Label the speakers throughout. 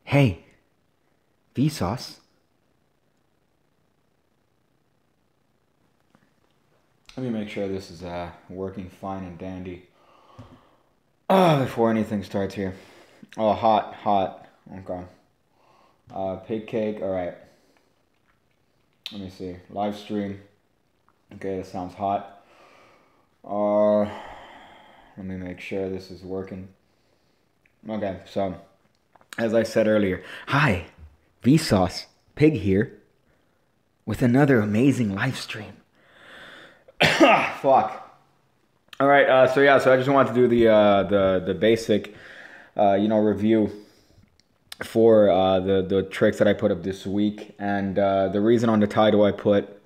Speaker 1: Hey, Vsauce. Let me make sure this is working fine and dandy. Before anything starts here. Oh, hot. Okay. Pig cake. All right. Let me see. Live stream. Okay, that sounds hot. Let me make sure this is working. Okay, so as I said earlier, hi, Vsauce, Pig here, with another amazing live stream. Fuck. All right. So I just wanted to do the basic, review for the tricks that I put up this week, and the reason on the title I put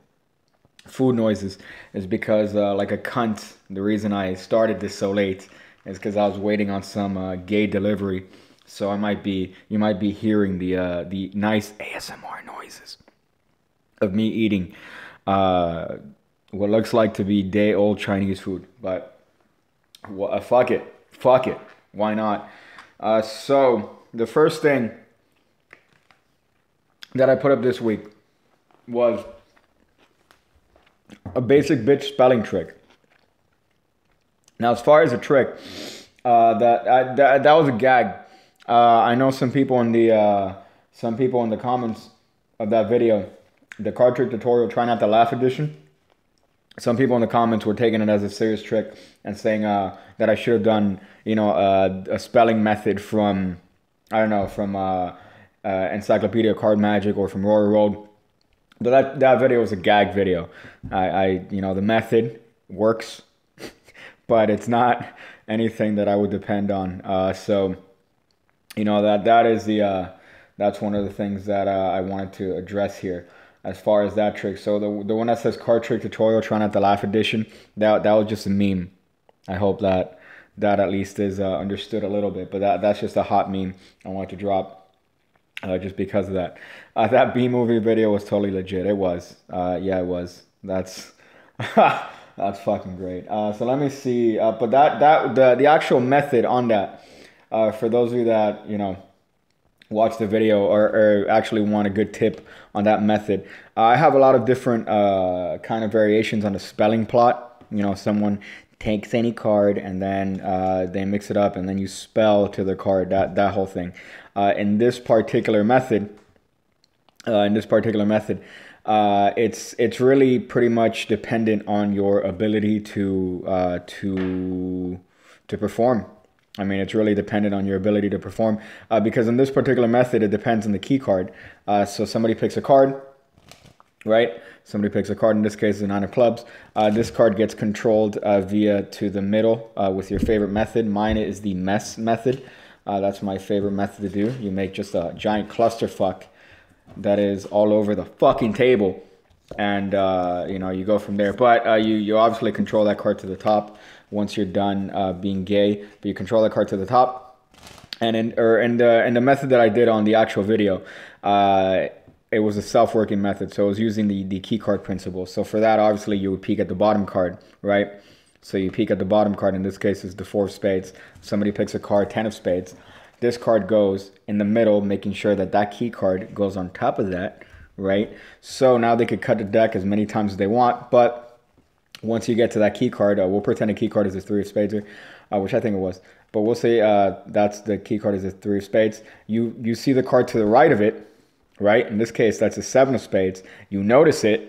Speaker 1: food noises is because like a cunt. The reason I started this so late is because I was waiting on some gay delivery, so you might be hearing the nice ASMR noises of me eating what looks like to be day-old Chinese food, but fuck it, why not? So the first thing that I put up this week was a basic bitch spelling trick. Now, as far as a trick, that was a gag. I know some people in the comments of that video, the card trick tutorial, try not to laugh edition. Some people in the comments were taking it as a serious trick and saying that I should have done, a spelling method from, I don't know, from Encyclopedia Card Magic or from Royal Road. But that video was a gag video. The method works, but it's not anything that I would depend on. That's one of the things that I wanted to address here as far as that trick. So the one that says card trick tutorial, try not to laugh edition, that was just a meme. I hope that at least is understood a little bit. But that's just a hot meme I wanted to drop. Just because of that. That B-movie video was totally legit. It was. It was. That's that's fucking great. So let me see. But the actual method on that, for those of you that, watch the video or actually want a good tip on that method, I have a lot of different kind of variations on the spelling plot. Someone takes any card and then they mix it up and then you spell to the card, that whole thing. In this particular method, it's really pretty much dependent on your ability to perform. I mean, it's really dependent on your ability to perform, because in this particular method, it depends on the key card. So somebody picks a card, right? Somebody picks a card. In this case, it's a 9 of clubs. This card gets controlled via to the middle with your favorite method. Mine is the mess method. That's my favorite method to do. You make just a giant clusterfuck that is all over the fucking table, and you go from there. But you obviously control that card to the top once you're done being gay. But you control that card to the top, and in the method that I did on the actual video, it was a self-working method. So it was using the key card principle. So for that, obviously, you would peek at the bottom card, right? So you peek at the bottom card. In this case, is the 4 of spades. Somebody picks a card, 10 of spades. This card goes in the middle, making sure that key card goes on top of that, right? So now they could cut the deck as many times as they want. But once you get to that key card, we'll pretend a key card is the 3 of spades here, which I think it was. But we'll say that's the key card is the 3 of spades. You see the card to the right of it, right? In this case, that's a 7 of spades. You notice it.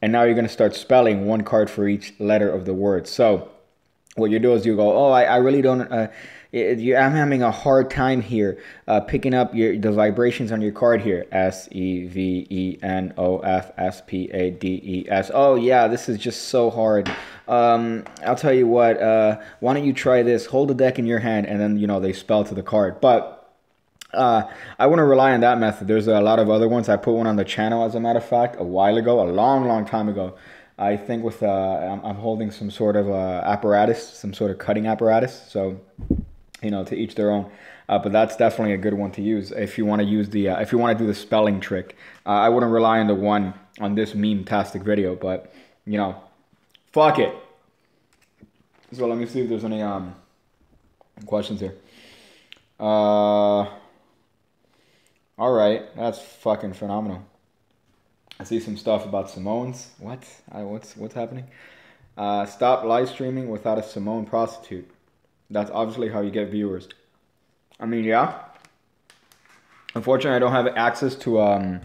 Speaker 1: And now you're going to start spelling one card for each letter of the word. So what you do is you go, oh, I really don't, I'm having a hard time here picking up the vibrations on your card here. SEVENOFSPADES. Oh, yeah, this is just so hard. I'll tell you what, why don't you try this? Hold the deck in your hand, and then, they spell to the card. But I wouldn't rely on that method. There's a lot of other ones. I put one on the channel, as a matter of fact, a while ago, a long time ago. I think with I'm holding some sort of apparatus, some sort of cutting apparatus. So, to each their own. But that's definitely a good one to use if you want to use if you want to do the spelling trick. I wouldn't rely on the one on this meme-tastic video, but fuck it. So let me see if there's any questions here. All right, that's fucking phenomenal. I see some stuff about Simone's. What? What's happening? Stop live streaming without a Simone prostitute. That's obviously how you get viewers. I mean, yeah. Unfortunately, I don't have access to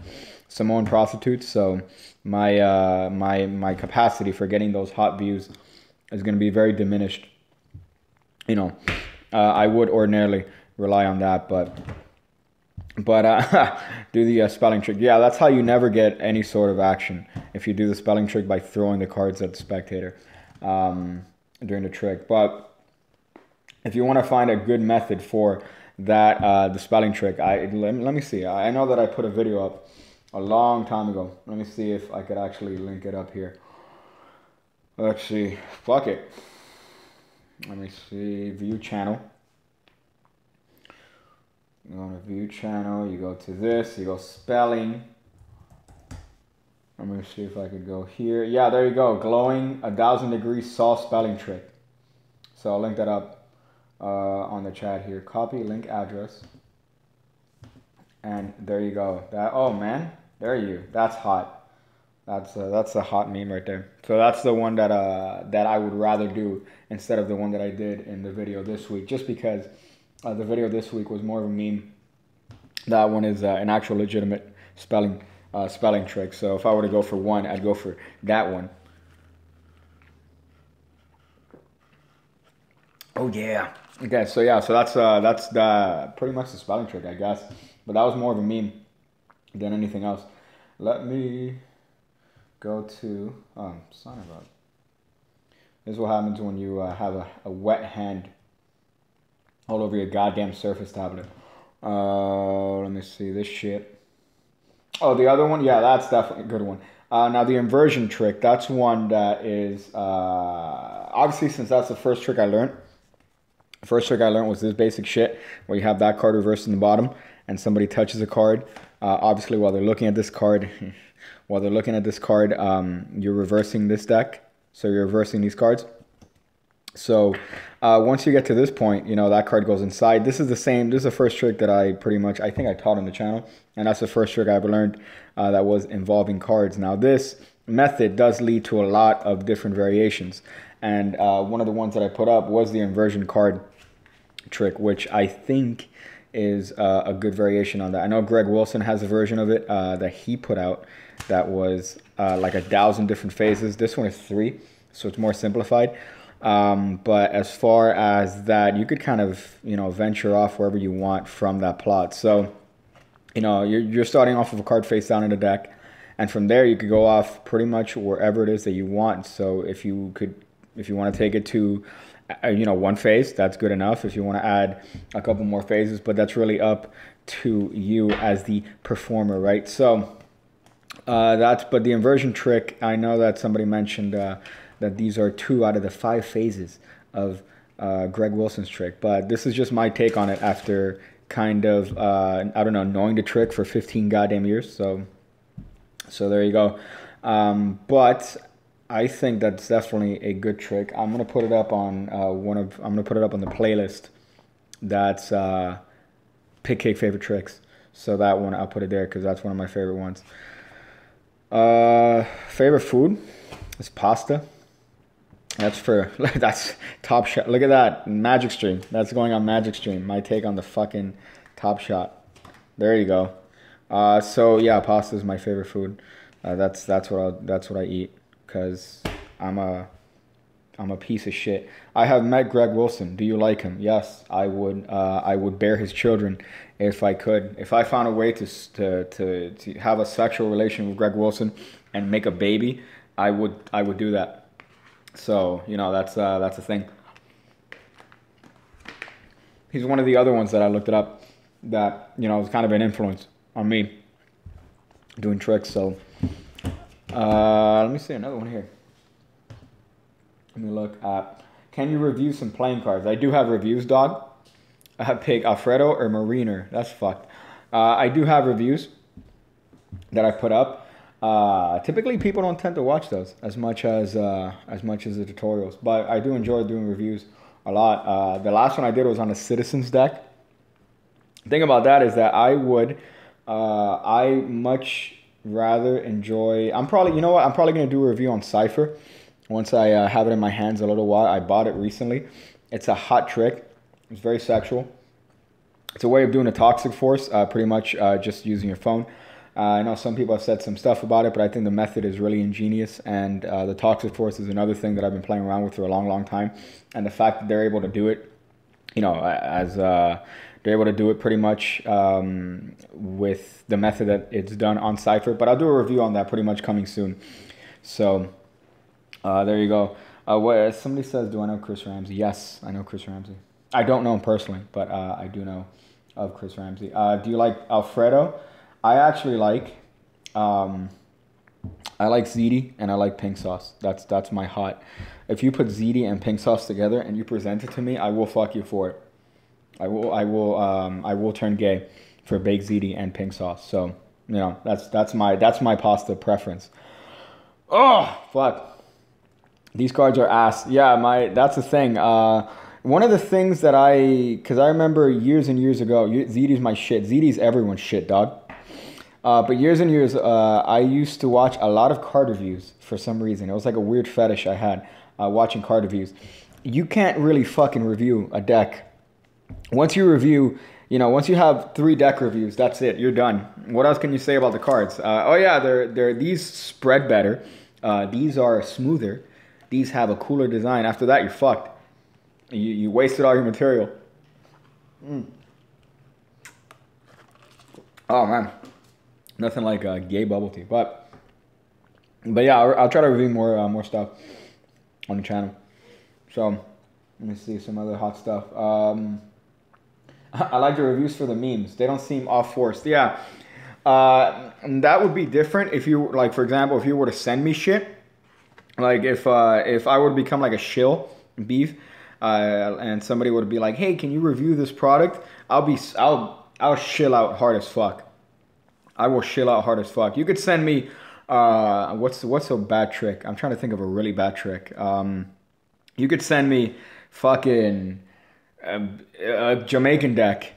Speaker 1: Simone prostitutes, so my capacity for getting those hot views is going to be very diminished. You know, I would ordinarily rely on that, but do the spelling trick. Yeah, that's how you never get any sort of action, if you do the spelling trick by throwing the cards at the spectator during the trick. But if you want to find a good method for that, the spelling trick, let me see. I know that I put a video up a long time ago. Let me see if I could actually link it up here. Let's see. Fuck it. Let me see. View channel. You go to view channel. You go to this. You go spelling. Let me see if I could go here. Yeah, there you go. Glowing 1,000 degrees saw spelling trick. So I'll link that up on the chat here. Copy link address. And there you go. That, oh man, there you. That's hot. That's a hot meme right there. So that's the one that I would rather do instead of the one that I did in the video this week, just because the video this week was more of a meme. That one is an actual legitimate spelling trick. So if I were to go for one, I'd go for that one. Oh yeah. Okay, so yeah, so that's the pretty much the spelling trick, I guess. But that was more of a meme than anything else. Let me go to son of a. This is what happens when you have a wet hand all over your goddamn Surface tablet. Let me see this shit. Oh, the other one, yeah, that's definitely a good one. Now the inversion trick, that's one that is obviously, since that's the first trick I learned. The first trick I learned was this basic shit where you have that card reversed in the bottom and somebody touches a card. Obviously, while they're looking at this card, you're reversing this deck. So you're reversing these cards. So once you get to this point, you know, that card goes inside. This is the same. This is the first trick that I think I taught on the channel. And that's the first trick I ever learned that was involving cards. Now, this method does lead to a lot of different variations. And one of the ones that I put up was the inversion card trick, which I think is a good variation on that. I know Greg Wilson has a version of it that he put out that was like 1,000 different phases. This one is 3, so it's more simplified. But as far as that, you could kind of, you know, venture off wherever you want from that plot. So, you know, you're starting off with a card face down in the deck, and from there you could go off pretty much wherever it is that you want. So if you want to take it to, you know, one phase, that's good enough. If you want to add a couple more phases, but that's really up to you as the performer, right? So but the inversion trick, I know that somebody mentioned that these are 2 out of the 5 phases of Greg Wilson's trick, but this is just my take on it after kind of I don't know, knowing the trick for 15 goddamn years. So there you go. But I think that's definitely a good trick. I'm gonna put it up on I'm gonna put it up on the playlist. That's Pick Cake Favorite Tricks. So that one, I'll put it there because that's one of my favorite ones. Favorite food is pasta. That's Top Shot. Look at that, Magic Stream. That's going on Magic Stream. My take on the fucking Top Shot. There you go. So yeah, pasta is my favorite food. That's what I eat because I'm a piece of shit. I have met Greg Wilson. Do you like him? Yes, I would bear his children if I could. If I found a way to have a sexual relation with Greg Wilson and make a baby, I would do that. So, you know, that's a thing. He's one of the other ones that I looked it up that, you know, was kind of an influence on me doing tricks. So let me see another one here. Let me look at, can you review some playing cards? I do have reviews, dog. I have picked Alfredo or Mariner. That's fucked. I do have reviews that I put up. Typically, people don't tend to watch those as much as the tutorials, but I do enjoy doing reviews a lot. The last one I did was on a Citizens deck. The thing about that is that I would I much rather enjoy. I'm probably, you know what? I'm probably gonna do a review on Cypher once I have it in my hands a little while. I bought it recently. It's a hot trick. It's very sexual. It's a way of doing a toxic force, pretty much just using your phone. I know some people have said some stuff about it, but I think the method is really ingenious, and the toxic force is another thing that I've been playing around with for a long, long time. And the fact that they're able to do it, you know, as they're able to do it pretty much with the method that it's done on Cypher. But I'll do a review on that pretty much coming soon. So there you go. What somebody says, do I know Chris Ramsey? Yes, I know Chris Ramsey. I don't know him personally, but I do know of Chris Ramsey. Do you like Alfredo? I actually like, I like ziti and I like pink sauce. That's my hot. If you put ziti and pink sauce together and you present it to me, I will fuck you for it. I will turn gay for baked ziti and pink sauce. So you know that's my pasta preference. Oh fuck, these cards are ass. Yeah, that's the thing. One of the things that because I remember years and years ago, ziti's my shit. Ziti's everyone's shit, dog. But years and years, I used to watch a lot of card reviews for some reason. It was like a weird fetish I had watching card reviews. You can't really fucking review a deck. Once you review, you know, once you have 3 deck reviews, that's it. You're done. What else can you say about the cards? Oh yeah, these spread better. These are smoother. These have a cooler design. After that, you're fucked. You wasted all your material. Oh man. Nothing like gay bubble tea, but yeah, I'll try to review more stuff on the channel. So let me see some other hot stuff. I like the reviews for the memes. They don't seem off forced. Yeah, that would be different if you like, for example, if you were to send me shit, like if I were to become like a shill beef, and somebody would be like, hey, can you review this product? I'll shill out hard as fuck. I will shill out hard as fuck. You could send me, what's a bad trick? I'm trying to think of a really bad trick. You could send me fucking a Jamaican deck.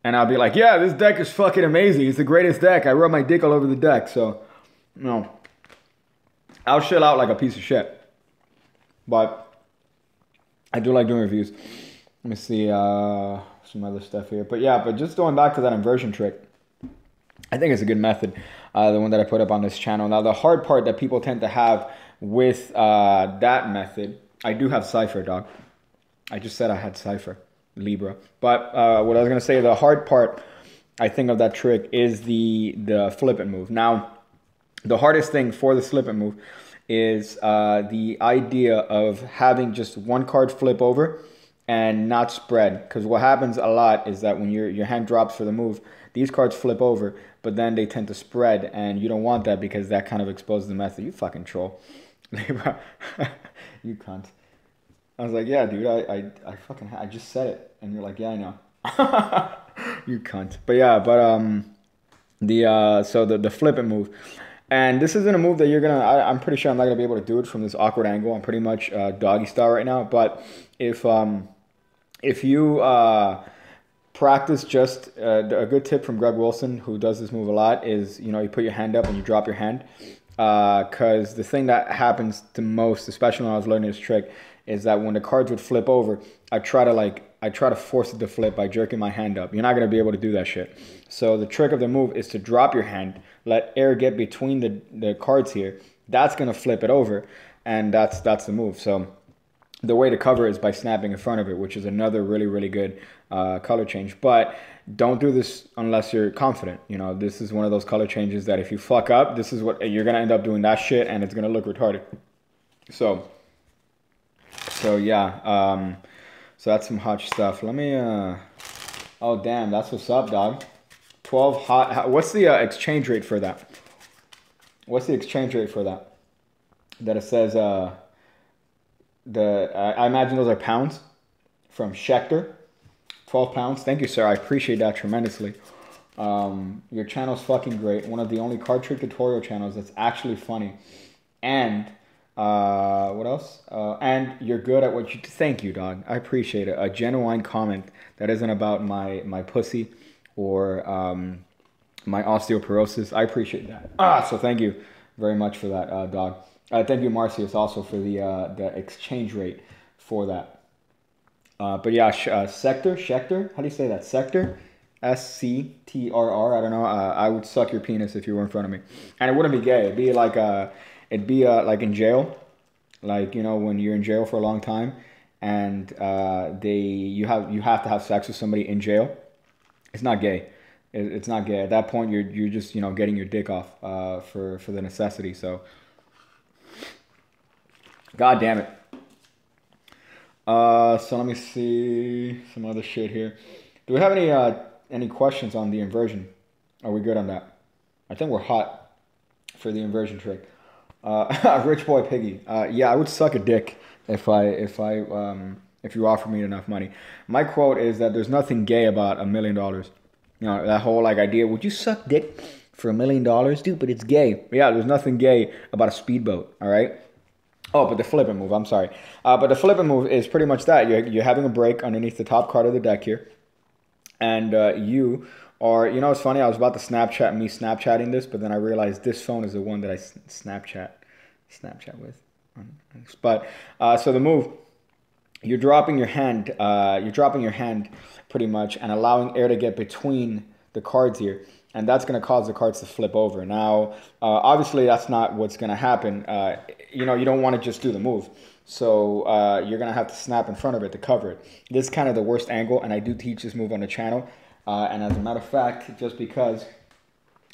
Speaker 1: And I'll be like, yeah, this deck is fucking amazing. It's the greatest deck. I rub my dick all over the deck. So, no. I'll shill out like a piece of shit. But I do like doing reviews. Let me see some other stuff here. But yeah, but just going back to that inversion trick. I think it's a good method, the one that I put up on this channel. Now, the hard part that people tend to have with that method, I do have Cypher, dog. I just said I had Cypher, Libra. But what I was going to say, the hard part, I think, of that trick is the flip it move. Now, the hardest thing for the flip it move is the idea of having just one card flip over and not spread. Because what happens a lot is that when your hand drops for the move, these cards flip over, but then they tend to spread, and you don't want that because that kind of exposes the method. You fucking troll. You cunt. I was like, yeah, dude, I just said it. And you're like, yeah, I know. You cunt. But yeah, so the flip it move. And this isn't a move that you're going to, I'm pretty sure I'm not going to be able to do it from this awkward angle. I'm pretty much doggy style right now. But if you practice just a good tip from Greg Wilson, who does this move a lot, is, you know, you put your hand up and you drop your hand. Because the thing that happens the most, especially when I was learning this trick, is that when the cards would flip over, I try to force it to flip by jerking my hand up. You're not going to be able to do that shit. So the trick of the move is to drop your hand, let air get between the cards here. That's going to flip it over, and that's the move. So the way to cover is by snapping in front of it, which is another really, really good color change. But don't do this unless you're confident. You know, this is one of those color changes that if you fuck up, this is what you're going to end up doing, that shit, and it's going to look retarded. So yeah, so that's some hot stuff. Let me, oh damn, that's what's up, dog. 12 hot, what's the exchange rate for that? What's the exchange rate for that? That it says, I imagine those are pounds from Schecter. 12 pounds. Thank you, sir. I appreciate that tremendously. Your channel's fucking great. One of the only card trick tutorial channels that's actually funny. And what else? And you're good at what you do. Thank you, dog. I appreciate it. A genuine comment that isn't about my pussy or my osteoporosis. I appreciate that. So thank you very much for that, dog. Thank you, Marcius, also for the exchange rate for that. But yeah, Schecter, how do you say that? Sector, SCTRR. I don't know. I would suck your penis if you were in front of me, and it wouldn't be gay. It'd be like like in jail, like, you know, when you're in jail for a long time, and you have to have sex with somebody in jail. It's not gay. It's not gay. At that point, you're just, you know, getting your dick off for the necessity. So, God damn it. So let me see some other shit here. Do we have any questions on the inversion? Are we good on that? I think we're hot for the inversion trick. Rich boy piggy. Yeah, I would suck a dick if you offer me enough money. My quote is that there's nothing gay about $1 million. You know, that whole like idea, would you suck dick for $1 million? Dude, but it's gay. Yeah, there's nothing gay about a speedboat, all right? Oh, but the flipping move, I'm sorry. But the flipping move is pretty much that. You're having a break underneath the top card of the deck here. And you are, you know, it's funny, I was about to Snapchatting this, but then I realized this phone is the one that I Snapchat with. But, so the move, you're dropping your hand pretty much and allowing air to get between the cards here. And that's going to cause the cards to flip over. Now, obviously, that's not what's going to happen. You know, you don't want to just do the move. So you're going to have to snap in front of it to cover it. This is kind of the worst angle, and I do teach this move on the channel. And as a matter of fact, just because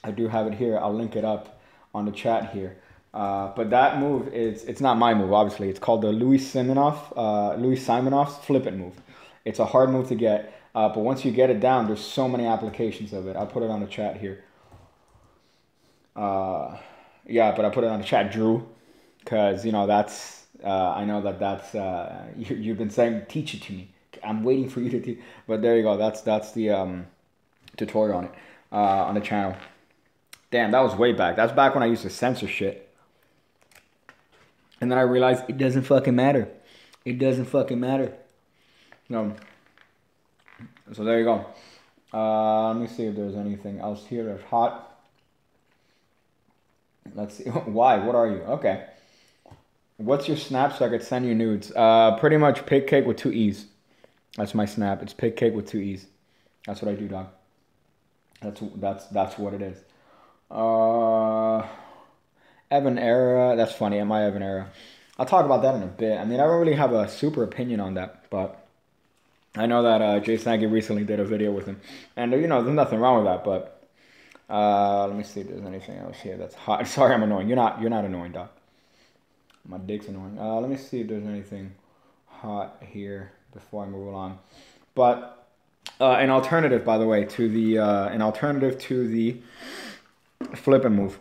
Speaker 1: I do have it here, I'll link it up on the chat here. But that move it's not my move, obviously. It's called the Louis Simonov's flip it move. It's a hard move to get. But once you get it down, there's so many applications of it. I'll put it on the chat here. Yeah, but I put it on the chat, Drew, because, you know, that's, I know that's, you've been saying, teach it to me. I'm waiting for you to teach. But there you go. That's the tutorial on it, on the channel. Damn, that was way back. That's back when I used to censor shit. And then I realized it doesn't fucking matter. It doesn't fucking matter. No. So there you go. Let me see if there's anything else here that's hot. Let's see. Why? What are you? Okay. What's your snap so I could send you nudes? Pretty much pig cake with 2 E's. That's my snap. It's pig cake with 2 E's. That's what I do, dog. That's what it is. Evan era. That's funny. Am I Evan era? I'll talk about that in a bit. I mean, I don't really have a super opinion on that, but I know that Jay Snaggy recently did a video with him, and you know, there's nothing wrong with that. But let me see if there's anything else here that's hot. Sorry, I'm annoying. You're not annoying, dog. My dick's annoying. Let me see if there's anything hot here before I move along. But an alternative, by the way, to the flipping move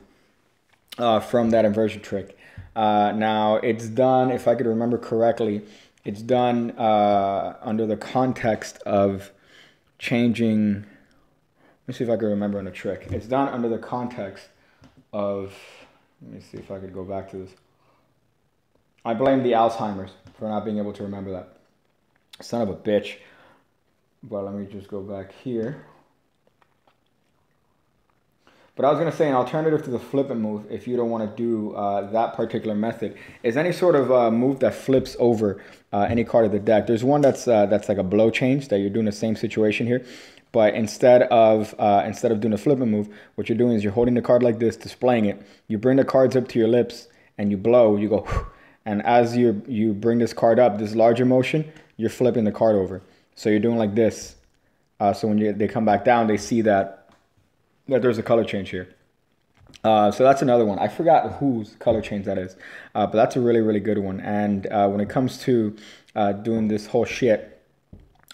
Speaker 1: from that inversion trick. Now it's done, if I could remember correctly, it's done under the context of changing. Let me see if I can remember on the trick. It's done under the context of. Let me see if I could go back to this. I blame the Alzheimer's for not being able to remember that. Son of a bitch. But let me just go back here. But I was going to say an alternative to the flipping move, if you don't want to do that particular method, is any sort of move that flips over any card of the deck. There's one that's like a blow change, that you're doing the same situation here. But instead of doing a flipping move, what you're doing is you're holding the card like this, displaying it. You bring the cards up to your lips and you blow, you go, and as you bring this card up, this larger motion, you're flipping the card over. So you're doing like this. So when they come back down, they see that there's a color change here. So that's another one. I forgot whose color change that is. But that's a really, really good one. And when it comes to doing this whole shit,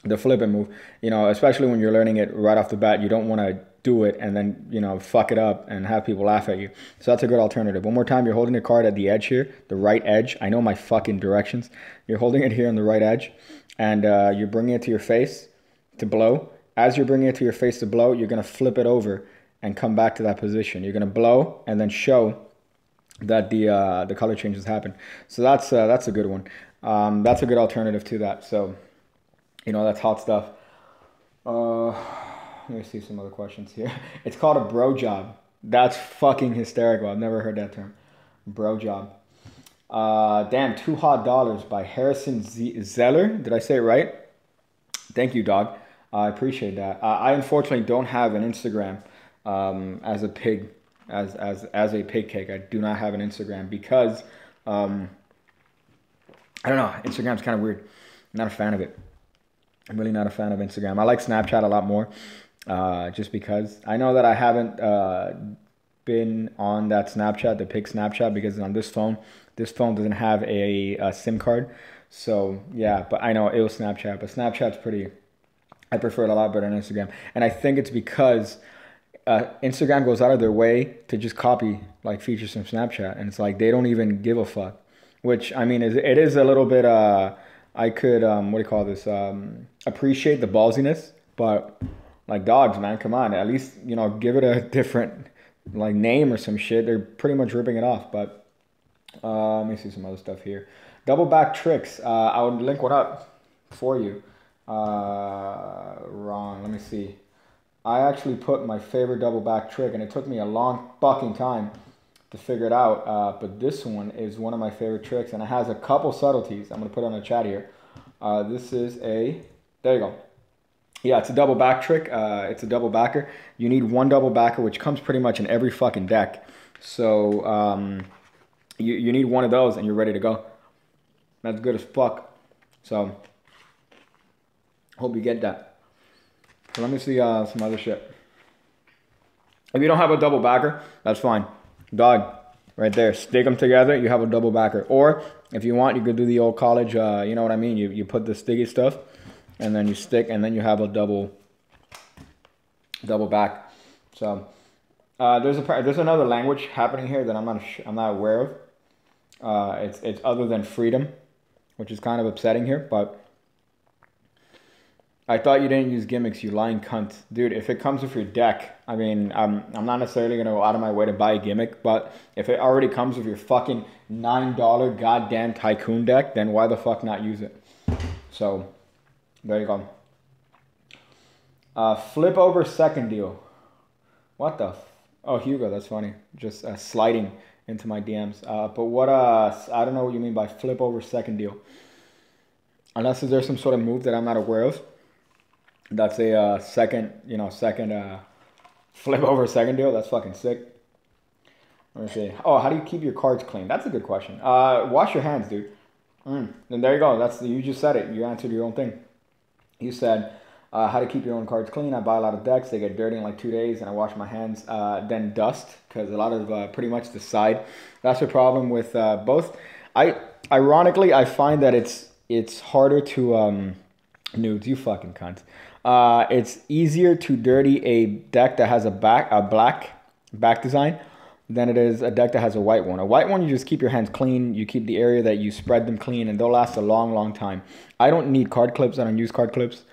Speaker 1: the flipping move, you know, especially when you're learning it right off the bat, you don't want to do it and then, you know, fuck it up and have people laugh at you. So that's a good alternative. One more time, you're holding the card at the edge here, the right edge. I know my fucking directions. You're holding it here on the right edge, and you're bringing it to your face to blow. As you're bringing it to your face to blow, you're going to flip it over and come back to that position. You're going to blow and then show that the color changes happen. So that's a good one. That's a good alternative to that. So, you know, that's hot stuff. Let me see some other questions here. It's called a bro job. That's fucking hysterical. I've never heard that term. Bro job. Damn, $2 by Harrison Zeller. Did I say it right? Thank you, dog. I appreciate that. I unfortunately don't have an Instagram as a pig, as a pig cake. I do not have an Instagram because I don't know. Instagram's kind of weird. I'm not a fan of it. I'm really not a fan of Instagram. I like Snapchat a lot more, just because I know that I haven't been on that Snapchat, the pig Snapchat, because on this phone doesn't have a SIM card. So yeah, but I know it was Snapchat, but Snapchat's pretty. I prefer it a lot better than Instagram, and I think it's because Instagram goes out of their way to just copy like features from Snapchat, and it's like they don't even give a fuck. Which I mean, it is a little bit. I could what do you call this? Appreciate the ballsiness, but like dogs, man, come on, at least give it a different like name or some shit. They're pretty much ripping it off. But let me see some other stuff here. Double back tricks. I would link one up for you. Wrong. Let me see. I actually put my favorite double back trick, and it took me a long fucking time to figure it out. But this one is one of my favorite tricks, and it has a couple subtleties. I'm gonna put it on the chat here. This is a. There you go. Yeah, it's a double back trick. It's a double backer. You need one double backer, which comes pretty much in every fucking deck. So you need one of those, and you're ready to go. That's good as fuck. So hope you get that. So let me see some other shit. If you don't have a double backer, that's fine. Dog, right there. Stick them together. You have a double backer. Or if you want, you could do the old college. You know what I mean? You put the sticky stuff, and then you stick, and then you have a double back. So there's another language happening here that I'm not aware of. It's other than freedom, which is kind of upsetting here. But I thought you didn't use gimmicks, you lying cunt, dude. If it comes with your deck, I mean, I'm not necessarily gonna go out of my way to buy a gimmick, but if it already comes with your fucking $9 goddamn tycoon deck, then why the fuck not use it? So there you go. Flip over second deal. What the? Oh, Hugo, that's funny. Just sliding into my DMs. But what? I don't know what you mean by flip over second deal. Unless there's some sort of move that I'm not aware of. That's a second flip over second deal. That's fucking sick. Let me see. Oh, how do you keep your cards clean? That's a good question. Wash your hands, dude. Then there you go. You just said it. You answered your own thing. You said how to keep your own cards clean. I buy a lot of decks. They get dirty in like 2 days, and I wash my hands. Then dust, because a lot of pretty much the side. That's the problem with both. Ironically, I find that it's harder to nudes. You fucking cunt. It's easier to dirty a deck that has a black back design than it is a deck that has a white one. A white one, you just keep your hands clean. You keep the area that you spread them clean, and they'll last a long, long time. I don't need card clips. I don't use card clips.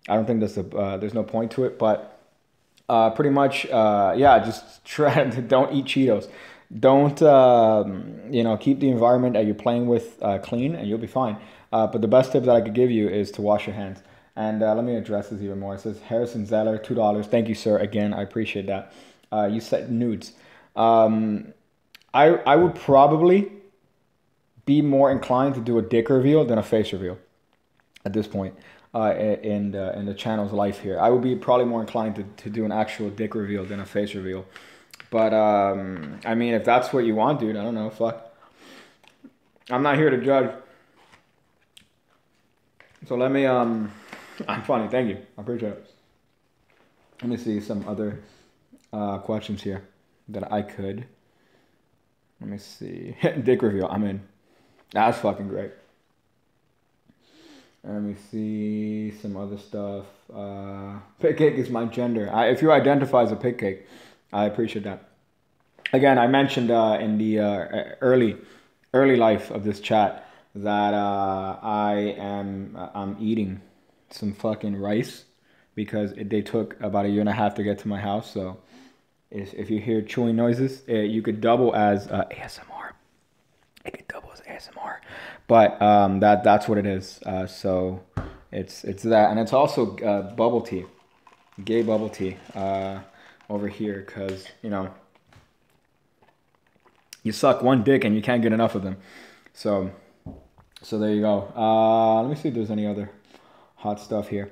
Speaker 1: I don't think there's no point to it. But pretty much, yeah, just try to don't eat Cheetos. Don't keep the environment that you're playing with clean, and you'll be fine. But the best tip that I could give you is to wash your hands. And let me address this even more. It says Harrison Zeller, $2. Thank you, sir. Again, I appreciate that. You said nudes. I would probably be more inclined to do a dick reveal than a face reveal at this point in the channel's life here. I would be probably more inclined to do an actual dick reveal than a face reveal. But I mean, if that's what you want, dude, I don't know. Fuck. I'm not here to judge. So let me I'm funny, thank you. I appreciate it. Let me see some other questions here that I could. Let me see. Dick reveal, I'm in. That's fucking great. Let me see some other stuff. Pig cake is my gender. If you identify as a pig cake, I appreciate that. Again, I mentioned in the early life of this chat that I'm eating some fucking rice because they took about 1.5 years to get to my house. So if you hear chewing noises, you could double as ASMR. It could double as ASMR, but that's what it is. So it's that, and it's also bubble tea. gay bubble tea over here, because, you know, you suck one dick and you can't get enough of them. So there you go. Let me see if there's any other hot stuff here.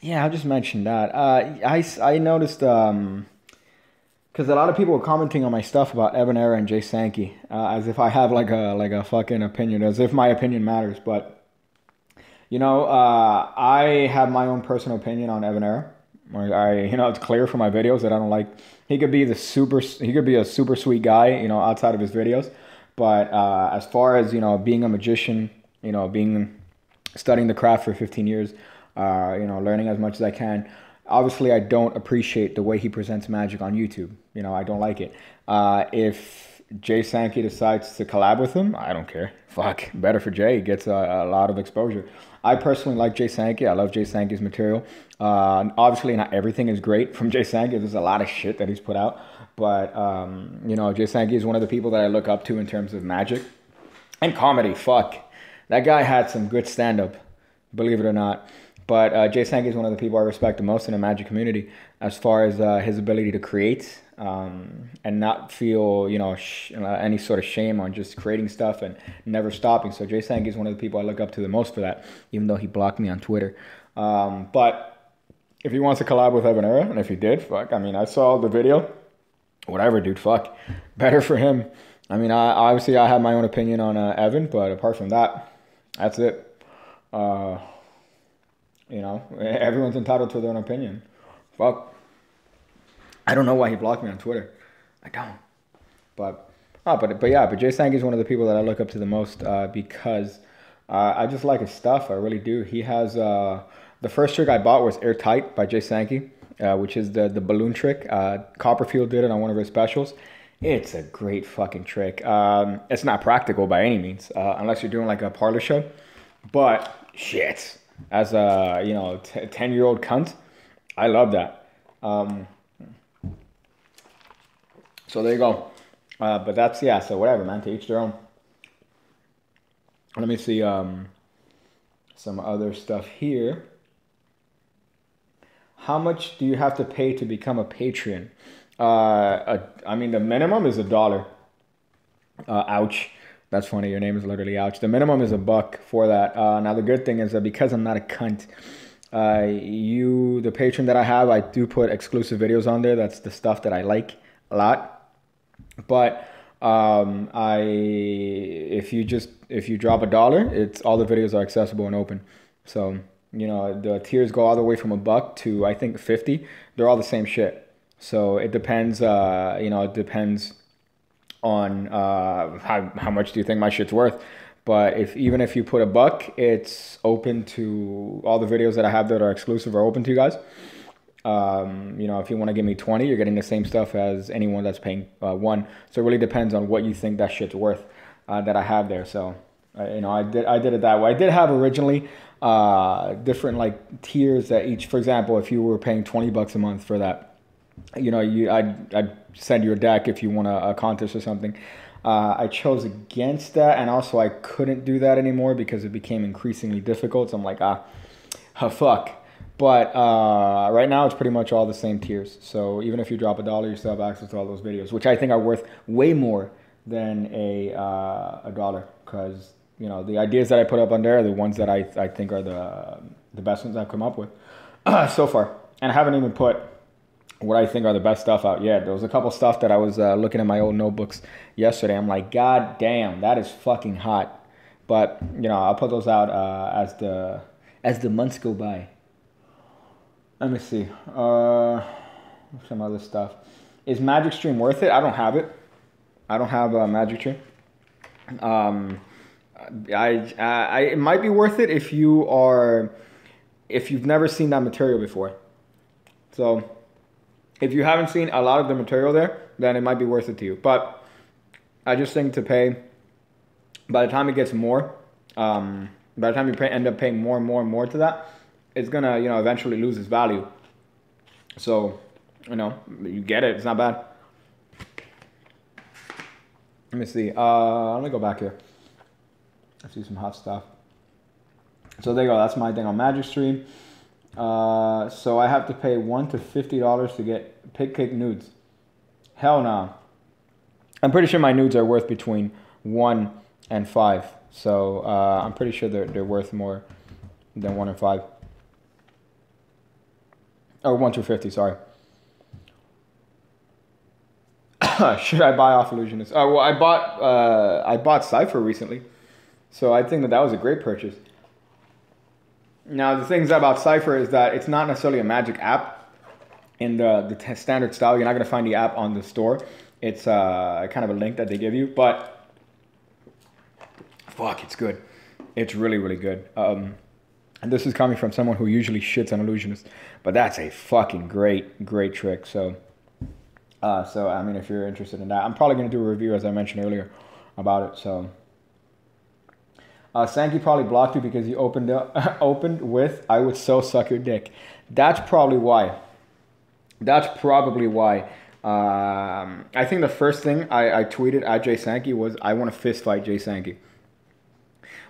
Speaker 1: Yeah, I'll just mention that. I noticed, because a lot of people were commenting on my stuff about Evan Era and Jay Sankey, as if I have like a fucking opinion, as if my opinion matters. But, you know, I have my own personal opinion on Evan Era. You know, it's clear from my videos that I don't like. He could be a super sweet guy, you know, outside of his videos. But as far as, you know, being a magician, you know, studying the craft for 15 years, you know, learning as much as I can. Obviously, I don't appreciate the way he presents magic on YouTube. You know, I don't like it. If Jay Sankey decides to collab with him, I don't care. Fuck, better for Jay. He gets a lot of exposure. I personally like Jay Sankey. I love Jay Sankey's material. Obviously, not everything is great from Jay Sankey. There's a lot of shit that he's put out. But, you know, Jay Sankey is one of the people that I look up to in terms of magic. And comedy, fuck. That guy had some good stand-up, believe it or not. But Jay Sankey is one of the people I respect the most in the magic community as far as his ability to create and not feel, you know, any sort of shame on just creating stuff and never stopping. So Jay Sankey is one of the people I look up to the most for that, even though he blocked me on Twitter. But if he wants to collab with Evan Era, and if he did, fuck, I mean, I saw the video. Whatever, dude, fuck. Better for him. I mean, obviously I have my own opinion on Evan, but apart from that, that's it. You know, everyone's entitled to their own opinion. Fuck. I don't know why he blocked me on Twitter. I don't. But Jay Sankey is one of the people that I look up to the most because I just like his stuff. I really do. He has the first trick I bought was Airtight by Jay Sankey, which is the balloon trick. Copperfield did it on one of his specials. It's a great fucking trick. It's not practical by any means, unless you're doing like a parlor show. But shit. As a, you know, 10-year-old cunt, I love that. So there you go. But that's, yeah, so whatever, man, to each their own. Let me see some other stuff here. How much do you have to pay to become a patron? I mean, the minimum is $1. Ouch. That's funny. Your name is literally Ouch. The minimum is $1 for that. Now, the good thing is that because I'm not a cunt, the patron that I have, I do put exclusive videos on there. That's the stuff that I like a lot. But if you drop $1, it's all the videos are accessible and open. So, you know, the tiers go all the way from $1 to I think 50. They're all the same shit. So it depends. You know, it depends on how much do you think my shit's worth. But even if you put $1, it's open to all the videos that I have that are exclusive are open to you guys. You know, if you want to give me 20, you're getting the same stuff as anyone that's paying $1. So it really depends on what you think that shit's worth that I have there. So you know, I did it that way. I did have originally different like tiers that each. For example, if you were paying $20 a month for that, you know, I'd send you a deck if you want a contest or something. I chose against that, and also I couldn't do that anymore because it became increasingly difficult. So I'm like, fuck. But right now it's pretty much all the same tiers. So even if you drop $1, you still have access to all those videos, which I think are worth way more than a $1. Because, you know, the ideas that I put up on there are the ones that I think are the best ones I've come up with so far. And I haven't even put what I think are the best stuff out yet. There was a couple stuff that I was looking at my old notebooks yesterday. I'm like, God damn, that is fucking hot. But, you know, I'll put those out as the months go by. Let me see. Some other stuff. Is Magic Stream worth it? I don't have it. I don't have a Magic Stream. It might be worth it if you've never seen that material before. So if you haven't seen a lot of the material there, then it might be worth it to you. But I just think to pay, by the time it gets more, by the time you end up paying more and more and more to that, it's gonna, you know, eventually lose its value. So, you know, you get it. It's not bad. Let me see. Let me go back here. I see some hot stuff. So there you go. That's my thing on Magic Stream. So I have to pay $1 to $50 to get pig cake nudes. Hell no. I'm pretty sure my nudes are worth between 1 and 5. So I'm pretty sure they're worth more than 1 and 5. Or 1 to 50, sorry. Should I buy off Illusionist? Oh, well, I bought Cypher recently. So I think that was a great purchase. Now, the things about Cypher is that it's not necessarily a magic app in the standard style. You're not going to find the app on the store. It's kind of a link that they give you. But, fuck, it's good. It's really, really good. And this is coming from someone who usually shits on Illusionist. But that's a fucking great, great trick. So I mean, if you're interested in that, I'm probably going to do a review, as I mentioned earlier, about it. So, Sankey probably blocked you because you opened with, "I would so suck your dick." That's probably why. I think the first thing I tweeted at Jay Sankey was, "I want to fist fight Jay Sankey."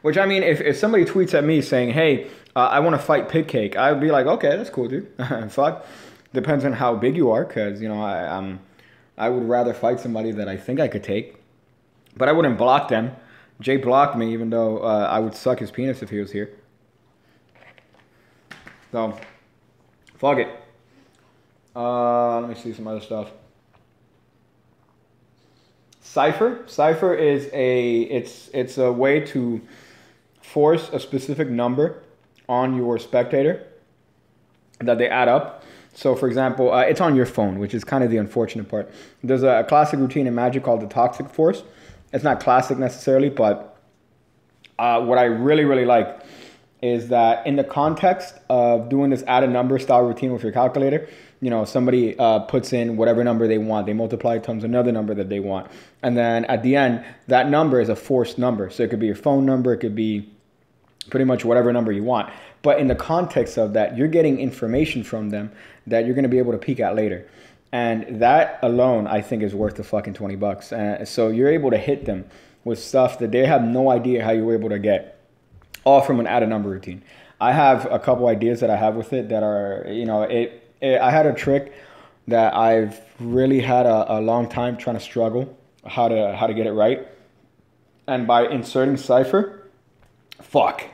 Speaker 1: Which, I mean, if somebody tweets at me saying, "Hey, I want to fight Pig Cake," I would be like, "Okay, that's cool, dude." Fuck. Depends on how big you are, because, you know, I would rather fight somebody that I think I could take. But I wouldn't block them. Jay blocked me, even though I would suck his penis if he was here. So, fuck it. Let me see some other stuff. Cypher. Cypher is it's a way to force a specific number on your spectator that they add up. So, for example, it's on your phone, which is kind of the unfortunate part. There's a classic routine in Magic called the Toxic Force. It's not classic necessarily, but what I really, really like is that in the context of doing this add a number style routine with your calculator, you know, somebody puts in whatever number they want. They multiply it times another number that they want. And then at the end, that number is a forced number. So it could be your phone number. It could be pretty much whatever number you want. But in the context of that, you're getting information from them that you're going to be able to peek at later. And that alone, I think, is worth the fucking $20. So you're able to hit them with stuff that they have no idea how you were able to get, all from an add a number routine. I have a couple ideas that I have with it that are, you know, I had a trick that I've really had a long time trying to struggle how to get it right. And by inserting Cypher, fuck,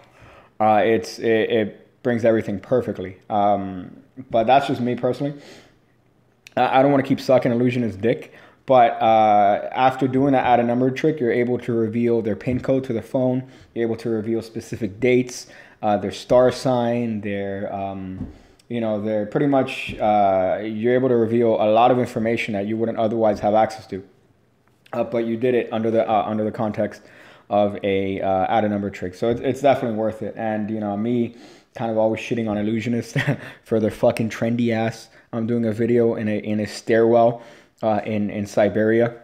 Speaker 1: it brings everything perfectly. But that's just me personally. I don't want to keep sucking Illusionist's dick, but after doing that add a number trick, you're able to reveal their PIN code to the phone. You're able to reveal specific dates, their star sign, their you know, they're pretty much you're able to reveal a lot of information that you wouldn't otherwise have access to. But you did it under the context of a add a number trick, so it's definitely worth it. And you know, me kind of always shitting on Illusionists for their fucking trendy ass. I'm doing a video in a stairwell in Siberia,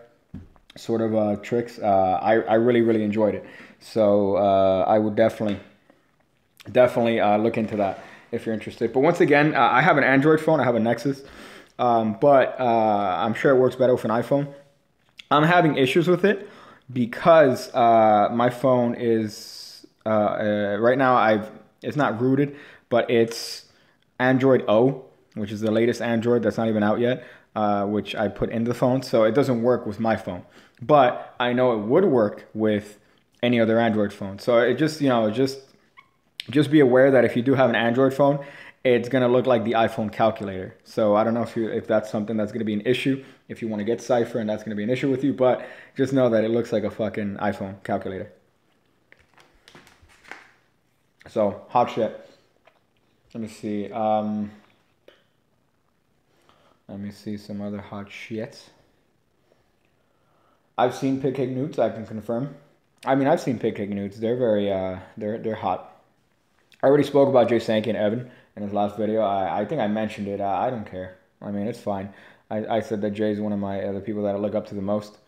Speaker 1: sort of tricks. I really enjoyed it, so I would definitely look into that if you're interested. But once again, I have an Android phone. I have a Nexus, but I'm sure it works better with an iPhone. I'm having issues with it because my phone is right now it's not rooted, but it's Android O, which is the latest Android that's not even out yet, which I put in the phone. So it doesn't work with my phone, but I know it would work with any other Android phone. So it just, you know, just be aware that if you do have an Android phone, it's going to look like the iPhone calculator. So I don't know if that's something that's going to be an issue, if you want to get Cypher and that's going to be an issue with you, but just know that it looks like a fucking iPhone calculator. So, hot shit. Let me see. Let me see some other hot shit. I've seen Pig Cake nudes, I can confirm. I mean, I've seen Pig Cake nudes. They're very, they're hot. I already spoke about Jay Sankey and Evan in his last video. I think I mentioned it. I don't care. I mean, it's fine. I said that Jay's one of the people that I look up to the most.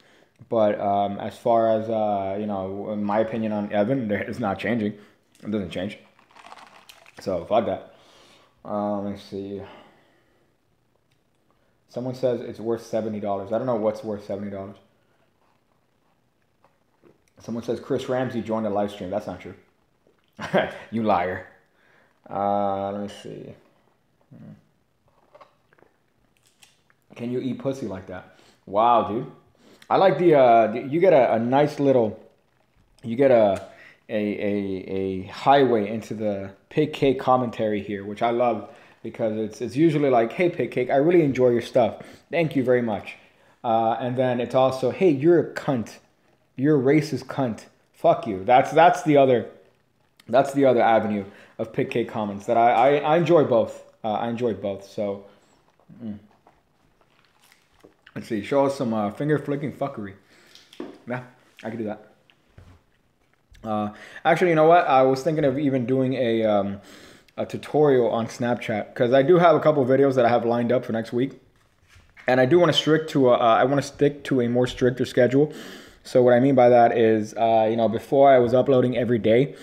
Speaker 1: But as far as, you know, my opinion on Evan, it's not changing. It doesn't change. So, fuck that. Let me see. Someone says it's worth $70. I don't know what's worth $70. Someone says Chris Ramsey joined the live stream. That's not true. You liar. Let me see. Can you eat pussy like that? Wow, dude. I like the you get a nice little, you get a highway into the Pig Cake commentary here, which I love because it's usually like, hey Pig Cake, I really enjoy your stuff. Thank you very much. And then it's also, hey, you're a cunt. You're a racist cunt. Fuck you. That's the other avenue of Pig Cake comments that I enjoy both. I enjoy both. So let's see. Show us some finger flicking fuckery. Yeah, I can do that. Actually, you know what? I was thinking of even doing a tutorial on Snapchat because I do have a couple of videos that I have lined up for next week, and I do want to stick to a more stricter schedule. So what I mean by that is, you know, before I was uploading every day,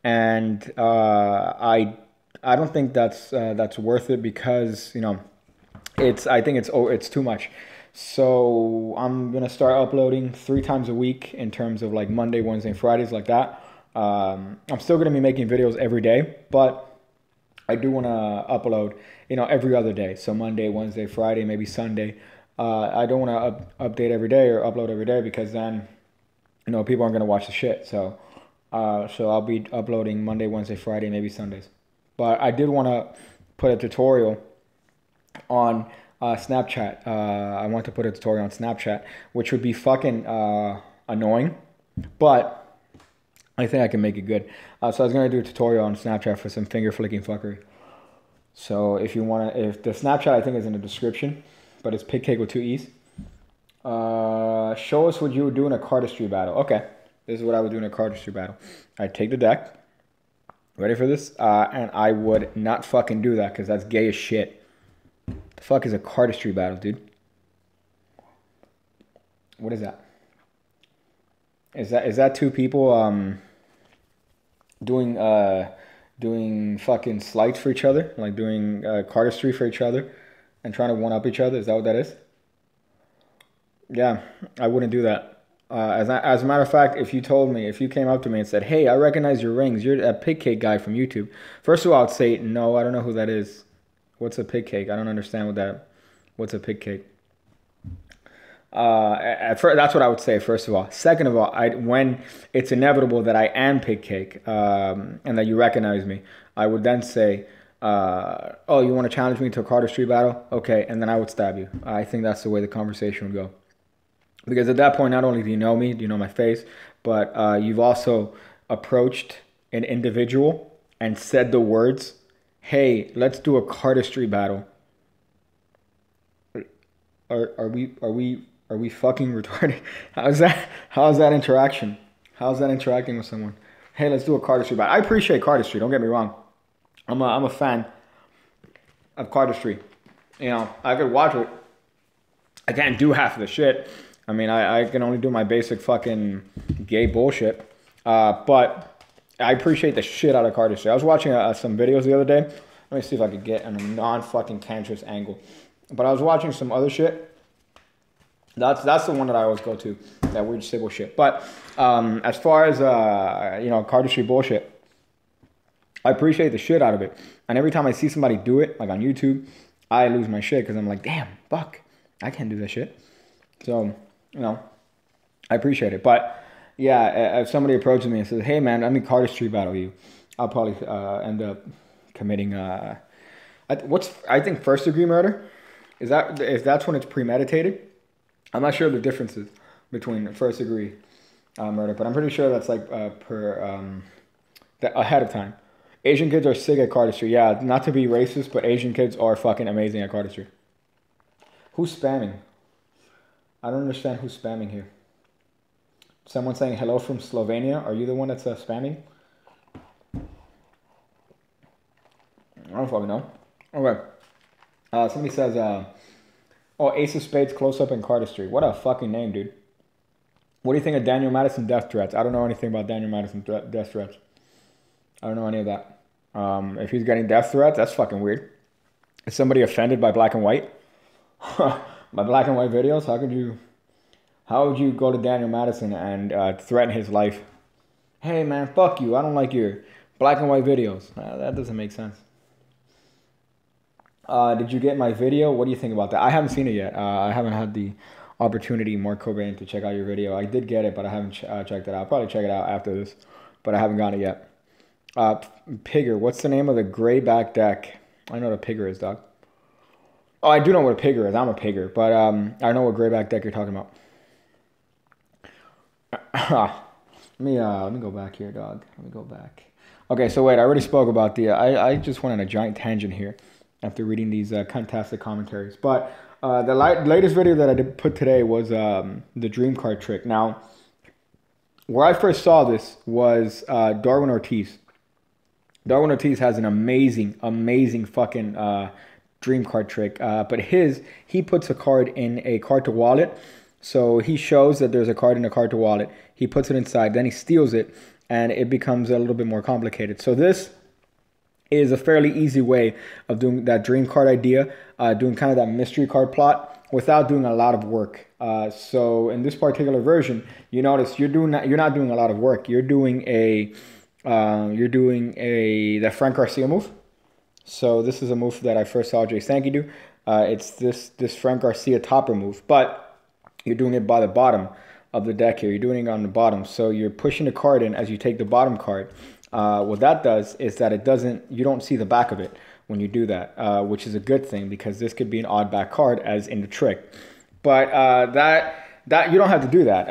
Speaker 1: and I don't think that's worth it because, you know, I think it's too much. So I'm gonna start uploading 3 times a week in terms of like Monday, Wednesday, and Fridays like that. I'm still gonna be making videos every day, but I do want to upload, you know, every other day. So Monday, Wednesday, Friday, maybe Sunday. I don't want to update every day or upload every day because then, you know, people aren't gonna watch the shit. So I'll be uploading Monday, Wednesday, Friday, maybe Sundays. But I did want to put a tutorial on Snapchat. I want to put a tutorial on Snapchat, which would be fucking annoying, but I think I can make it good. So I was gonna do a tutorial on Snapchat for some finger flicking fuckery. So if you wanna, if the Snapchat I think is in the description, but it's Pig Cake with 2 E's. Show us what you would do in a cardistry battle. Okay, this is what I would do in a cardistry battle. I'd take the deck. Ready for this? And I would not fucking do that because that's gay as shit. The fuck is a cardistry battle, dude? What is that? Is that 2 people doing fucking sleights for each other, like doing cardistry for each other and trying to one up each other? Is that what that is? Yeah, I wouldn't do that. As a matter of fact, if you came up to me and said, hey, I recognize your rings, you're a Pig Cake guy from YouTube, first of all, I'd say, no, I don't know who that is. What's a pig cake? I don't understand what's a pig cake? That's what I would say, first of all. Second of all, when it's inevitable that I am Pig Cake and that you recognize me, I would then say, oh, you want to challenge me to a cardistry battle? Okay, and then I would stab you. I think that's the way the conversation would go. Because at that point, not only do you know me, do you know my face, but you've also approached an individual and said the words, hey, let's do a cardistry battle. Are we fucking retarded? How's that interaction? How's that interacting with someone? Hey, let's do a cardistry battle. I appreciate cardistry, don't get me wrong. I'm a fan of cardistry. You know, I could watch it. I can't do half of the shit. I mean, I can only do my basic fucking gay bullshit. But I appreciate the shit out of cardistry. I was watching some videos the other day. Let me see if I could get a non-fucking cancerous angle. But I was watching some other shit. That's the one that I always go to. That weird Sybil shit. But as far as you know, cardistry bullshit, I appreciate the shit out of it. And every time I see somebody do it, like on YouTube, I lose my shit because I'm like, damn, fuck, I can't do that shit. So, you know, I appreciate it. But yeah, if somebody approaches me and says, hey man, let me cardistry battle you, I'll probably end up committing I think first degree murder. Is that, if that's when it's premeditated? I'm not sure the differences between first degree murder, but I'm pretty sure that's like ahead of time. Asian kids are sick at cardistry. Yeah, not to be racist, but Asian kids are fucking amazing at cardistry. Who's spamming? I don't understand who's spamming here. Someone saying hello from Slovenia. Are you the one that's spamming? I don't fucking know. Okay. Somebody says, oh, Ace of Spades close up in cardistry. What a fucking name, dude. What do you think of Daniel Matteson death threats? I don't know anything about Daniel Matteson death threats. I don't know any of that. If he's getting death threats, that's fucking weird. Is somebody offended by black and white? By black and white videos? How would you go to Daniel Matteson and threaten his life? Hey man, fuck you. I don't like your black and white videos. That doesn't make sense. Did you get my video? What do you think about that? I haven't seen it yet. I haven't had the opportunity, Mark Cobain, to check out your video. I did get it, but I haven't checked it out. I'll probably check it out after this, but I haven't gotten it yet. Pigger, what's the name of the gray back deck? I know what a pigger is, dog. Oh, I do know what a pigger is. I'm a pigger, but I know what gray back deck you're talking about. Let me go back here, dog. Let me go back. Okay, so wait, I already spoke about the. I just went on a giant tangent here after reading these fantastic commentaries. But the latest video that I did put today was the dream card trick. Now, where I first saw this was Darwin Ortiz. Darwin Ortiz has an amazing fucking dream card trick. But he puts a card in a card to wallet. So he shows that there's a card in a card to wallet. He puts it inside, then he steals it, and it becomes a little bit more complicated. So this is a fairly easy way of doing that dream card idea, doing kind of that mystery card plot without doing a lot of work. So in this particular version, you notice you're not doing a lot of work. You're doing the Frank Garcia move. So this is a move that I first saw Jay Sankey do. It's this Frank Garcia topper move, but you're doing it by the bottom of the deck here. You're doing it on the bottom. So you're pushing the card in as you take the bottom card. What that does is that you don't see the back of it when you do that, which is a good thing because this could be an odd back card as in the trick. But that you don't have to do that.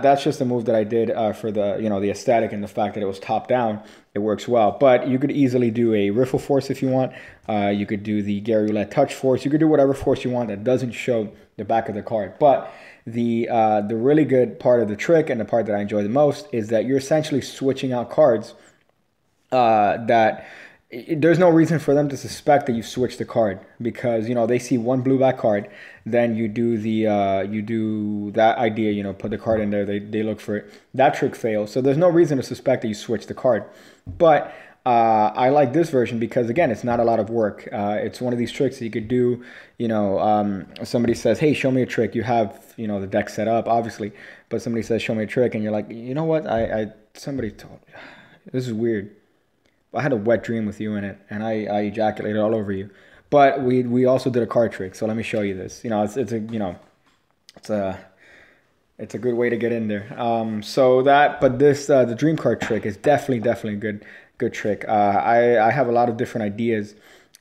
Speaker 1: That's just a move that I did for the aesthetic and the fact that it was top down. It works well. But you could easily do a riffle force if you want. You could do the Gary Roulette touch force. You could do whatever force you want that doesn't show the back of the card. But the really good part of the trick and the part that I enjoy the most is that you're essentially switching out cards that there's no reason for them to suspect that you switched the card because they see one blue back card, then you do that idea, put the card in there, they look for it. That trick fails, so there's no reason to suspect that you switched the card. But I like this version because again, it's not a lot of work. It's one of these tricks that you could do. Somebody says, "Hey, show me a trick." You have the deck set up, obviously, but somebody says, "Show me a trick," and you're like, "You know what? Somebody told me this is weird. I had a wet dream with you in it, and I ejaculated all over you." But we also did a card trick, so let me show you this. It's a good way to get in there. The dream card trick is definitely a good trick. I have a lot of different ideas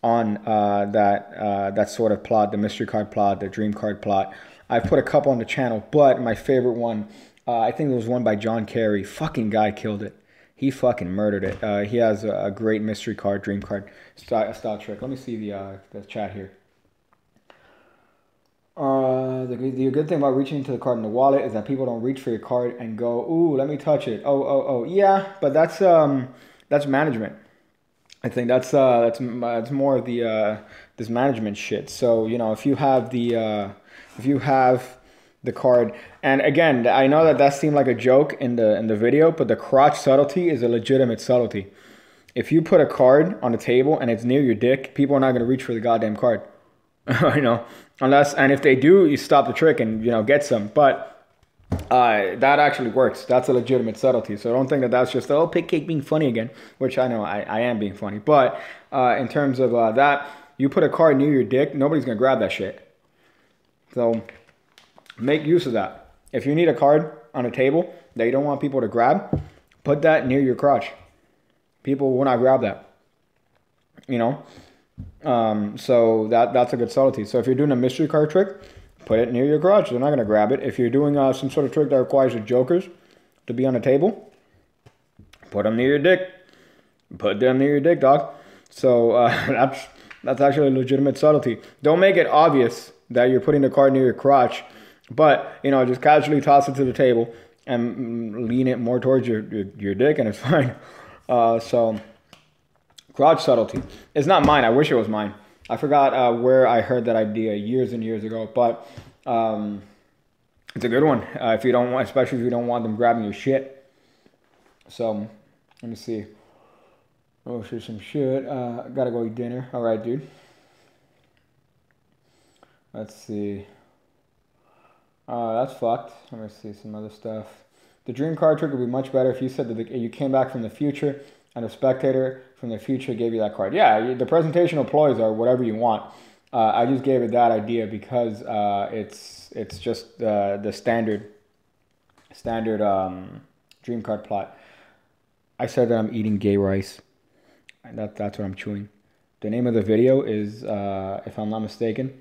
Speaker 1: on that sort of plot, the mystery card plot, the dream card plot. I've put a couple on the channel, but my favorite one, I think there was one by John Kerry. Fucking guy killed it. He fucking murdered it. He has a great mystery card, dream card style trick. Let me see the chat here. The good thing about reaching into the card in the wallet is that people don't reach for your card and go, "Ooh, let me touch it." Oh. Yeah, but that's management. I think that's more of this management shit. So if you have the card, and again, I know that seemed like a joke in the video, but the crotch subtlety is a legitimate subtlety. If you put a card on the table and it's near your dick, people are not going to reach for the goddamn card. And if they do, you stop the trick and get some. But that actually works. That's a legitimate subtlety. So I don't think that that's just pick cake being funny again, which I know I am being funny. But in terms of that, you put a card near your dick, nobody's gonna grab that shit. So make use of that. If you need a card on a table that you don't want people to grab, put that near your crotch. People will not grab that. So that's a good subtlety. So if you're doing a mystery card trick, put it near your crotch. They're not going to grab it. If you're doing some sort of trick that requires your jokers to be on the table, put them near your dick. Put them near your dick, dog. So that's actually a legitimate subtlety. Don't make it obvious that you're putting the card near your crotch, but just casually toss it to the table and lean it more towards your dick, and it's fine. So crotch subtlety. It's not mine. I wish it was mine. I forgot where I heard that idea years and years ago, but it's a good one. Especially if you don't want them grabbing your shit. So let me see. Oh, shit, some shit. Gotta go eat dinner. All right, dude. Let's see. That's fucked. Let me see some other stuff. The dream card trick would be much better if you said that you came back from the future and a spectator from the future gave you that card. Yeah, the presentational ploys are whatever you want. I just gave it that idea because it's just the standard dream card plot. I said that I'm eating gay rice. And that's what I'm chewing. The name of the video is, if I'm not mistaken,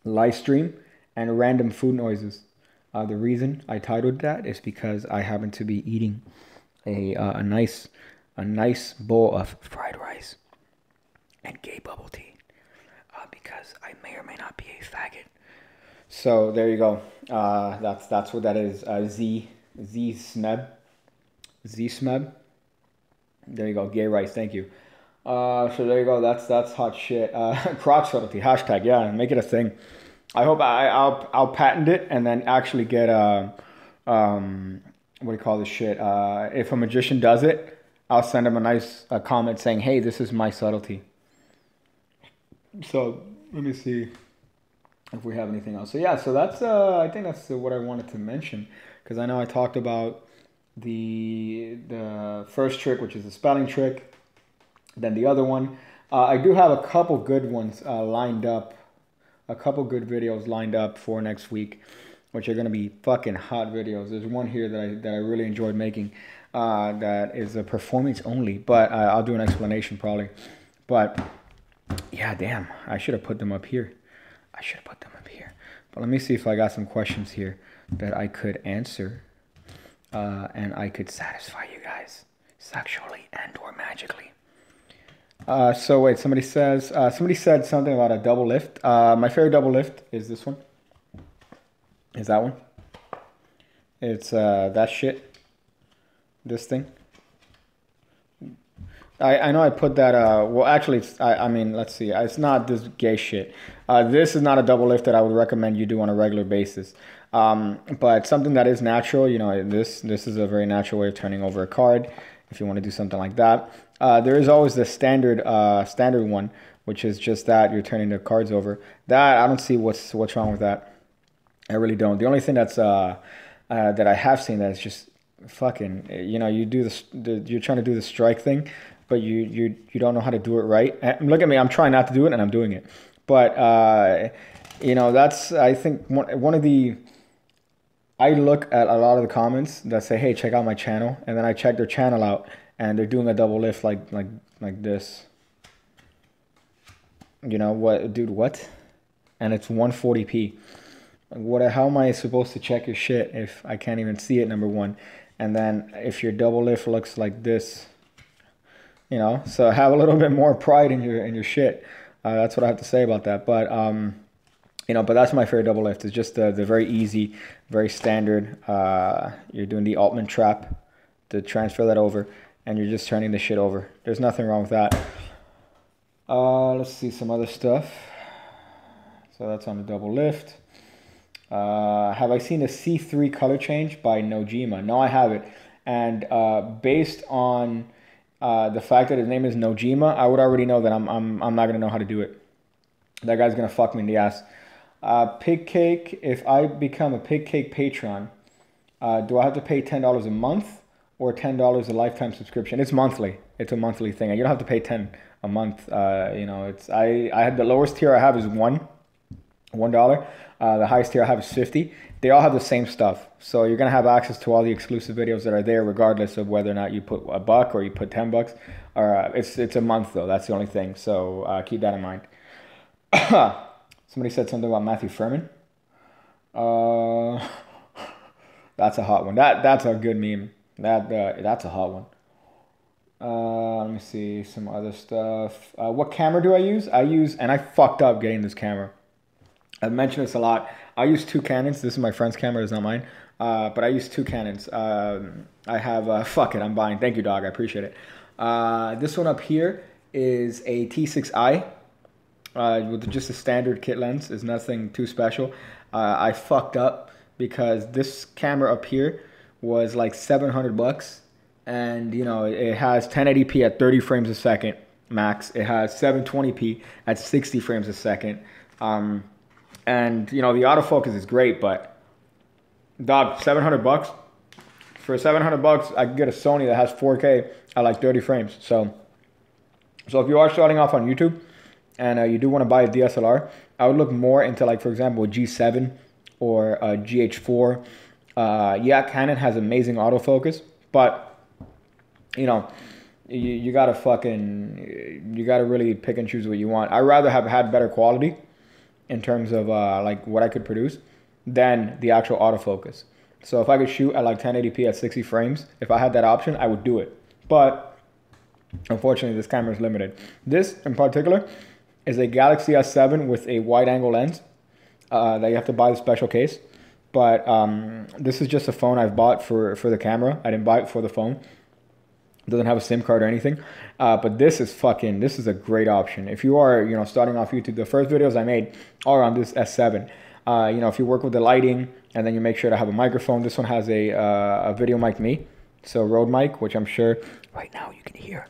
Speaker 1: live stream and random food noises. The reason I titled that is because I happen to be eating a nice bowl of fried rice and gay bubble tea, because I may or may not be a faggot. So there you go. That's what that is. Z Smeb. There you go. Gay rice. Thank you. So there you go. That's hot shit. Crotch subtlety. Hashtag. Yeah. Make it a thing. I hope I'll patent it and then actually get what do you call this shit? If a magician does it, I'll send him a nice comment saying, "Hey, this is my subtlety." So let me see if we have anything else. So yeah, so that's I think that's what I wanted to mention, because I know I talked about the first trick, which is the spelling trick, then the other one. I do have a couple good ones lined up, a couple good videos lined up for next week, which are going to be fucking hot videos. There's one here that I really enjoyed making that is a performance only, but I'll do an explanation probably. But yeah, damn, I should have put them up here. But let me see if I got some questions here that I could answer and I could satisfy you guys sexually and or magically. So wait, somebody said something about a double lift. My favorite double lift is this one. Is that one? It's that shit. This thing. I know I put that, well actually, I mean, let's see, it's not this gay shit. This is not a double lift that I would recommend you do on a regular basis. But something that is natural, you know, this is a very natural way of turning over a card, if you want to do something like that. There is always the standard one, which is just that you're turning the cards over. That, I don't see what's wrong with that. I really don't. The only thing that's, that I have seen that is just fucking, you know, you do you're trying to do the strike thing, but you don't know how to do it right. And look at me, I'm trying not to do it and I'm doing it. But, you know, that's, I think, one of the, I look at a lot of the comments that say, hey, check out my channel. And then I check their channel out and they're doing a double lift like this. You know, what, dude, what? And it's 140p. How am I supposed to check your shit if I can't even see it, number one? And then if your double lift looks like this, you know, so have a little bit more pride in your shit. That's what I have to say about that. But you know, but that's my favorite double lift. It's just the very easy, very standard. You're doing the Altman trap to transfer that over, and you're just turning the shit over. There's nothing wrong with that. Let's see some other stuff. So that's on the double lift. Have I seen a C3 color change by Nojima? No, I haven't. And based on the fact that his name is Nojima, I would already know that I'm not gonna know how to do it. That guy's gonna fuck me in the ass. Pig Cake. If I become a Pig Cake patron, do I have to pay $10 a month or $10 a lifetime subscription? It's monthly. It's a monthly thing. You don't have to pay $10 a month. You know, it's I had the lowest tier I have is $1. The highest tier I have is 50. They all have the same stuff. So you're going to have access to all the exclusive videos that are there, regardless of whether or not you put $1 or you put $10. Or it's a month though. That's the only thing. So keep that in mind. Somebody said something about Matthew Furman. That's a hot one. That's a good meme. That's a hot one. Let me see some other stuff. What camera do I use? And I fucked up getting this camera. I've mentioned this a lot. I use two Canons. This is my friend's camera. It's not mine. But I use two Canons. I have, fuck it, I'm buying. Thank you, dog. I appreciate it. This one up here is a T6i with just a standard kit lens. It's nothing too special. I fucked up because this camera up here was like $700. And, you know, it has 1080p at 30 frames a second max. It has 720p at 60 frames a second. And, you know, the autofocus is great, but, dog, $700? For $700, I could get a Sony that has 4K at like 30 frames. So if you are starting off on YouTube and you do want to buy a DSLR, I would look more into, like, for example, a G7 or a GH4. Yeah, Canon has amazing autofocus, but, you know, you gotta really pick and choose what you want. I'd rather have had better quality in terms of like what I could produce than the actual autofocus. So if I could shoot at like 1080p at 60 frames, if I had that option, I would do it. But unfortunately, this camera is limited. This in particular is a Galaxy S7 with a wide angle lens that you have to buy the special case. But this is just a phone I've bought for the camera. I didn't buy it for the phone. It doesn't have a SIM card or anything. But this is a great option. If you are, you know, starting off YouTube, the first videos I made are on this S7. You know, if you work with the lighting and then you make sure to have a microphone, this one has a video mic me. So Rode mic, which I'm sure right now you can hear.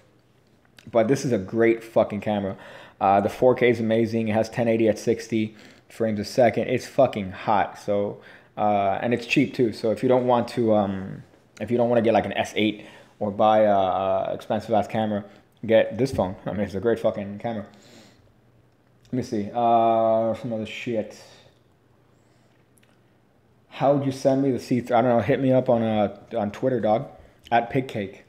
Speaker 1: But this is a great fucking camera. The 4K is amazing. It has 1080 at 60 frames a second. It's fucking hot. So, and it's cheap too. So if you don't want to get like an S8 or buy a expensive ass camera, get this phone. I mean, it's a great fucking camera. Let me see. Some other shit. How would you send me the C3? I don't know. Hit me up on Twitter, dog, at pigcake,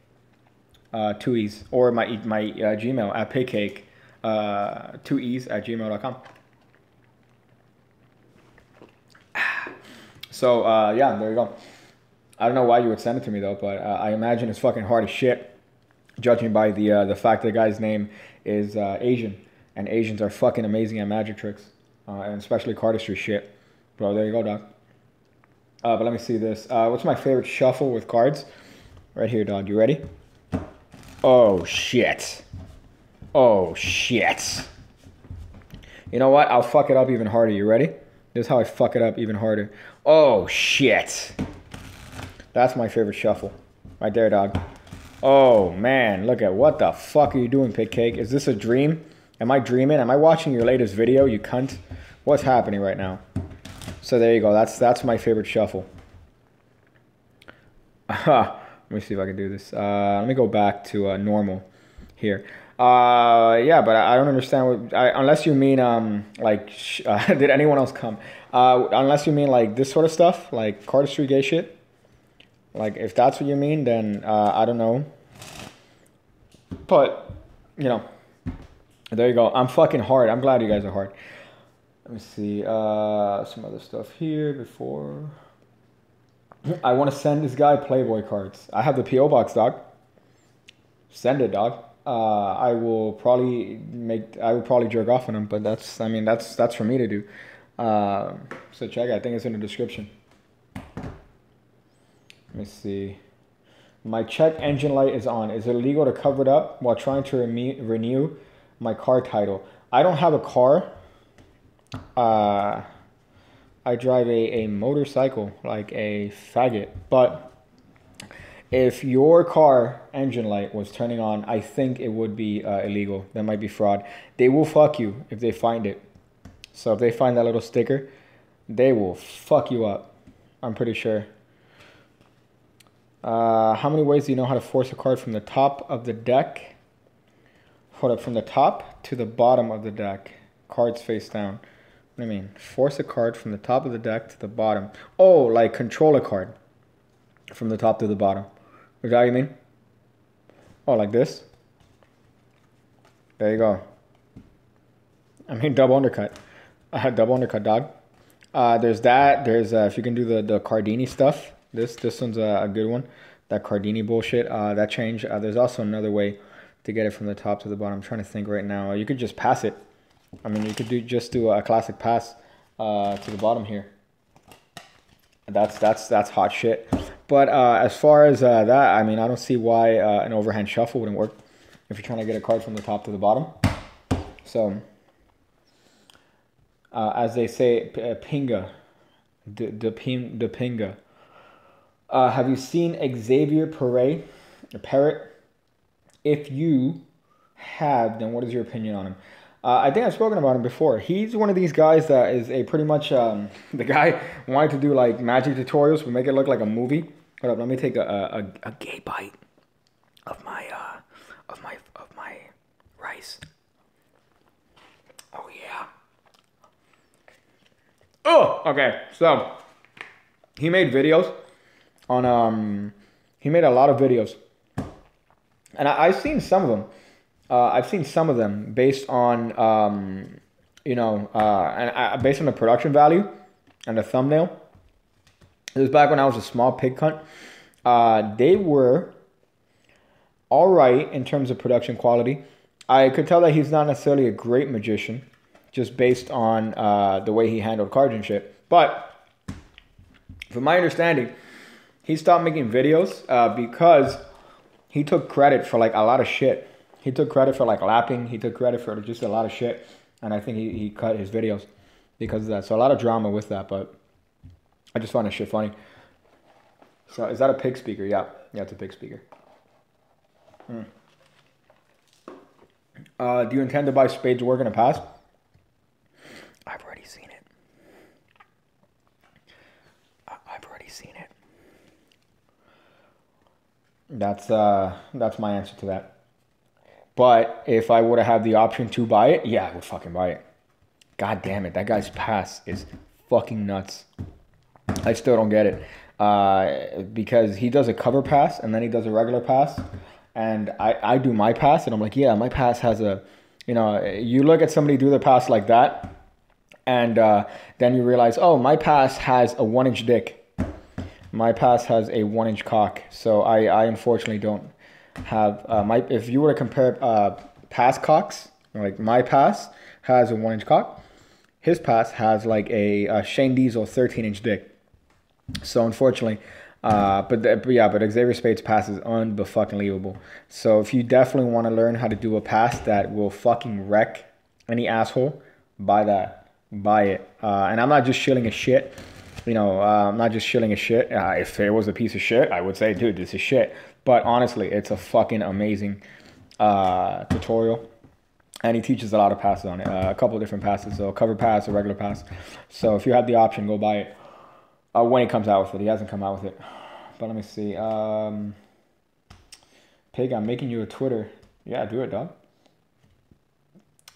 Speaker 1: 2 E's, or my Gmail at pigcake, 2 E's at gmail.com. So yeah, there you go. I don't know why you would send it to me though, but I imagine it's fucking hard as shit, judging by the fact the guy's name is Asian, and Asians are fucking amazing at magic tricks, and especially cardistry shit. Bro, there you go, dog. But let me see this. What's my favorite shuffle with cards? Right here, dog. You ready? Oh shit. Oh shit. You know what? I'll fuck it up even harder. You ready? This is how I fuck it up even harder. Oh shit. That's my favorite shuffle. Right there, dog. Oh, man. Look at what the fuck are you doing, Pig Cake? Is this a dream? Am I dreaming? Am I watching your latest video, you cunt? What's happening right now? So there you go. That's my favorite shuffle. Let me see if I can do this. Let me go back to normal here. Yeah, but I don't understand. Unless you mean, did anyone else come? Unless you mean, like, this sort of stuff, like cardistry gay shit. Like, if that's what you mean, then I don't know. But, you know, there you go. I'm fucking hard. I'm glad you guys are hard. Let me see. Some other stuff here before. I want to send this guy Playboy cards. I have the P.O. box, dog. Send it, dog. I will probably jerk off on him, but that's for me to do. So check it. I think it's in the description. Let me see. My check engine light is on. Is it illegal to cover it up while trying to renew my car title? I don't have a car. I drive a motorcycle like a faggot. But if your car engine light was turning on, I think it would be illegal. That might be fraud. They will fuck you if they find it. So if they find that little sticker, they will fuck you up. I'm pretty sure. How many ways do you know how to force a card from the top of the deck? Hold up, from the top to the bottom of the deck. Cards face down. What do you mean? Force a card from the top of the deck to the bottom. Oh, like control a card from the top to the bottom. Is that what you mean? Oh, like this? There you go. I mean, double undercut. Double undercut, dog. There's that. There's if you can do the Cardini stuff. This one's a good one. That Cardini bullshit. That change. There's also another way to get it from the top to the bottom. I'm trying to think right now. You could just pass it. I mean, you could just do a classic pass to the bottom here. That's hot shit. But as far as that, I mean, I don't see why an overhand shuffle wouldn't work if you're trying to get a card from the top to the bottom. So, as they say, pinga, the pinga. Have you seen Xavier Parrot? If you have, then what is your opinion on him? I think I've spoken about him before. He's one of these guys that is a pretty much the guy wanted to do like magic tutorials but make it look like a movie. Hold up, let me take a gay bite of my nice. Oh, yeah. Oh, okay. So, he made videos on, he made a lot of videos. And I've seen some of them. I've seen some of them based on, you know, based on the production value and the thumbnail. It was back when I was a small pig cunt. They were all right in terms of production quality. I could tell that he's not necessarily a great magician, just based on the way he handled cards and shit. But from my understanding, he stopped making videos because he took credit for like a lot of shit. He took credit for like lapping. He took credit for just a lot of shit. And I think he cut his videos because of that. So a lot of drama with that, but I just found that shit funny. So is that a pig speaker? Yeah. Yeah, it's a pig speaker. Do you intend to buy Spades Work in a pass? I've already seen it. I've already seen it. That's my answer to that. But if I were to have the option to buy it, yeah, I would fucking buy it. God damn it, that guy's pass is fucking nuts. I still don't get it. Because he does a cover pass and then he does a regular pass. And I do my pass and I'm like, yeah, my pass has a, you know, you look at somebody do their pass like that. And then you realize, oh, my pass has a 1-inch dick. My pass has a 1-inch cock. So I unfortunately don't have, if you were to compare pass cocks, like my pass has a 1-inch cock. His pass has like a Shane Diesel 13-inch dick. So unfortunately, but Xavier Spade's pass is unfucking-believable. So if you definitely want to learn how to do a pass that will fucking wreck any asshole, buy that. Buy it. And I'm not just shilling a shit. You know, I'm not just shilling a shit. If it was a piece of shit, I would say, dude, this is shit. But honestly, it's a fucking amazing tutorial. And he teaches a lot of passes on it. A couple of different passes. So a cover pass, a regular pass. So if you have the option, go buy it. When he comes out with it. He hasn't come out with it. But let me see. Pig, I'm making you a Twitter. Yeah, do it, dog.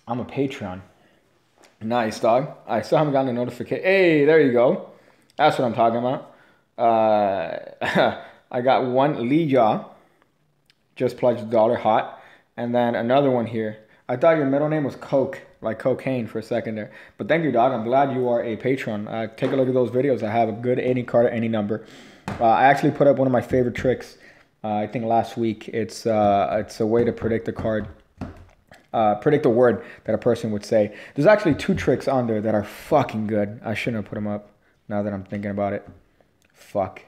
Speaker 1: I'm a Patreon. Nice, dog. I still haven't gotten a notification. Hey, there you go. That's what I'm talking about. I got one Lija. Just pledged $1 hot. And then another one here. I thought your middle name was Coke, like cocaine for a second there. But thank you, dog. I'm glad you are a patron. Take a look at those videos. I have a good any card at any number. I actually put up one of my favorite tricks. I think last week. It's a way to predict a card. Predict a word that a person would say. There's actually 2 tricks on there that are fucking good. I shouldn't have put them up now that I'm thinking about it. Fuck.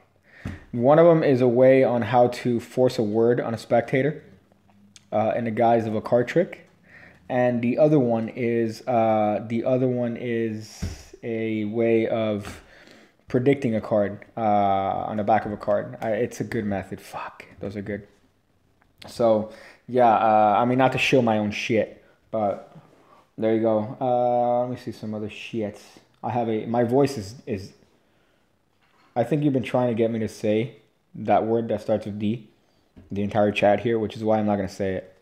Speaker 1: One of them is a way on how to force a word on a spectator in the guise of a card trick. And the other one is a way of predicting a card on the back of a card. It's a good method. Fuck, those are good. So yeah, I mean, not to shill my own shit, but there you go. Let me see some other shits. My voice is. I think you've been trying to get me to say that word that starts with D, the entire chat here, which is why I'm not gonna say it.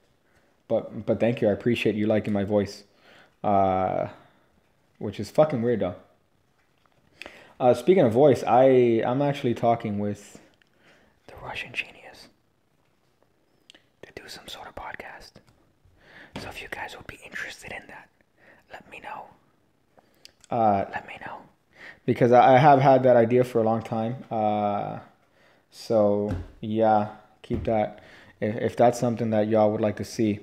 Speaker 1: But thank you. I appreciate you liking my voice. Which is fucking weird though. Speaking of voice, I'm actually talking with the Russian genius to do some sort of podcast. So if you guys would be interested in that, let me know. Let me know. Because I have had that idea for a long time. So yeah, keep that. If that's something that y'all would like to see,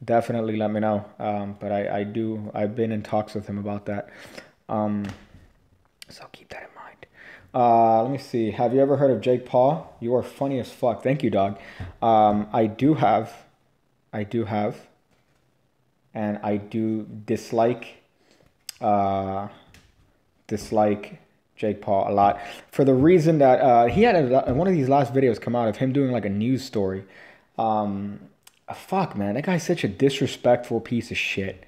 Speaker 1: definitely let me know. But I've been in talks with him about that. So keep that in mind. Let me see. Have you ever heard of Jake Paul? You are funny as fuck. Thank you, dog. I do have. And I do dislike Jake Paul a lot for the reason that he had one of these last videos come out of him doing like a news story. Fuck, man, that guy's such a disrespectful piece of shit.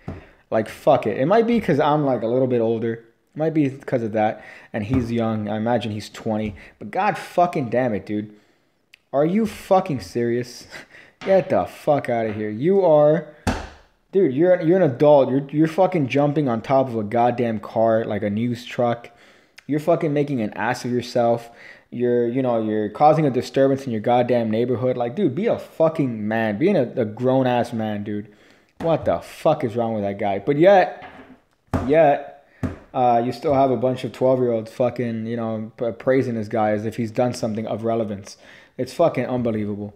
Speaker 1: Like, fuck it. It might be because I'm like a little bit older. It might be because of that. And he's young. I imagine he's 20. But god fucking damn it, dude. Are you fucking serious? Get the fuck out of here. You are Dude, you're an adult. You're fucking jumping on top of a goddamn car like a news truck. You're fucking making an ass of yourself. You're causing a disturbance in your goddamn neighborhood. Like, dude, be a fucking man. Being a grown ass man, dude. What the fuck is wrong with that guy? But yet, you still have a bunch of 12-year-olds fucking, praising this guy as if he's done something of relevance. It's fucking unbelievable.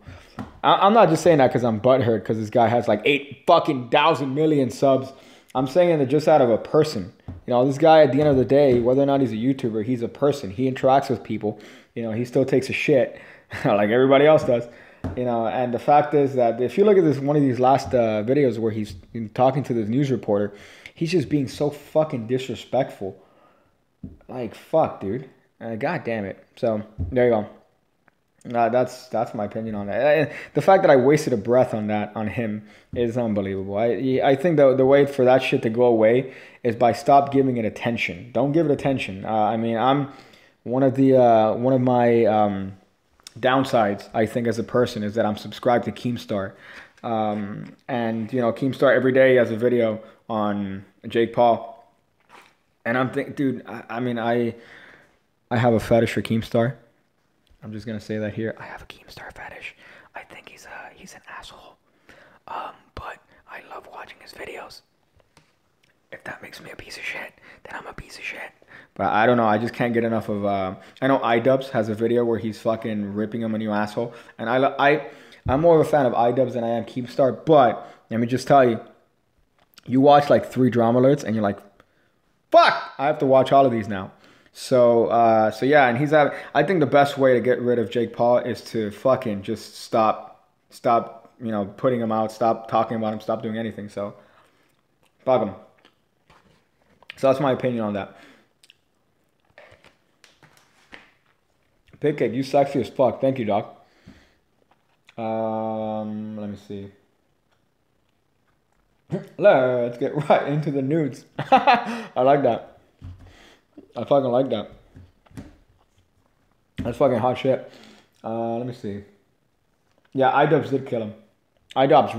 Speaker 1: I'm not just saying that because I'm butthurt because this guy has like 8 fucking thousand million subs. I'm saying that just out of a person. This guy at the end of the day, whether or not he's a YouTuber, he's a person. He interacts with people. He still takes a shit like everybody else does. And the fact is that if you look at one of these last videos where he's talking to this news reporter, he's just being so fucking disrespectful. Like, fuck, dude. God damn it. So, there you go. That's my opinion on that. The fact that I wasted a breath on him is unbelievable. I think the way for that shit to go away is by stop giving it attention. Don't give it attention. I'm one of my downsides, I think, as a person is that I'm subscribed to Keemstar. And Keemstar every day has a video on Jake Paul. And I'm thinking, dude, I have a fetish for Keemstar. I'm just gonna say that here. I have a Keemstar fetish. I think he's an asshole. But I love watching his videos. If that makes me a piece of shit, then I'm a piece of shit. But I don't know. I just can't get enough of. I know iDubbbz has a video where he's fucking ripping him a new asshole, and I'm more of a fan of iDubbbz than I am Keemstar. But let me just tell you, you watch like 3 drama alerts, and you're like, fuck, I have to watch all of these now. So yeah, and I think the best way to get rid of Jake Paul is to fucking just stop, putting him out, stop talking about him, stop doing anything. So, fuck him. So that's my opinion on that. Pick it, you sexy as fuck. Thank you, Doc. Let me see. Let's get right into the nudes. I like that. I fucking like that. That's fucking hot shit. Let me see. Yeah, iDubbbz did kill him. iDubbbz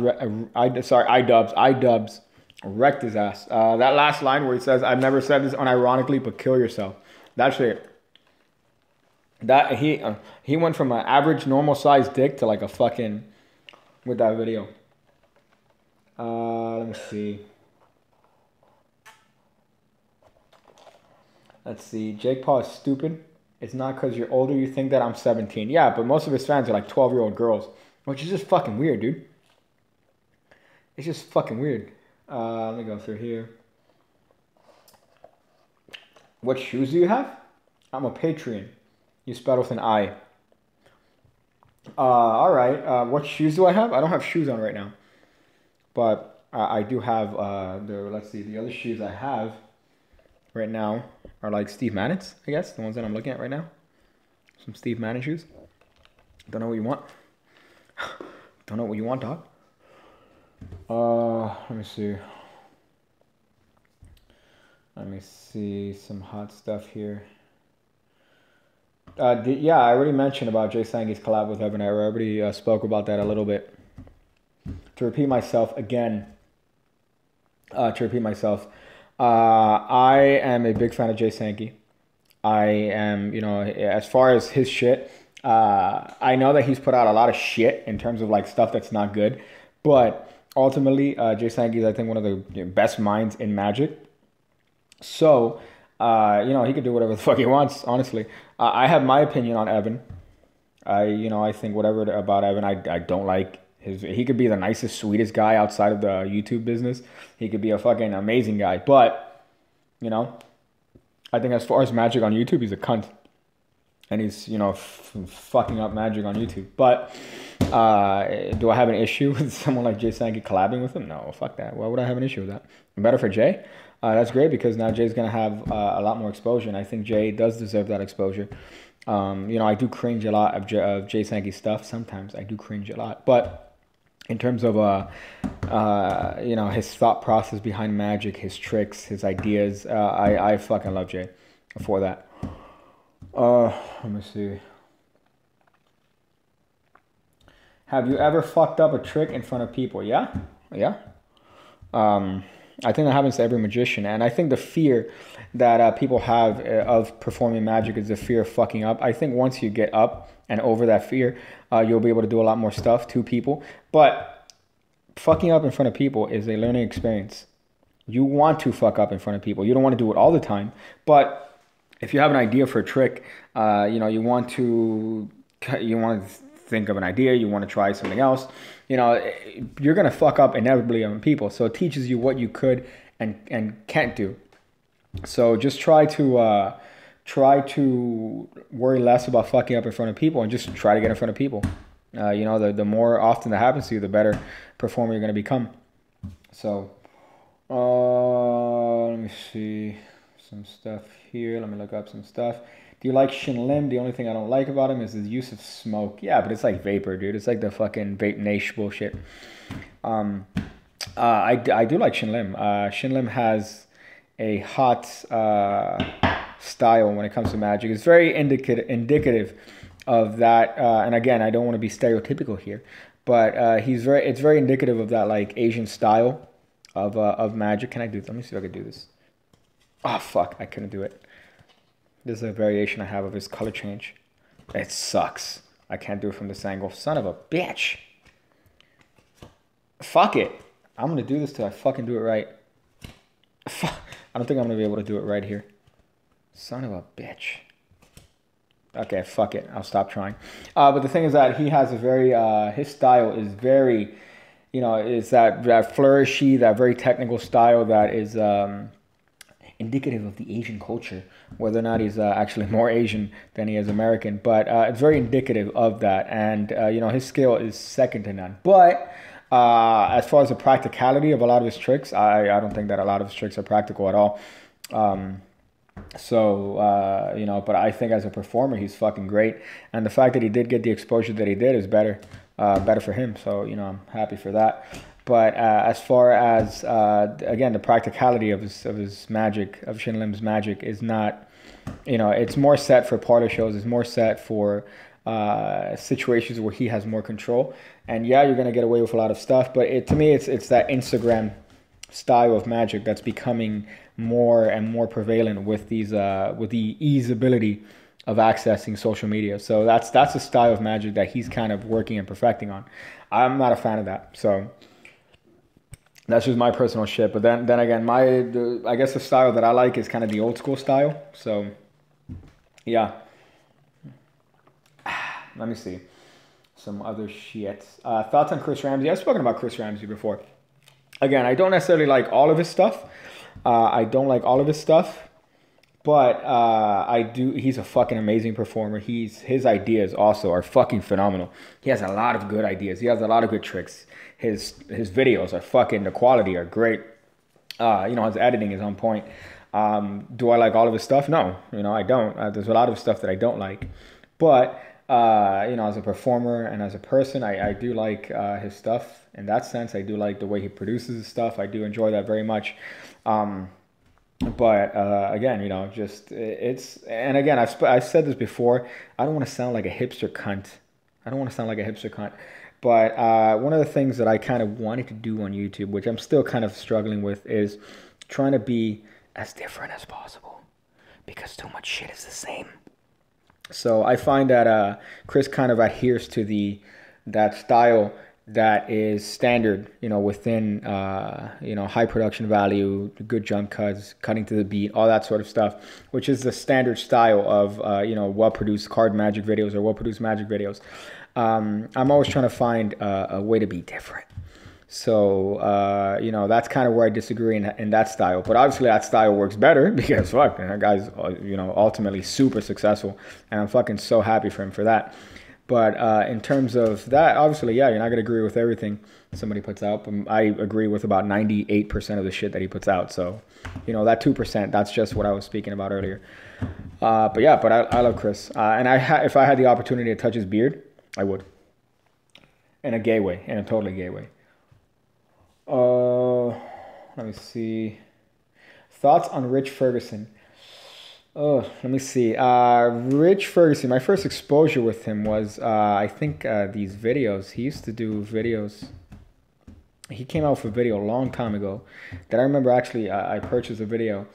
Speaker 1: wrecked his ass. That last line where he says, "I've never said this unironically, but kill yourself." That shit. That he went from an average normal sized dick to like a fucking with that video. Let me see. Let's see. Jake Paul is stupid. It's not because you're older you think that I'm 17. Yeah, but most of his fans are like 12-year-old girls, which is just fucking weird, dude. It's just fucking weird. Let me go through here. What shoes do you have? I'm a Patreon. You spelled with an I. All right. What shoes do I have? I don't have shoes on right now. But I do have, let's see, the other shoes I have right now are like Steve Mannitz, I guess. The ones that I'm looking at right now. Some Steve Mannitz shoes. Don't know what you want. Don't know what you want, dog. Let me see. Let me see some hot stuff here. Yeah, I already mentioned about Jay Sangi's collab with Evan. I already spoke about that a little bit. To repeat myself again. I am a big fan of Jay Sangi. I am, as far as his shit, I know that he's put out a lot of shit in terms of like stuff that's not good. But ultimately, Jay Sangi is, I think, one of the best minds in Magic. So, he could do whatever the fuck he wants, honestly. I have my opinion on Evan. I think whatever about Evan I don't like. He could be the nicest, sweetest guy outside of the YouTube business. He could be a fucking amazing guy. But, I think as far as Magic on YouTube, he's a cunt. And he's, fucking up Magic on YouTube. But do I have an issue with someone like Jay Sangi collabing with him? No, fuck that. Why would I have an issue with that? Better for Jay. That's great because now Jay's going to have a lot more exposure. And I think Jay does deserve that exposure. I do cringe a lot of Jay Sangi's stuff. Sometimes I do cringe a lot. But in terms of, his thought process behind Magic, his tricks, his ideas, I fucking love Jay for that. Let me see. Have you ever fucked up a trick in front of people? Yeah. I think that happens to every magician. And I think the fear that people have of performing magic is the fear of fucking up. I think once you get up and over that fear, you'll be able to do a lot more stuff to people. But fucking up in front of people is a learning experience. You want to fuck up in front of people. You don't want to do it all the time. But if you have an idea for a trick, you want to think of an idea, you want to try something else, you're going to fuck up inevitably on people. So it teaches you what you could and can't do. So just try to worry less about fucking up in front of people and just try to get in front of people. The more often that happens to you, the better performer you're going to become. So let me see some stuff here. Let me look up some stuff. Do you like Shin Lim? The only thing I don't like about him is his use of smoke. Yeah, but it's like vapor, dude. It's like the fucking vape nation bullshit. I do like Shin Lim. Shin Lim has a hot style when it comes to magic. It's very indicative of that. And again, I don't want to be stereotypical here, but it's very indicative of that like Asian style of magic. Can I do? Let me see if I can do this. Oh fuck, I couldn't do it. This is a variation I have of his color change. It sucks. I can't do it from this angle. Son of a bitch. Fuck it. I'm gonna do this till I fucking do it right. Fuck. I don't think I'm gonna be able to do it right here. Son of a bitch. Okay, fuck it. I'll stop trying. But the thing is that he has a very, his style is very, is that flourishy, that very technical style that is indicative of the Asian culture. Whether or not he's actually more Asian than he is American. But it's very indicative of that. And, his skill is second to none. But as far as the practicality of a lot of his tricks, I don't think that a lot of his tricks are practical at all. But I think as a performer, he's fucking great. And the fact that he did get the exposure that he did is better for him. So, I'm happy for that. But as far as, again, the practicality of his magic, of Shin Lim's magic is not, it's more set for parlor shows. It's more set for situations where he has more control. And yeah, you're going to get away with a lot of stuff. But to me, it's that Instagram style of magic that's becoming more and more prevalent with the easeability of accessing social media. So that's a style of magic that he's kind of working and perfecting on. I'm not a fan of that. So that's just my personal shit. But then again, I guess the style that I like is kind of the old school style. So yeah. Let me see some other shit. Thoughts on Chris Ramsey? I've spoken about Chris Ramsey before. Again, I don't necessarily like all of his stuff. But I do. He's a fucking amazing performer. His ideas also are fucking phenomenal. He has a lot of good ideas. He has a lot of good tricks. His videos are fucking, the quality are great. His editing is on point. Do I like all of his stuff? No, I don't. There's a lot of stuff that I don't like. But as a performer and as a person, I do like his stuff. In that sense, I do like the way he produces his stuff. I do enjoy that very much. But again, and again, I've said this before. I don't want to sound like a hipster cunt. But one of the things that I kind of wanted to do on YouTube, which I'm still kind of struggling with, is trying to be as different as possible, because too much shit is the same. So I find that Chris kind of adheres to that style that is standard, within, high production value, good jump cuts, cutting to the beat, all that sort of stuff, which is the standard style of, well-produced card magic videos or well-produced magic videos. I'm always trying to find a way to be different. So, that's kind of where I disagree in that style. But obviously that style works better because, fuck, that guy's, ultimately super successful. And I'm fucking so happy for him for that. But in terms of that, obviously, yeah, you're not going to agree with everything somebody puts out. But I agree with about 98% of the shit that he puts out. So, that 2%, that's just what I was speaking about earlier. But I love Chris. And if I had the opportunity to touch his beard, I would. In a gay way, in a totally gay way. Let me see. Thoughts on Rich Ferguson? Oh, let me see. Rich Ferguson, my first exposure with him was, I think, these videos. He used to do videos. he came out with a video a long time ago that I remember actually I purchased a video,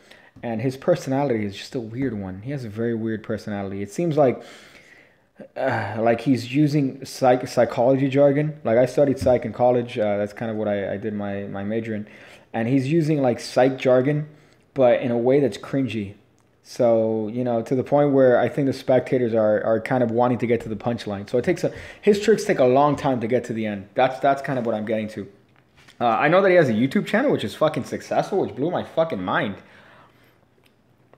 Speaker 1: and his personality is just a weird one. He has a very weird personality. It seems like he's using psychology jargon. Like I studied psych in college. That's kind of what I did my major in, and he's using like psych jargon, but in a way that's cringy. So, you know, to the point where I think the spectators are kind of wanting to get to the punchline. So his tricks take a long time to get to the end. That's kind of what I'm getting to. I know that he has a YouTube channel, which is fucking successful, which blew my fucking mind.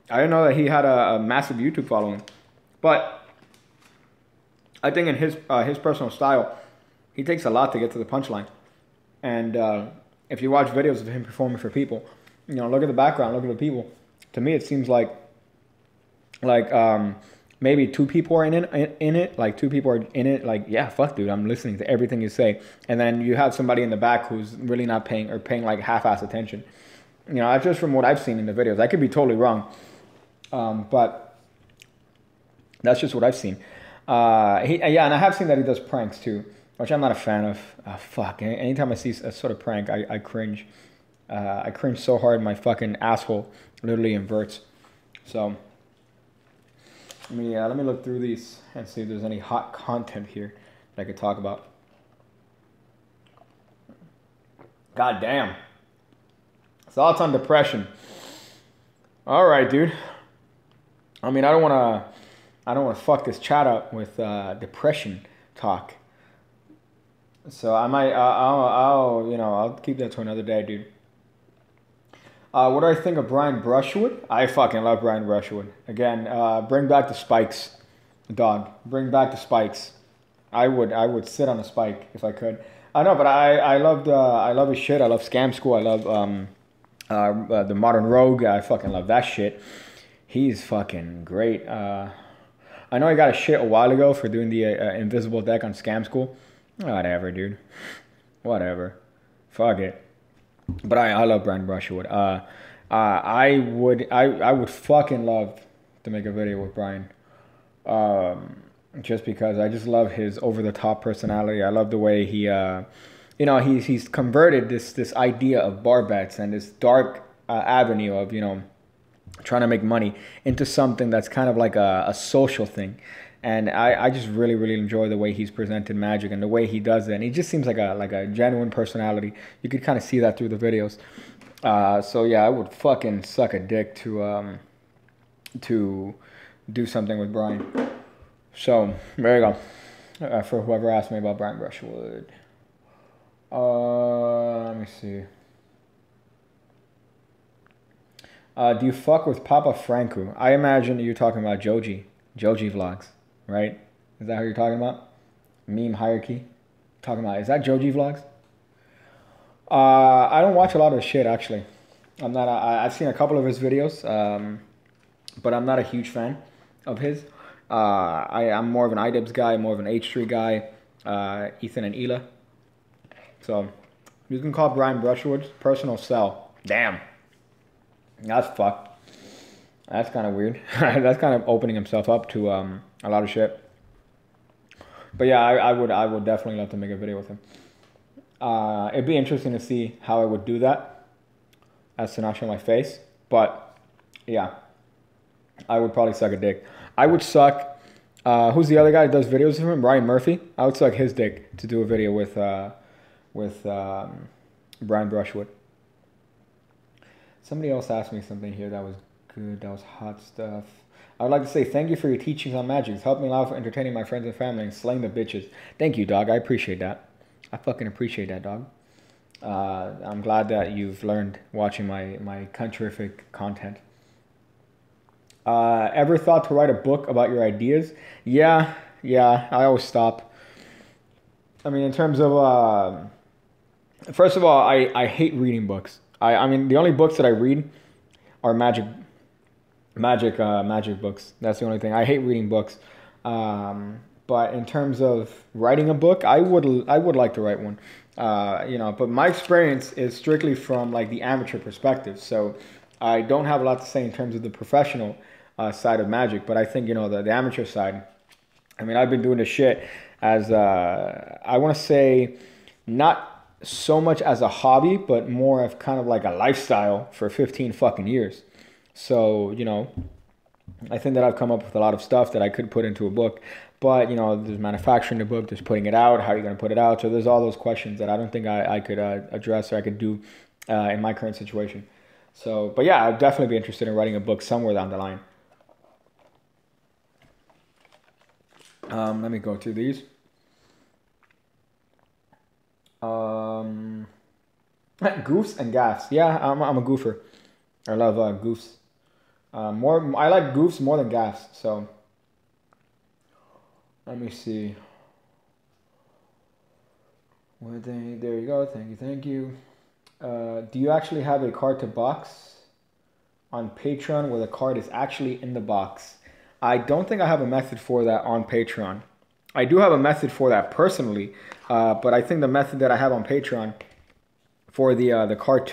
Speaker 1: I didn't know that he had a massive YouTube following. But I think in his personal style, he takes a lot to get to the punchline. And if you watch videos of him performing for people, you know, look at the background, look at the people. To me, it seems like maybe two people are in it, like two people are in it, like, yeah, fuck, dude, I'm listening to everything you say. And then you have somebody in the back who's really not paying like half-ass attention. You know, that's just from what I've seen in the videos. I could be totally wrong, but that's just what I've seen. Yeah, and I have seen that he does pranks too, which I'm not a fan of. Fuck, anytime I see a sort of prank, I cringe. I cringe so hard my fucking asshole literally inverts. So let me look through these and see if there's any hot content here that I could talk about. God damn. Thoughts on depression. All right, dude. I mean, I don't want to fuck this chat up with depression talk. So I might I'll keep that to another day, dude. What do I think of Brian Brushwood? I fucking love Brian Brushwood. Again, bring back the spikes, dog. Bring back the spikes. I would sit on a spike if I could. I know, but I love his shit. I love Scam School. I love the Modern Rogue. I fucking love that shit. He's fucking great. I know I got a shit a while ago for doing the invisible deck on Scam School. Whatever, dude. Whatever. Fuck it. But I love Brian Brushwood. I would fucking love to make a video with Brian. Just because I just love his over the top personality. I love the way he he's converted this idea of bar bets and this dark avenue of, you know, trying to make money into something that's kind of like a social thing. And I just really, really enjoy the way he's presented Magic and the way he does it. And he just seems like a genuine personality. You could kind of see that through the videos. So yeah, I would fucking suck a dick to do something with Brian. So there you go. For whoever asked me about Brian Brushwood. Let me see. Do you fuck with Papa Franco? I imagine you're talking about Joji vlogs. Right? Is that who you're talking about? Meme hierarchy? Talking about, is that Joji vlogs? I don't watch a lot of his shit, actually. I've seen a couple of his videos, but I'm not a huge fan of his. I'm more of an iDibs guy, more of an H3 guy, Ethan and Ela. So, you can call Brian Brushwood's personal cell. Damn. That's fucked. That's kind of weird. That's kind of opening himself up to a lot of shit. But yeah, I would definitely love to make a video with him. It'd be interesting to see how I would do that, as to not show my face. But yeah, I would probably suck a dick. I would suck. Who's the other guy that does videos with him? Ryan Murphy. I would suck his dick to do a video with Brian Brushwood. Somebody else asked me something here that was good. That was hot stuff. I would like to say thank you for your teachings on Magic. It's helped me a lot for entertaining my friends and family and slaying the bitches. Thank you, dog. I appreciate that. I fucking appreciate that, dog. I'm glad that you've learned watching my countryfic content. Ever thought to write a book about your ideas? Yeah. I always stop. I mean, in terms of first of all, I hate reading books. I mean, the only books that I read are magic books. That's the only thing. I hate reading books. But in terms of writing a book, I would like to write one. But my experience is strictly from like the amateur perspective. So I don't have a lot to say in terms of the professional side of Magic. But I think, the amateur side, I mean, I've been doing this shit as, I want to say, not so much as a hobby, but more of kind of like a lifestyle for 15 fucking years. So, you know, I think that I've come up with a lot of stuff that I could put into a book. But, you know, there's manufacturing the book, there's putting it out, how are you going to put it out? So there's all those questions that I don't think I could address or I could do in my current situation. So, but yeah, I'd definitely be interested in writing a book somewhere down the line. Let me go through these. Goofs and gaffs. Yeah, I'm a goofer. I love goofs. I like goofs more than gaffs. So let me see. There you go. Thank you. Do you actually have a card to box on Patreon where the card is actually in the box? I don't think I have a method for that on Patreon. I do have a method for that personally, but I think the method that I have on Patreon for the card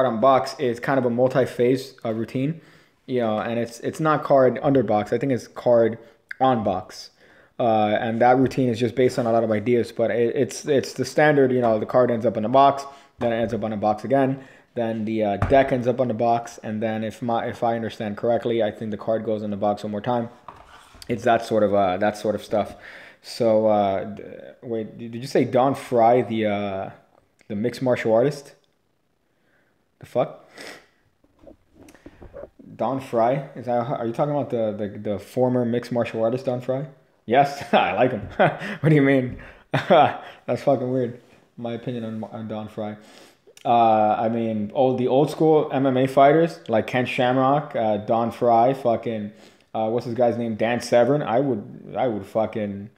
Speaker 1: on box is kind of a multi-phase routine, you know, and it's not card under box. I think it's card on box, and that routine is just based on a lot of ideas. But it's the standard, you know, the card ends up in the box, then it ends up on the box again, then the deck ends up on the box, and then if I understand correctly, I think the card goes in the box one more time. It's that sort of stuff. So wait, did you say Don Fry, the mixed martial artist? The fuck? Don Fry? Are you talking about the former mixed martial artist Don Fry? Yes, I like him. What do you mean? That's fucking weird. My opinion on Don Fry. I mean, the old school MMA fighters like Ken Shamrock, Don Fry, fucking what's his guy's name? Dan Severn. I would fucking,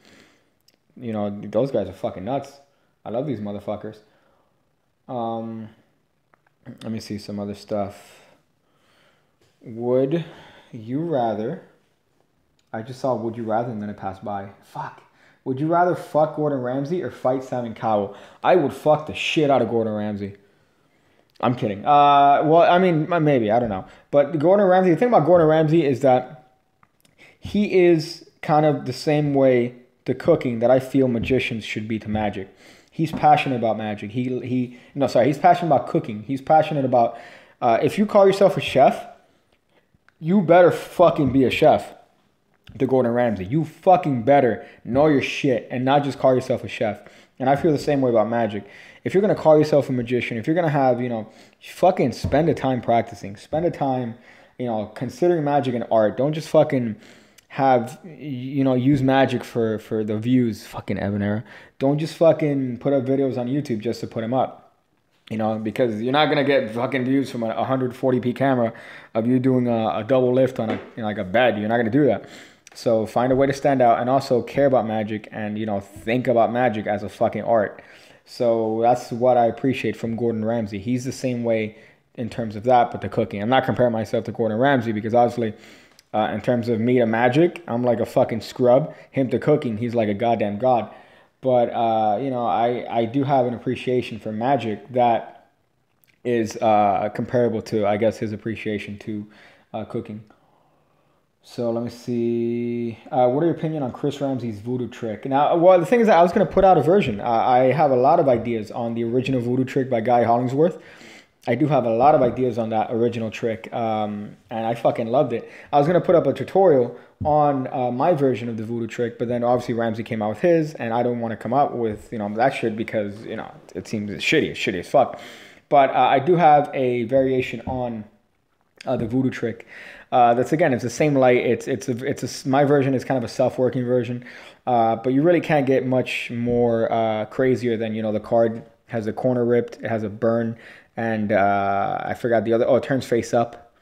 Speaker 1: you know, those guys are fucking nuts. I love these motherfuckers. Let me see some other stuff. Would you rather? I just saw would you rather and then it passed by. Fuck. Would you rather fuck Gordon Ramsay or fight Simon Cowell? I would fuck the shit out of Gordon Ramsay. I'm kidding. Well, I mean, maybe. I don't know. But Gordon Ramsay, the thing about Gordon Ramsay is that he is kind of the same way to cooking that I feel magicians should be to magic. He's passionate about magic. He's passionate about cooking. He's passionate about, if you call yourself a chef, you better fucking be a chef to Gordon Ramsay. You fucking better know your shit and not just call yourself a chef. And I feel the same way about magic. If you're going to call yourself a magician, if you're going to have, you know, fucking spend the time practicing. Spend the time, you know, considering magic an art. Don't just fucking have, you know, use magic for the views. Fucking Evan Era. Don't just fucking put up videos on YouTube just to put them up. You know, because you're not going to get fucking views from a 140p camera of you doing a double lift on like a bed. You're not going to do that. So find a way to stand out and also care about magic and, you know, think about magic as a fucking art. So that's what I appreciate from Gordon Ramsay. He's the same way in terms of that, but the cooking. I'm not comparing myself to Gordon Ramsay because obviously in terms of me to magic, I'm like a fucking scrub. Him to cooking, he's like a goddamn god. But, you know, I do have an appreciation for magic that is comparable to, I guess, his appreciation to cooking. So let me see. What are your opinion on Chris Ramsey's voodoo trick? Now, well, the thing is that I was going to put out a version. I have a lot of ideas on the original voodoo trick by Guy Hollingsworth. I do have a lot of ideas on that original trick, and I fucking loved it. I was going to put up a tutorial on my version of the voodoo trick, but then obviously Ramsey came out with his, and I don't want to come out with, you know, that shit because, you know, it seems shitty as fuck. But I do have a variation on the voodoo trick. That's again, it's the same light. My version is kind of a self-working version, but you really can't get much more crazier than, you know, the card has a corner ripped, it has a burn, and I forgot the other. Oh, it turns face up.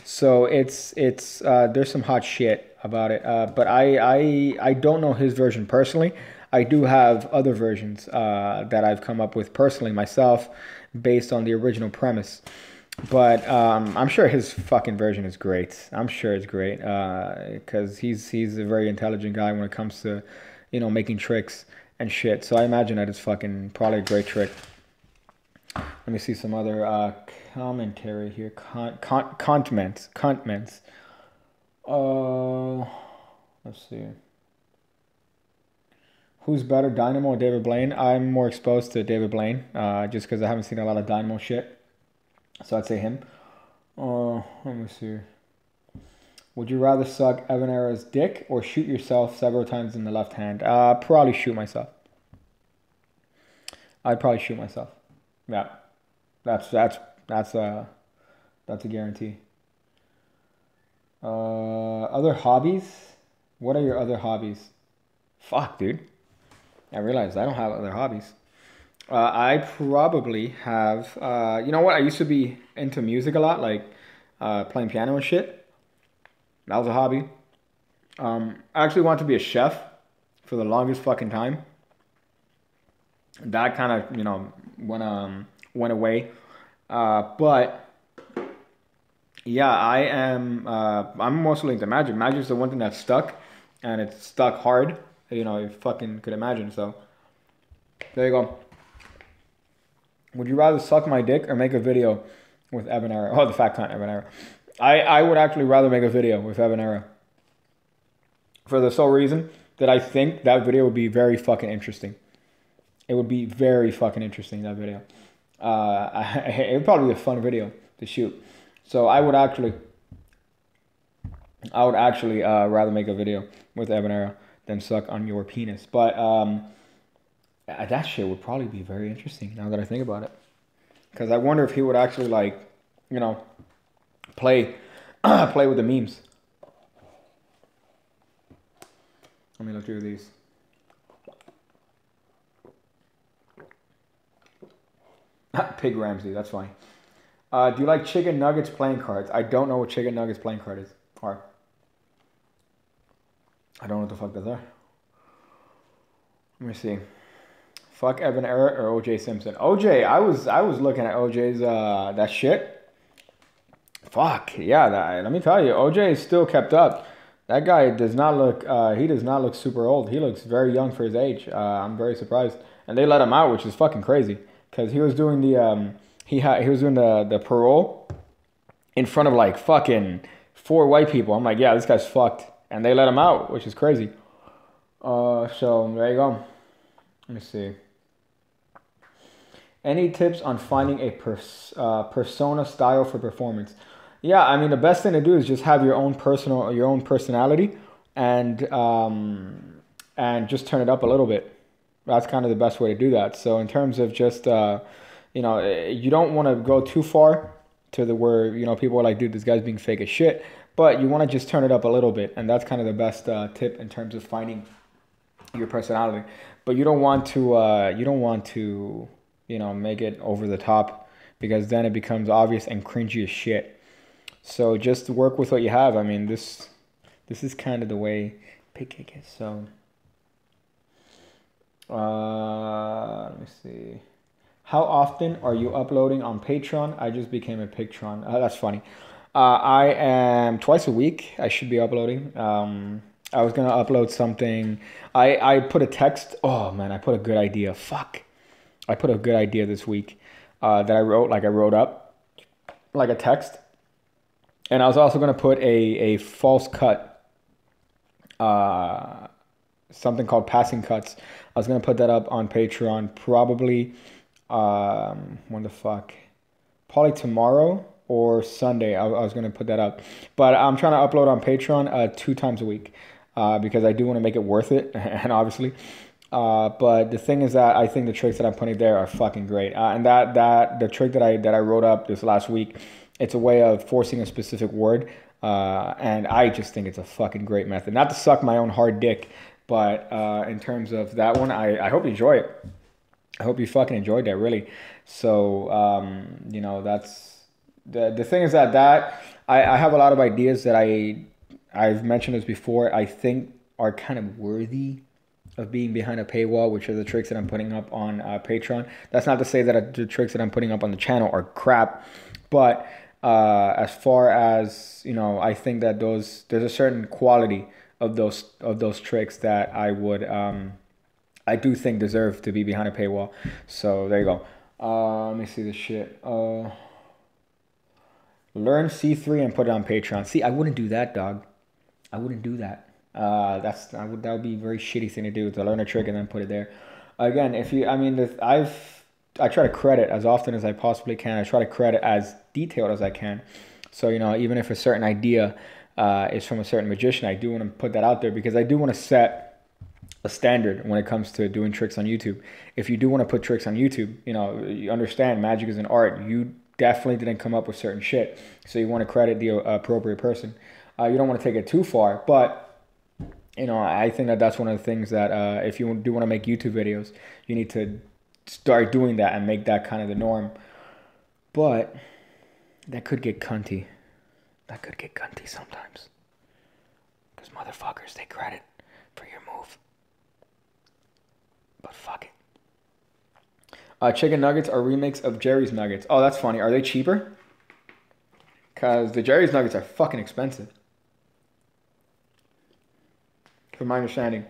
Speaker 1: So it's there's some hot shit about it. But I don't know his version personally. I do have other versions that I've come up with personally myself, based on the original premise. But I'm sure his fucking version is great. I'm sure it's great because he's a very intelligent guy when it comes to, you know, making tricks and shit. So I imagine that it's fucking probably a great trick. Let me see some other commentary here. Comments. Let's see. Who's better, Dynamo or David Blaine? I'm more exposed to David Blaine, just because I haven't seen a lot of Dynamo shit. So I'd say him. Let me see. Would you rather suck Evan Era's dick or shoot yourself several times in the left hand? Probably shoot myself. I'd probably shoot myself. Yeah, that's a guarantee. Other hobbies? What are your other hobbies? Fuck, dude. I realized I don't have other hobbies. I probably have, you know what? I used to be into music a lot, like playing piano and shit. That was a hobby. I actually wanted to be a chef for the longest fucking time. That kind of, you know, went away. But yeah, I'm mostly into magic. Magic's the one thing that stuck, and it's stuck hard. You know, you fucking could imagine. So there you go. Would you rather suck my dick or make a video with Evan Era? Oh, the fat cunt Evan Era. I would actually rather make a video with Evan Era. For the sole reason that I think that video would be very fucking interesting. It would be very fucking interesting, that video. It would probably be a fun video to shoot. So I would actually rather make a video with Evan Era than suck on your penis. But that shit would probably be very interesting now that I think about it. Because I wonder if he would actually, like, you know, play with the memes. Let me look through these. Pig Ramsey, that's funny. Do you like chicken nuggets playing cards? I don't know what chicken nuggets playing card is. Or I don't know what the fuck those are. Let me see. Fuck Evan Era or OJ Simpson. OJ, I was looking at OJ's that shit. Fuck yeah, let me tell you, OJ is still kept up. That guy does not look. He does not look super old. He looks very young for his age. I'm very surprised. And they let him out, which is fucking crazy, because he was doing the he was doing the parole in front of like fucking 4 white people. I'm like, yeah, this guy's fucked, and they let him out, which is crazy. So there you go. Let me see. Any tips on finding a persona style for performance? Yeah, I mean, the best thing to do is just have your own personality, and just turn it up a little bit. That's kind of the best way to do that. So in terms of just you know, you don't want to go too far to the where, you know, people are like, dude, this guy's being fake as shit. But you want to just turn it up a little bit, and that's kind of the best tip in terms of finding your personality. But you don't want to you know, make it over the top, because then it becomes obvious and cringy as shit. So just work with what you have. I mean, this is kind of the way pig cake is. So let me see. How often are you uploading on Patreon? I just became a Patreon. That's funny. I am twice a week. I should be uploading. I was gonna upload something. I put a text. Oh man, I put a good idea. Fuck. I put a good idea this week that I wrote. Like I wrote up like a text, and I was also gonna put a false cut. Something called passing cuts. I was gonna put that up on Patreon probably. When the fuck? Probably tomorrow or Sunday. I was gonna put that up, but I'm trying to upload on Patreon 2 times a week because I do want to make it worth it, and obviously. But the thing is that I think the tricks that I'm putting there are fucking great, and that the trick that I wrote up this last week, it's a way of forcing a specific word, and I just think it's a fucking great method. Not to suck my own hard dick, but in terms of that one, I hope you enjoy it. I hope you fucking enjoyed that, really. So, you know, that's the thing is that I have a lot of ideas that I've mentioned this before. I think are kind of worthy of being behind a paywall, which are the tricks that I'm putting up on Patreon. That's not to say that the tricks that I'm putting up on the channel are crap, but as far as, you know, I think that there's a certain quality of those tricks that I do think deserve to be behind a paywall. So there you go. Let me see this shit. Learn C3 and put it on Patreon. See, I wouldn't do that, dog. I wouldn't do that. That would be a very shitty thing to do, to learn a trick and then put it there. Again, if you, I mean, I try to credit as often as I possibly can. I try to credit as detailed as I can. So, you know, even if a certain idea is from a certain magician, I do want to put that out there because I do want to set a standard when it comes to doing tricks on YouTube. If you do want to put tricks on YouTube, you know, you understand magic is an art. You definitely didn't come up with certain shit. So you want to credit the appropriate person. You don't want to take it too far, but, you know, I think that that's one of the things that if you do want to make YouTube videos, you need to start doing that and make that kind of the norm. But that could get cunty. That could get cunty sometimes. Because motherfuckers take credit for your move. But fuck it. Chicken nuggets are remakes of Jerry's nuggets. Oh, that's funny. Are they cheaper? Because the Jerry's nuggets are fucking expensive. From my understanding.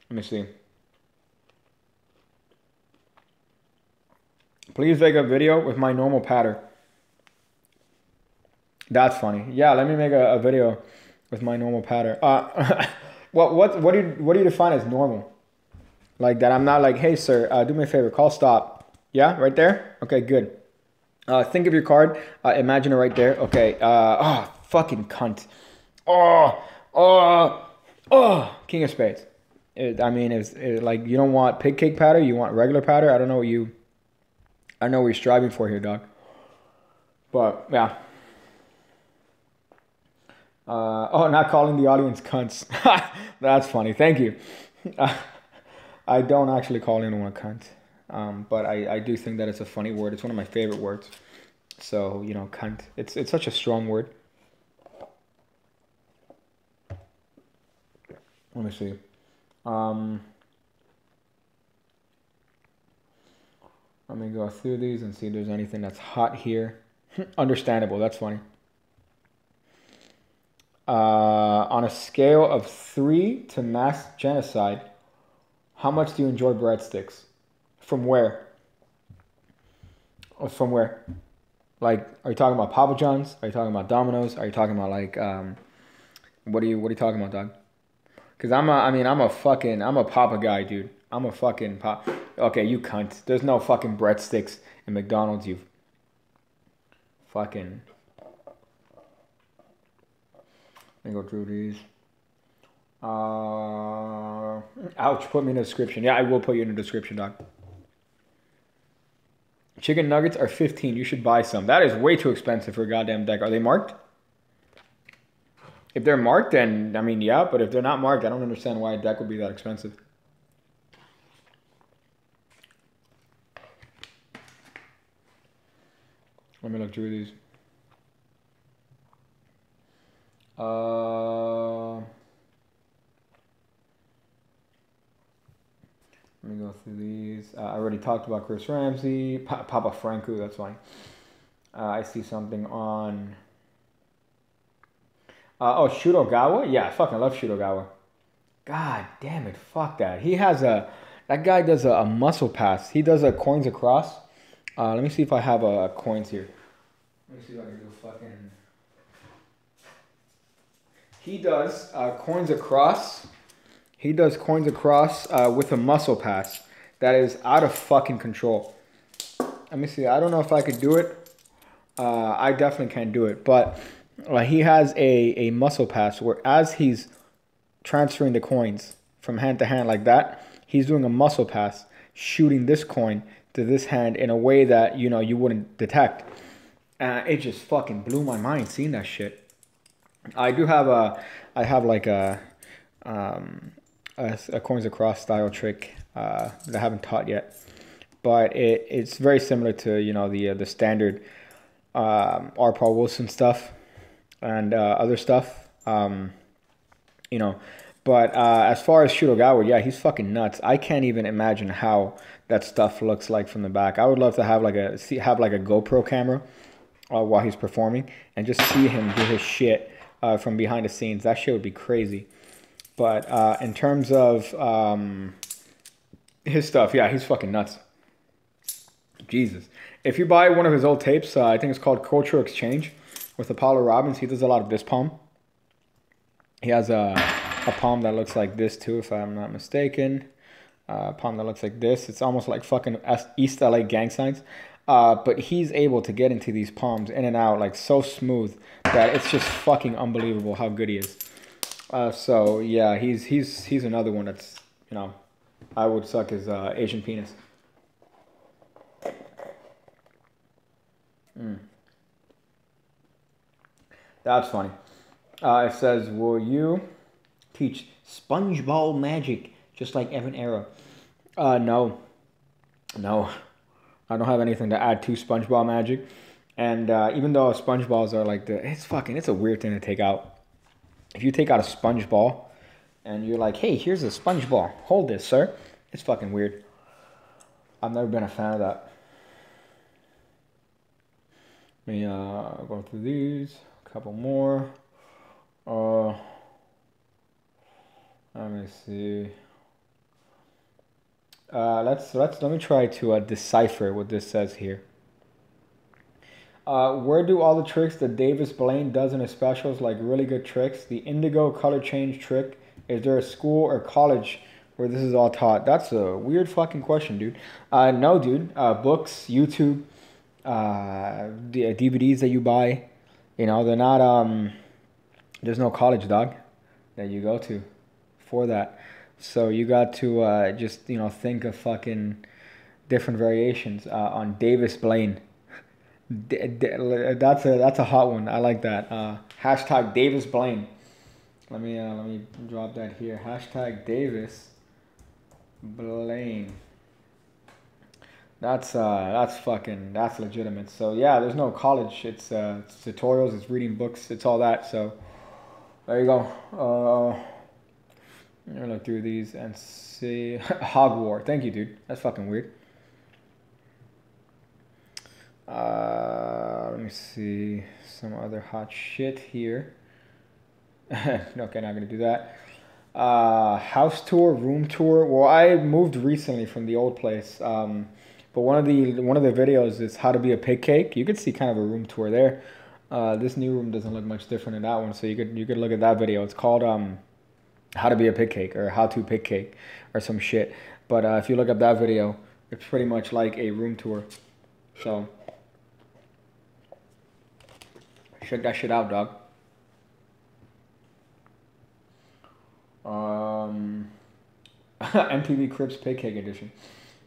Speaker 1: Let me see. Please make a video with my normal pattern. That's funny. Yeah, let me make a video with my normal pattern. What do you define as normal? Like that I'm not like, hey sir, do me a favor, call stop. Yeah, right there? Okay, good. Think of your card. Imagine it right there. Okay. Oh, fucking cunt. King of spades. It's like you don't want pig cake pattern, you want regular pattern. I don't know what you're striving for here, dog. But yeah. Not calling the audience cunts. That's funny. Thank you. I don't actually call anyone a cunt. But I do think that it's a funny word. It's one of my favorite words. So, you know, cunt. It's such a strong word. Let me see. Let me go through these and see if there's anything that's hot here. Understandable. That's funny. On a scale of 3 to mass genocide, how much do you enjoy breadsticks? From where? From where? Like, are you talking about Papa John's? Are you talking about Domino's? Are you talking about like, what are you talking about, dog? Cause I'm a Papa guy, dude. I'm a fucking pop. Okay, you cunt. There's no fucking breadsticks in McDonald's, you fucking. Let me go through these. Ouch, put me in the description. Yeah, I will put you in the description, dog. Chicken nuggets are 15. You should buy some. That is way too expensive for a goddamn deck. Are they marked? If they're marked, then, I mean, yeah. But if they're not marked, I don't understand why a deck would be that expensive. Let me look through these. Let me go through these. I already talked about Chris Ramsey. Papa Franco, that's fine. I see something on... Shudogawa? Yeah, I fucking love Shudogawa. God damn it, fuck that. He has that guy does a muscle pass. He does a coins across. Let me see if I have coins here. Let me see if I can do fucking... He does coins across. He does coins across with a muscle pass. That is out of fucking control. Let me see. I don't know if I could do it. I definitely can't do it. But he has a muscle pass where as he's transferring the coins from hand to hand like that, he's doing a muscle pass, shooting this coin to this hand in a way that, you know, you wouldn't detect. It just fucking blew my mind seeing that shit. I do have I have like a coins across style trick that I haven't taught yet, but it's very similar to, you know, the standard R. Paul Wilson stuff and other stuff, you know. But as far as Shudogawa, yeah, he's fucking nuts. I can't even imagine how that stuff looks like from the back. I would love to have like a GoPro camera while he's performing and just see him do his shit from behind the scenes. That shit would be crazy. But in terms of his stuff, yeah, he's fucking nuts. Jesus. If you buy one of his old tapes, I think it's called Cultural Exchange. with Apollo Robbins, he does a lot of this palm. He has a palm that looks like this too, if I'm not mistaken. Palm that looks like this. It's almost like fucking East LA gang signs. But he's able to get into these palms in and out like so smooth that it's just fucking unbelievable how good he is. So yeah, he's another one that's, you know, I would suck his Asian penis. That's funny. It says, will you teach SpongeBob magic just like Evan Era? No. I don't have anything to add to SpongeBob magic. And even though SpongeBalls are like it's a weird thing to take out. If you take out a sponge ball and you're like, hey, here's a sponge ball. Hold this, sir. It's fucking weird. I've never been a fan of that. Let me go through these. A couple more. Let me see. Let me try to decipher what this says here. Where do all the tricks that Davis Blaine does in his specials, like really good tricks, the indigo color change trick, is there a school or college where this is all taught? That's a weird fucking question, dude. No, dude. Books, YouTube, the DVDs that you buy, you know, they're not, there's no college, dog, that you go to for that. So you got to just, you know, think of fucking different variations on Davis Blaine. That's a hot one. I like that. Hashtag Davis Blaine. Let me drop that here. Hashtag Davis Blaine. That's legitimate. So yeah, there's no college. It's tutorials. It's reading books. It's all that. So there you go. I'm gonna look through these and see. Hog War. Thank you, dude. That's fucking weird. Let me see some other hot shit here. Okay, not gonna do that. House tour, room tour. Well, I moved recently from the old place. But one of the videos is how to be a pig cake. You could see kind of a room tour there. This new room doesn't look much different than that one, so you could look at that video. It's called how to be a pig cake or how to pig cake or some shit. But if you look up that video, it's pretty much like a room tour. So check that shit out, dog. MTV Cribs Pig Cake Edition.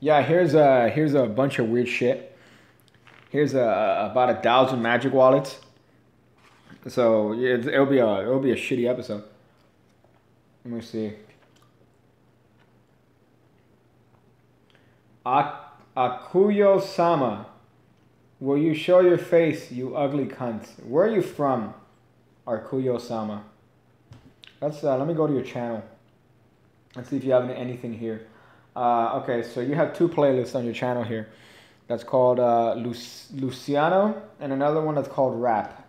Speaker 1: Yeah, here's a bunch of weird shit. Here's about 1,000 magic wallets. So it'll be a shitty episode. Let me see. Akuyo-sama, will you show your face, you ugly cunt? Where are you from, Akuyo-sama? Let me go to your channel. Let's see if you have anything here. Okay, so you have two playlists on your channel here. That's called Luciano, and another one that's called Rap.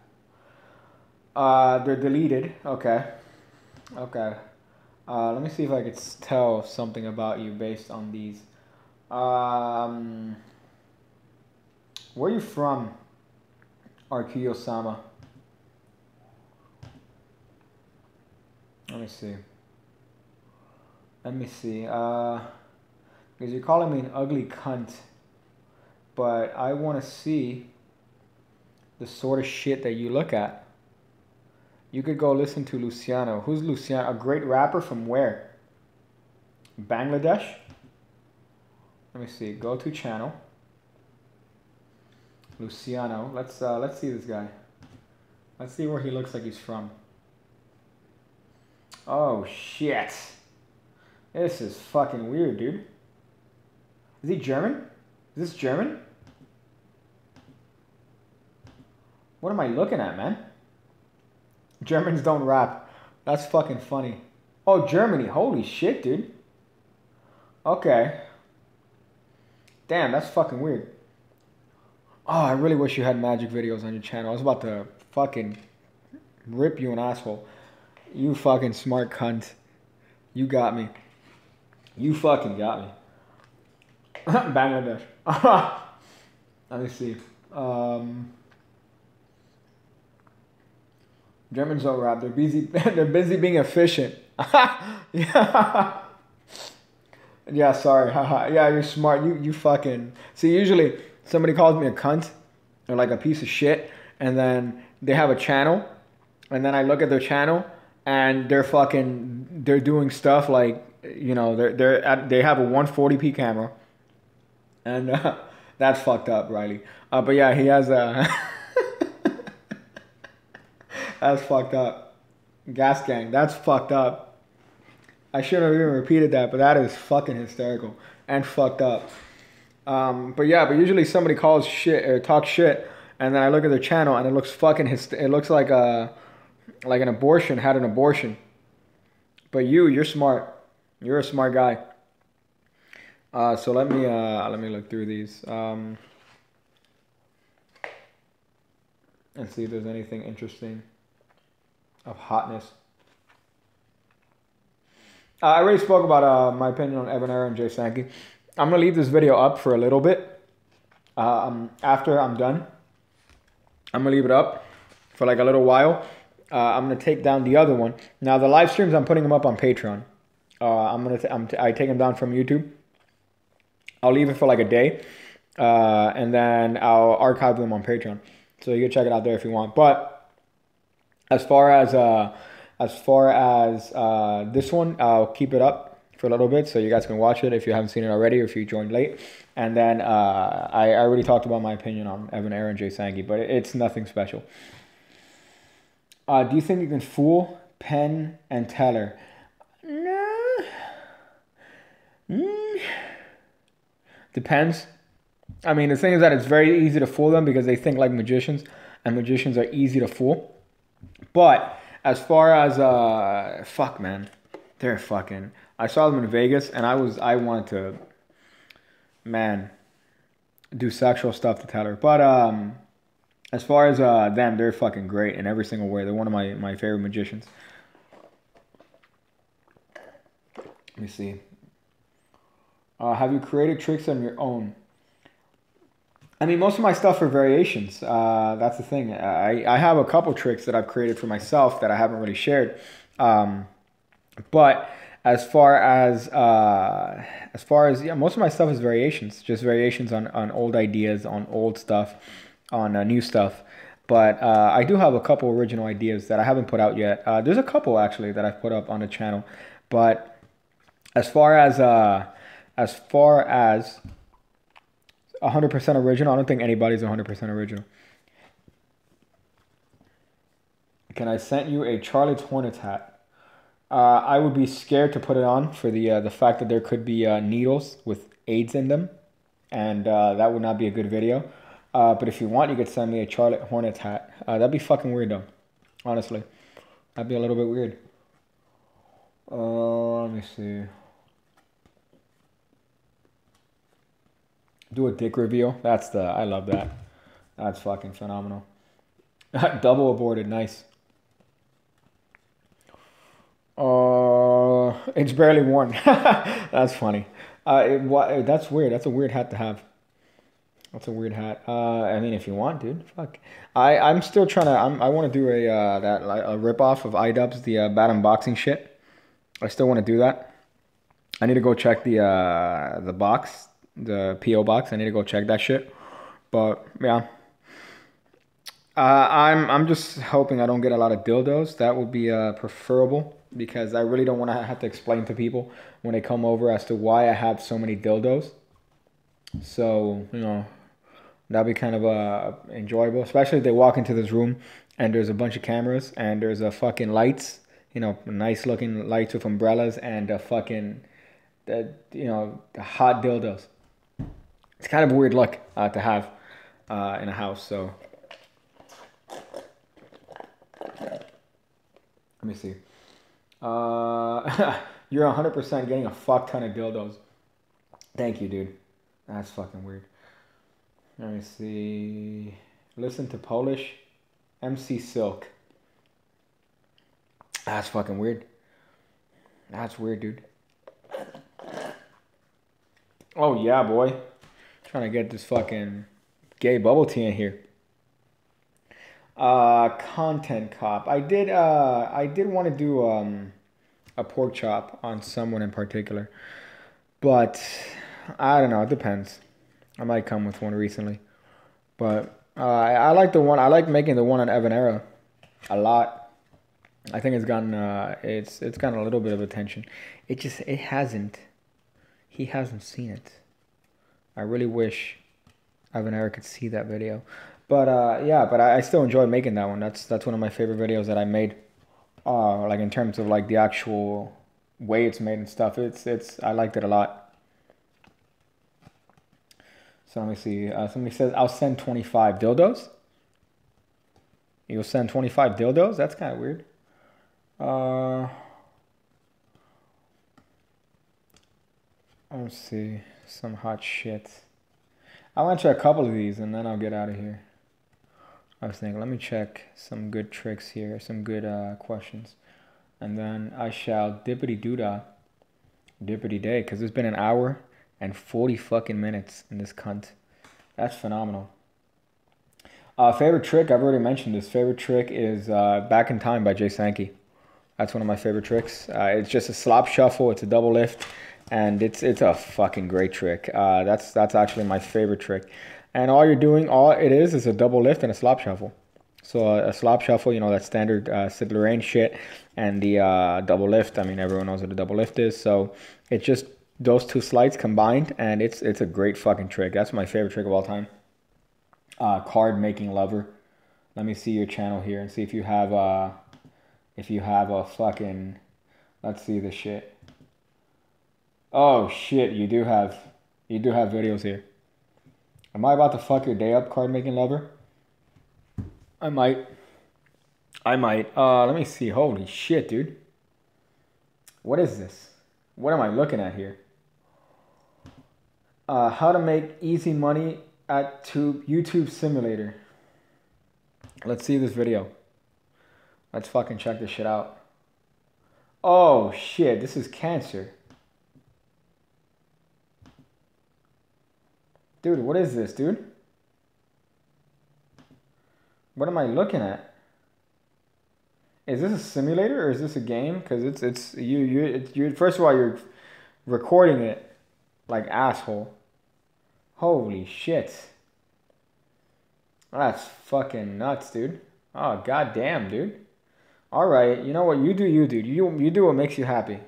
Speaker 1: They're deleted. Okay. Let me see if I could tell something about you based on these. Where are you from, Arkiyo-sama? Let me see. Because you're calling me an ugly cunt, but I want to see the sort of shit that you look at. You could go listen to Luciano. Who's Luciano? A great rapper from where? Bangladesh? Let me see. Go to channel. Luciano. Let's see this guy. Let's see where he looks like he's from. Oh shit. This is fucking weird, dude. Is he German? Is this German? What am I looking at, man? Germans don't rap. That's fucking funny. Oh, Germany. Holy shit, dude. Okay. Damn, that's fucking weird. Oh, I really wish you had magic videos on your channel. I was about to fucking rip you an asshole. You fucking smart cunt. You got me. You fucking got me. Bangladesh. Let me see. Germans don't rap. They're busy. They're busy being efficient. Yeah. Yeah. Sorry. Haha. Yeah, you're smart. You fucking. See, usually somebody calls me a cunt or like a piece of shit, and then they have a channel, and then I look at their channel, and they're doing stuff like, you know, they have a 140p camera, and that's fucked up, Riley. But yeah, he has a. That's fucked up. Gas gang. That's fucked up. I shouldn't have even repeated that, but that is fucking hysterical and fucked up. But yeah, but usually somebody calls shit or talks shit, and then I look at their channel and it looks fucking it looks like an abortion had an abortion. But you're smart. You're a smart guy. So let me look through these and see if there's anything interesting of hotness. I already spoke about my opinion on Evan Era and Jay Sankey. I'm gonna leave this video up for a little bit. After I'm done, I'm gonna leave it up for like a little while. I'm gonna take down the other one. Now the live streams, I'm putting them up on Patreon. I take them down from YouTube. I'll leave it for like a day, and then I'll archive them on Patreon, so you can check it out there if you want. But as far as this one, I'll keep it up for a little bit so you guys can watch it if you haven't seen it already or if you joined late. And then I already talked about my opinion on Evan Era and Jay Sankey, but it's nothing special. Do you think you can fool Penn and Teller? No. Depends. I mean, the thing is that it's very easy to fool them because they think like magicians, and magicians are easy to fool. But as far as fuck, man, they're fucking. I saw them in Vegas, and I wanted to, man, do sexual stuff to Teller. But as far as them, they're fucking great in every single way. They're one of my favorite magicians. Let me see. Have you created tricks on your own? I mean, most of my stuff are variations. That's the thing. I have a couple tricks that I've created for myself that I haven't really shared. But as far as yeah, most of my stuff is variations. Just variations on old ideas, on old stuff, on new stuff. But I do have a couple original ideas that I haven't put out yet. There's a couple actually that I've put up on the channel. But as far as 100% original, I don't think anybody's 100% original. Can I send you a Charlotte's Hornets hat? I would be scared to put it on for the fact that there could be needles with AIDS in them, and that would not be a good video. But if you want, you could send me a Charlotte Hornets hat. That'd be fucking weird though, honestly. That'd be a little bit weird. Let me see. Do a dick reveal. I love that. That's fucking phenomenal. Double aborted. Nice. It's barely worn. That's funny. That's weird. That's a weird hat to have. That's a weird hat. I mean, if you want, dude, fuck. I'm still trying to. I want to do a rip off of iDubbbz, the bad unboxing shit. I still want to do that. I need to go check the box, the PO box. I need to go check that shit. But yeah, I'm just hoping I don't get a lot of dildos. That would be preferable, because I really don't want to have to explain to people when they come over as to why I have so many dildos. So, you know, that'd be kind of enjoyable, especially if they walk into this room and there's a bunch of cameras and there's a fucking lights, you know, nice looking lights with umbrellas and a fucking, you know, hot dildos. It's kind of a weird look to have in a house. So let me see. You're 100% getting a fuck ton of dildos. Thank you, dude. That's fucking weird. Let me see. Listen to Polish. MC Silk. That's fucking weird. That's weird, dude. Oh, yeah, boy. Trying to get this fucking gay bubble tea in here. Content cop. I did want to do a pork chop on someone in particular, but I don't know. It depends. I might come with one recently, but I like the one. I like making the one on Evan Era a lot. I think it's gotten it's gotten a little bit of attention. It hasn't. He hasn't seen it. I really wish Evan Era could see that video. But yeah, but I still enjoy making that one. That's one of my favorite videos that I made. Like in terms of like the actual way it's made and stuff. I liked it a lot. So let me see. Somebody says I'll send 25 dildos. You'll send 25 dildos? That's kind of weird. Let's see. Some hot shit. I'll answer a couple of these and then I'll get out of here. I was thinking, let me check some good tricks here, some good questions. And then I shall dippity doodah, dippity day, because it's been an hour and 40 fucking minutes in this cunt. That's phenomenal. Favorite trick, I've already mentioned this. Favorite trick is Back in Time by Jay Sankey. That's one of my favorite tricks. It's just a slop shuffle, it's a double lift, and it's a fucking great trick. That's actually my favorite trick. And all it is a double lift and a slop shuffle. So a slop shuffle, you know, that standard Sid Lorraine shit, and the double lift, I mean, everyone knows what a double lift is. So it's just those two slides combined, and it's a great fucking trick. That's my favorite trick of all time. Card making lover. Let me see your channel here and see if you have a fucking, let's see this shit. Oh shit, you do have videos here. Am I about to fuck your day up, card making lover? I might. Let me see. Holy shit, dude. What is this? What am I looking at here? How to make easy money at YouTube Simulator. Let's see this video. Let's fucking check this shit out. Oh shit, this is cancer. Dude, what is this, dude? What am I looking at? Is this a simulator or is this a game? Because it's you first of all, you're recording it like asshole. Holy shit. That's fucking nuts, dude. Oh goddamn, dude. All right, you know what? You do you, dude. You do what makes you happy.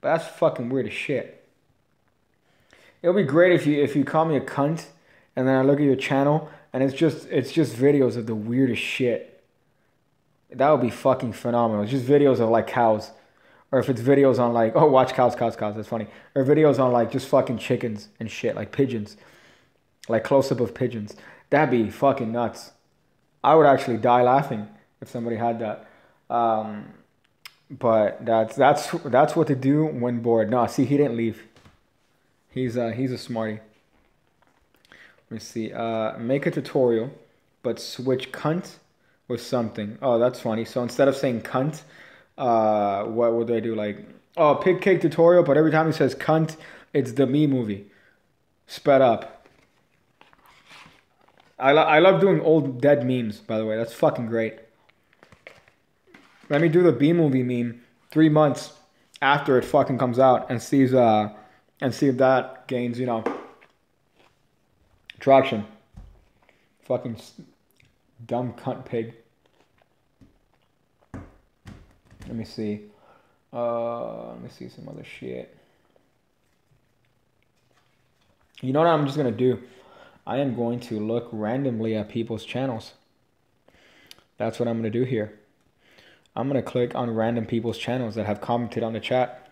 Speaker 1: But that's fucking weird as shit. It'll be great if you call me a cunt and then I look at your channel and it's just videos of the weirdest shit. That would be fucking phenomenal. It's just videos of like cows. Or if it's videos on like, oh, watch cows, that's funny. Or videos on like just fucking chickens and shit, like pigeons. Like close-up of pigeons. That'd be fucking nuts. I would actually die laughing if somebody had that. But that's what to do when bored. No, see, he didn't leave. He's a smarty. Let me see. Make a tutorial, but switch cunt with something. Oh, that's funny. So instead of saying cunt, what do I do? Like, oh, pig cake tutorial, but every time he says cunt, it's the Me movie. Sped up. I love doing old dead memes, by the way. That's fucking great. Let me do the B movie meme 3 months after it fucking comes out and see if that gains, you know, traction. Fucking dumb cunt pig. Let me see. Let me see some other shit. You know what I'm just gonna do? I am going to look randomly at people's channels. That's what I'm gonna do here. I'm gonna click on random people's channels that have commented on the chat.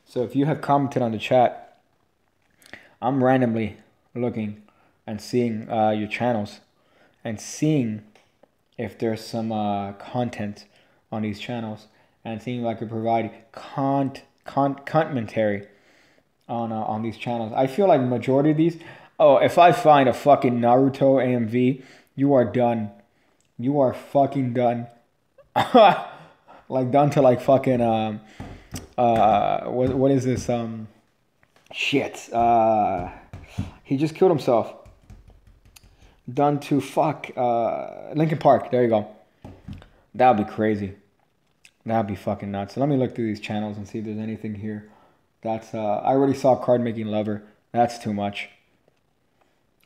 Speaker 1: So if you have commented on the chat, I'm randomly looking and seeing your channels and seeing if there's some content on these channels and seeing if I could provide commentary on these channels. I feel like majority of these. Oh, if I find a fucking Naruto AMV, you are done. You are fucking done. Like done to like fucking what is this shit? He just killed himself. Done to fuck Linkin Park. There you go. That would be crazy. That would be fucking nuts. So let me look through these channels and see if there's anything here. That's, I already saw card making lover. That's too much.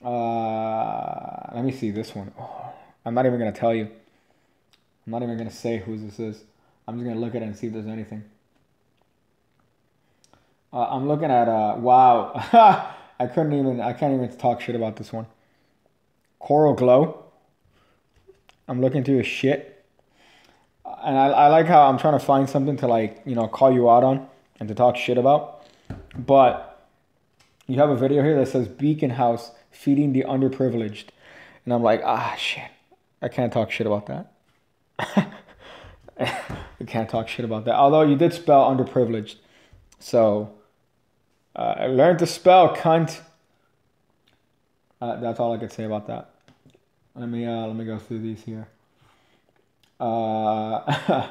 Speaker 1: Let me see this one. Oh, I'm not even going to tell you. I'm not even going to say who this is. I'm just going to look at it and see if there's anything. I'm looking at, wow. I can't even talk shit about this one. Coral Glow. I'm looking through his shit. And I like how I'm trying to find something to, like, you know, call you out on and to talk shit about. But you have a video here that says Beacon House feeding the underprivileged. And I'm like, shit. I can't talk shit about that. I can't talk shit about that. Although you did spell underprivileged. So, I learned to spell, cunt. That's all I could say about that. Let me go through these here. Let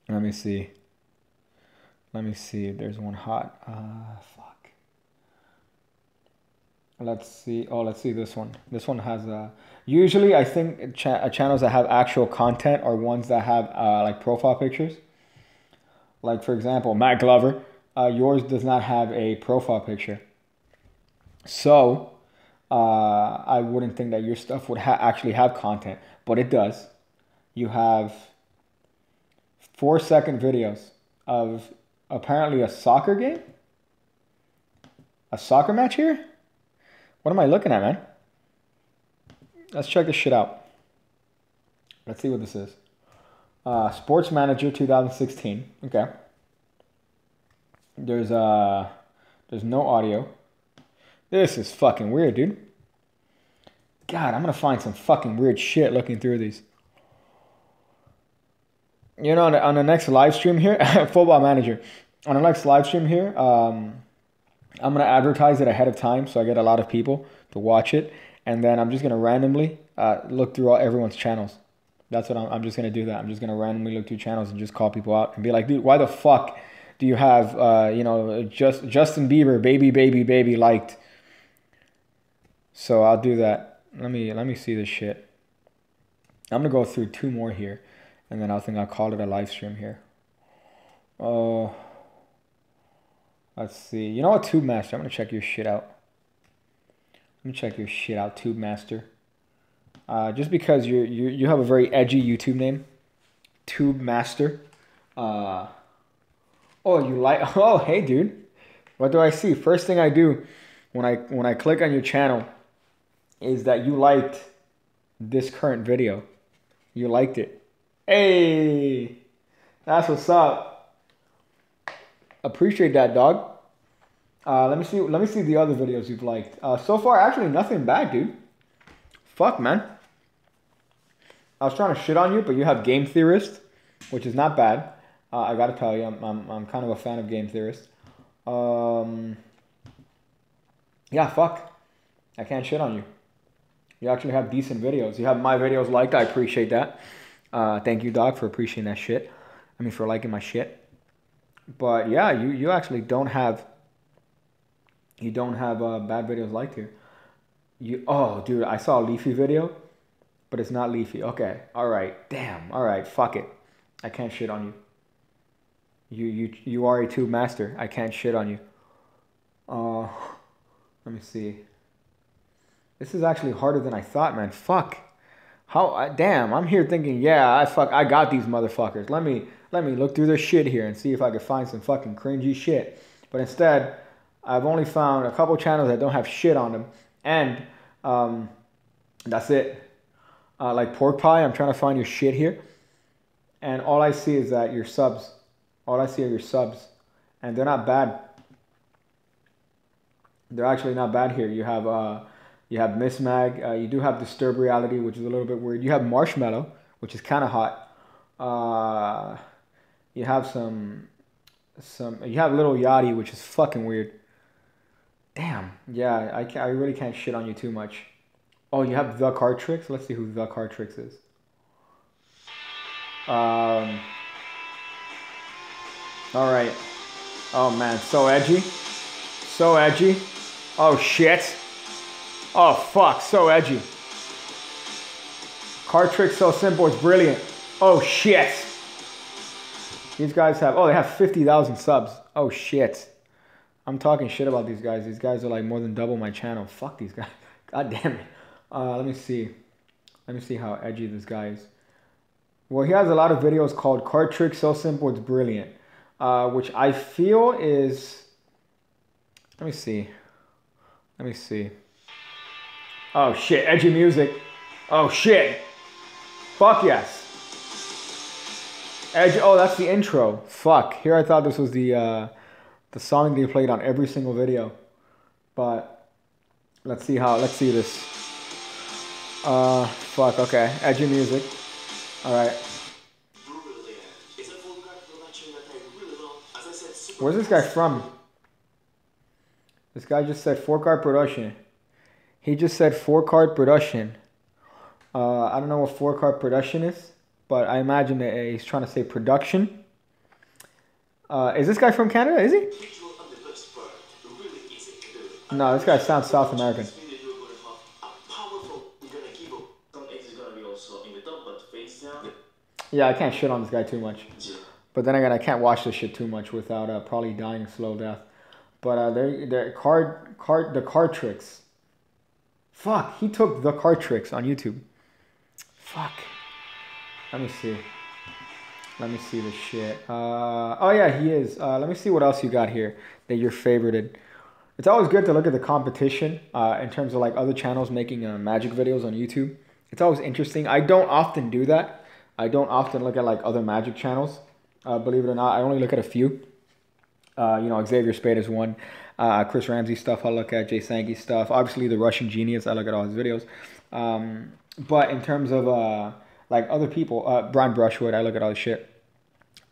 Speaker 1: me see. Let me see if there's one hot. Fuck. Let's see. Oh, let's see this one. This one has usually I think channels that have actual content are ones that have like profile pictures. Like for example, Matt Glover. Yours does not have a profile picture. So I wouldn't think that your stuff would actually have content, but it does. You have 4-second videos of apparently a soccer game? A soccer match here? What am I looking at, man? Let's check this shit out. Let's see what this is. Sports Manager 2016. Okay. There's no audio. This is fucking weird, dude. God, I'm gonna find some fucking weird shit looking through these. You know, on the next live stream here, Football Manager. On the next live stream here, I'm gonna advertise it ahead of time so I get a lot of people to watch it, and then I'm just gonna randomly look through everyone's channels. That's what I'm just gonna do. That I'm just gonna randomly look through channels and just call people out and be like, dude, why the fuck do you have you know, Justin Bieber, baby liked? So I'll do that. Let me see this shit. I'm gonna go through 2 more here, and then I think I'll call it a live stream here. Oh, let's see. You know what, Tube Master? I'm gonna check your shit out. Let me check your shit out, Tube Master. Just because you have a very edgy YouTube name, Tube Master. Oh, you like? Oh, hey, dude. What do I see? First thing I do when I click on your channel is that you liked this current video. You liked it. Hey, that's what's up. Appreciate that, dog. Let me see the other videos you've liked. So far, actually, nothing bad, dude. Fuck, man. I was trying to shit on you, but you have Game Theorist, which is not bad. I gotta tell you, I'm kind of a fan of Game Theorist. Yeah, fuck. I can't shit on you. You actually have decent videos. You have my videos liked. I appreciate that. Thank you, dog, for appreciating that shit. I mean, for liking my shit. But yeah, you actually don't have bad videos liked here. Oh, dude, I saw a Leafy video, but it's not Leafy. Okay, all right, damn, all right, fuck it. I can't shit on you. You are a Tube Master. I can't shit on you. Let me see. This is actually harder than I thought, man. Fuck. Damn, I'm here thinking, yeah, I got these motherfuckers. Let me look through their shit here and see if I can find some fucking cringy shit. But instead, I've only found a couple channels that don't have shit on them, and that's it. Like Pork Pie, I'm trying to find your shit here, and all I see is that your subs. All I see are your subs, and they're not bad. They're actually not bad here. You have Miss Mag. You do have Disturb Reality, which is a little bit weird. You have Marshmallow, which is kind of hot. You have you have Little Yachty, which is fucking weird. Damn. Yeah, I really can't shit on you too much. Oh, you have The Card Tricks. Let's see who The Card Tricks is. All right. Oh man, so edgy. So edgy. Oh shit. Oh fuck, so edgy. Card trick so simple, it's brilliant. Oh shit. These guys have, oh, they have 50,000 subs. Oh shit. I'm talking shit about these guys. These guys are like more than double my channel. Fuck these guys. God damn it. Let me see. Let me see how edgy this guy is. Well, he has a lot of videos called Card Trick So Simple It's Brilliant. Which I feel is... Let me see. Let me see. Oh shit, edgy music. Oh shit. Fuck yes. Edge. Oh, that's the intro. Fuck. Here I thought this was the song they played on every single video. But let's see this. Fuck. Okay. Edgy music. All right. Where's this guy from? This guy just said 4-card production. He just said 4-card production. I don't know what 4-card production is, but I imagine that he's trying to say production. Is this guy from Canada? Is he? No, this guy sounds South American. Yeah, I can't shit on this guy too much. But then again, I can't watch this shit too much without probably dying a slow death. But the card tricks. Fuck, he took the card tricks on YouTube. Fuck. Let me see. Let me see this shit. Oh yeah, he is. Let me see what else you got here that you're favorited. It's always good to look at the competition in terms of like other channels making magic videos on YouTube. It's always interesting. I don't often do that. I don't often look at like other magic channels. Believe it or not, I only look at a few. You know, Xavier Spade is one. Chris Ramsey stuff I look at. Jay Sankey stuff. Obviously, the Russian Genius. I look at all his videos. But in terms of like other people, Brian Brushwood, I look at all his shit.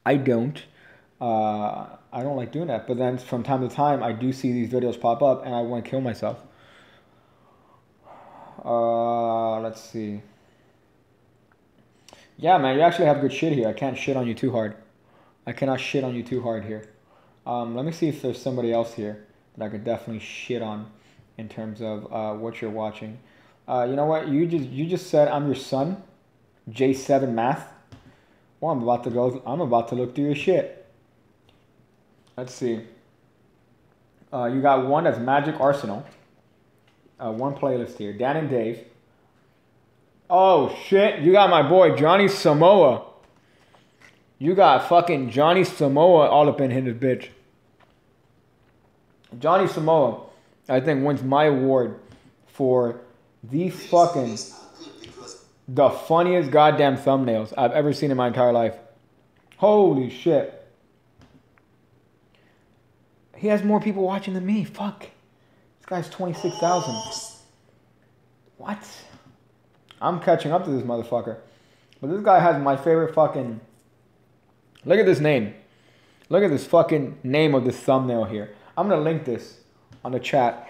Speaker 1: I don't like doing that. But then from time to time, I do see these videos pop up, and I want to kill myself. Let's see. Yeah, man, you actually have good shit here. I can't shit on you too hard. I cannot shit on you too hard here. Let me see if there's somebody else here that I could definitely shit on in terms of what you're watching. You know what? You just said I'm your son, J7 Math. Well, I'm about to look through your shit. Let's see. You got one that's Magic Arsenal. One playlist here. Dan and Dave. Oh shit! You got my boy Johnny Samoa. You got fucking Johnny Samoa all up in his bitch. Johnny Samoa, I think, wins my award for the funniest goddamn thumbnails I've ever seen in my entire life. Holy shit. He has more people watching than me. Fuck. This guy's 26,000. What? I'm catching up to this motherfucker. But this guy has my favorite fucking... Look at this name. Look at this fucking name of this thumbnail here. I'm going to link this on the chat.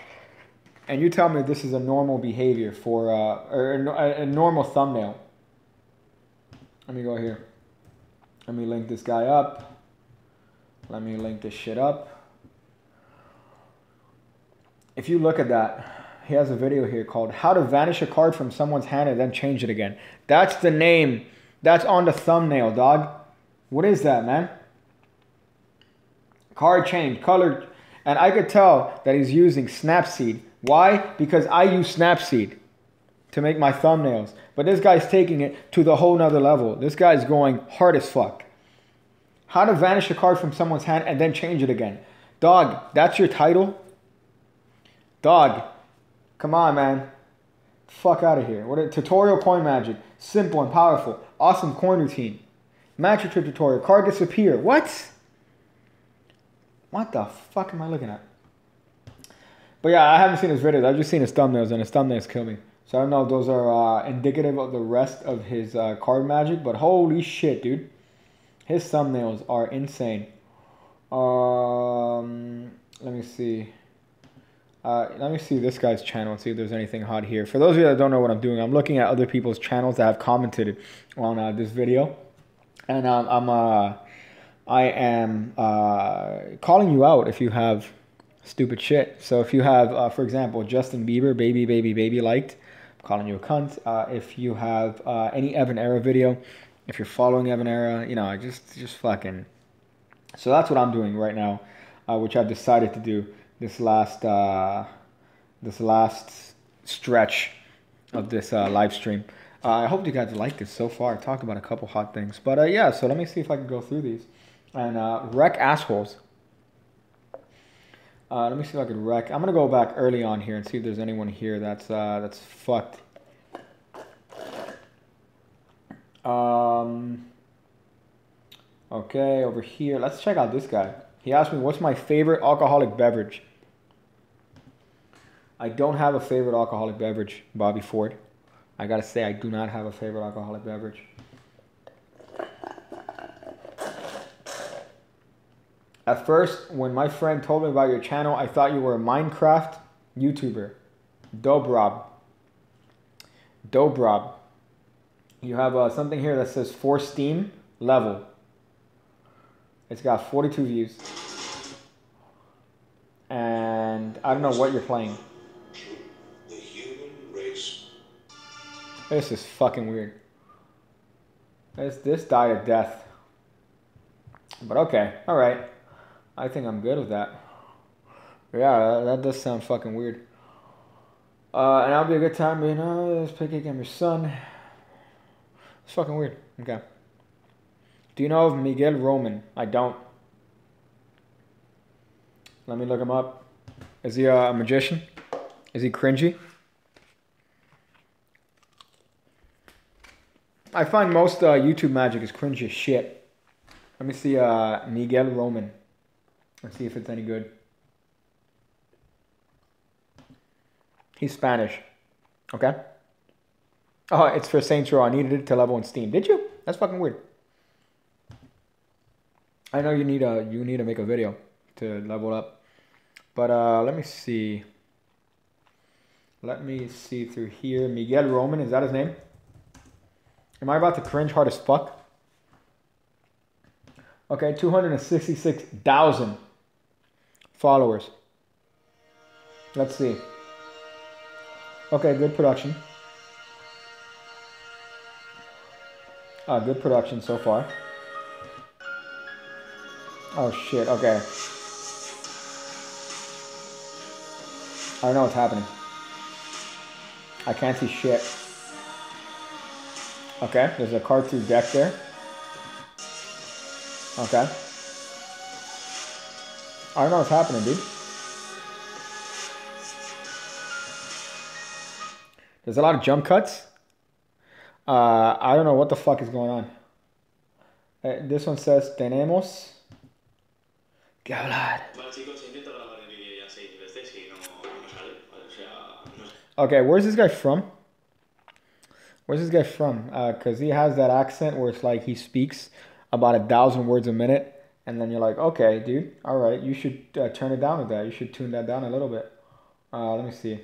Speaker 1: And you tell me if this is a normal behavior for... or a normal thumbnail. Let me go here. Let me link this guy up. Let me link this shit up. If you look at that... He has a video here called How to Vanish a Card from Someone's Hand and Then Change It Again. That's the name. That's on the thumbnail, dog. What is that, man? Card change, color. And I could tell that he's using Snapseed. Why? Because I use Snapseed to make my thumbnails. But this guy's taking it to the whole nother level. This guy's going hard as fuck. How to Vanish a Card from Someone's Hand and Then Change It Again. Dog, that's your title? Dog. Come on, man. Fuck out of here. What a tutorial coin magic. Simple and powerful. Awesome coin routine. Magic trick tutorial. Card disappear. What? What the fuck am I looking at? But yeah, I haven't seen his videos. I've just seen his thumbnails, and his thumbnails kill me. So I don't know if those are indicative of the rest of his card magic, but holy shit, dude. His thumbnails are insane. Let me see. Let me see this guy's channel and see if there's anything hot here. For those of you that don't know what I'm doing, I'm looking at other people's channels that have commented on this video. And I am calling you out if you have stupid shit. So if you have, for example, Justin Bieber, baby liked calling you a cunt. If you have any Evan Era video, if you're following Evan Era, you know, just fucking. So that's what I'm doing right now, which I've decided to do this last stretch of this live stream. I hope you guys like this so far. I talked about a couple hot things, but yeah. So let me see if I can go through these and wreck assholes. Let me see if I can wreck. I'm gonna go back early on here and see if there's anyone here that's fucked. Okay, over here. Let's check out this guy. He asked me, "What's my favorite alcoholic beverage?" I don't have a favorite alcoholic beverage, Bobby Ford. I gotta say, I do not have a favorite alcoholic beverage. At first, when my friend told me about your channel, I thought you were a Minecraft YouTuber. Dobrob. You have something here that says for Steam level. It's got 42 views. And I don't know what you're playing. This is fucking weird. This died a death. But okay, alright. I think I'm good with that. Yeah, that does sound fucking weird. And that'll be a good time, you know, let's play Gamer Son. It's fucking weird. Okay. Do you know of Miguel Roman? I don't. Let me look him up. Is he a magician? Is he cringy? I find most YouTube magic is cringy as shit. Let me see Miguel Roman. Let's see if it's any good. He's Spanish. Okay. Oh, it's for Saints Row. I needed it to level in Steam. Did you? That's fucking weird. I know you need to make a video to level up. But let me see. Let me see through here. Miguel Roman, is that his name? Am I about to cringe hard as fuck? Okay, 266,000 followers. Let's see. Okay, good production. Good production so far. Oh shit, okay. I don't know what's happening. I can't see shit. Okay, there's a card through deck there. Okay. I don't know what's happening, dude. There's a lot of jump cuts. I don't know what the fuck is going on. This one says, tenemos que hablar. Okay, where's this guy from? Where's this guy from? Because he has that accent where it's like he speaks about 1,000 words a minute. And then you're like, okay, dude, all right, you should turn it down with that. You should tune that down a little bit. Let me see.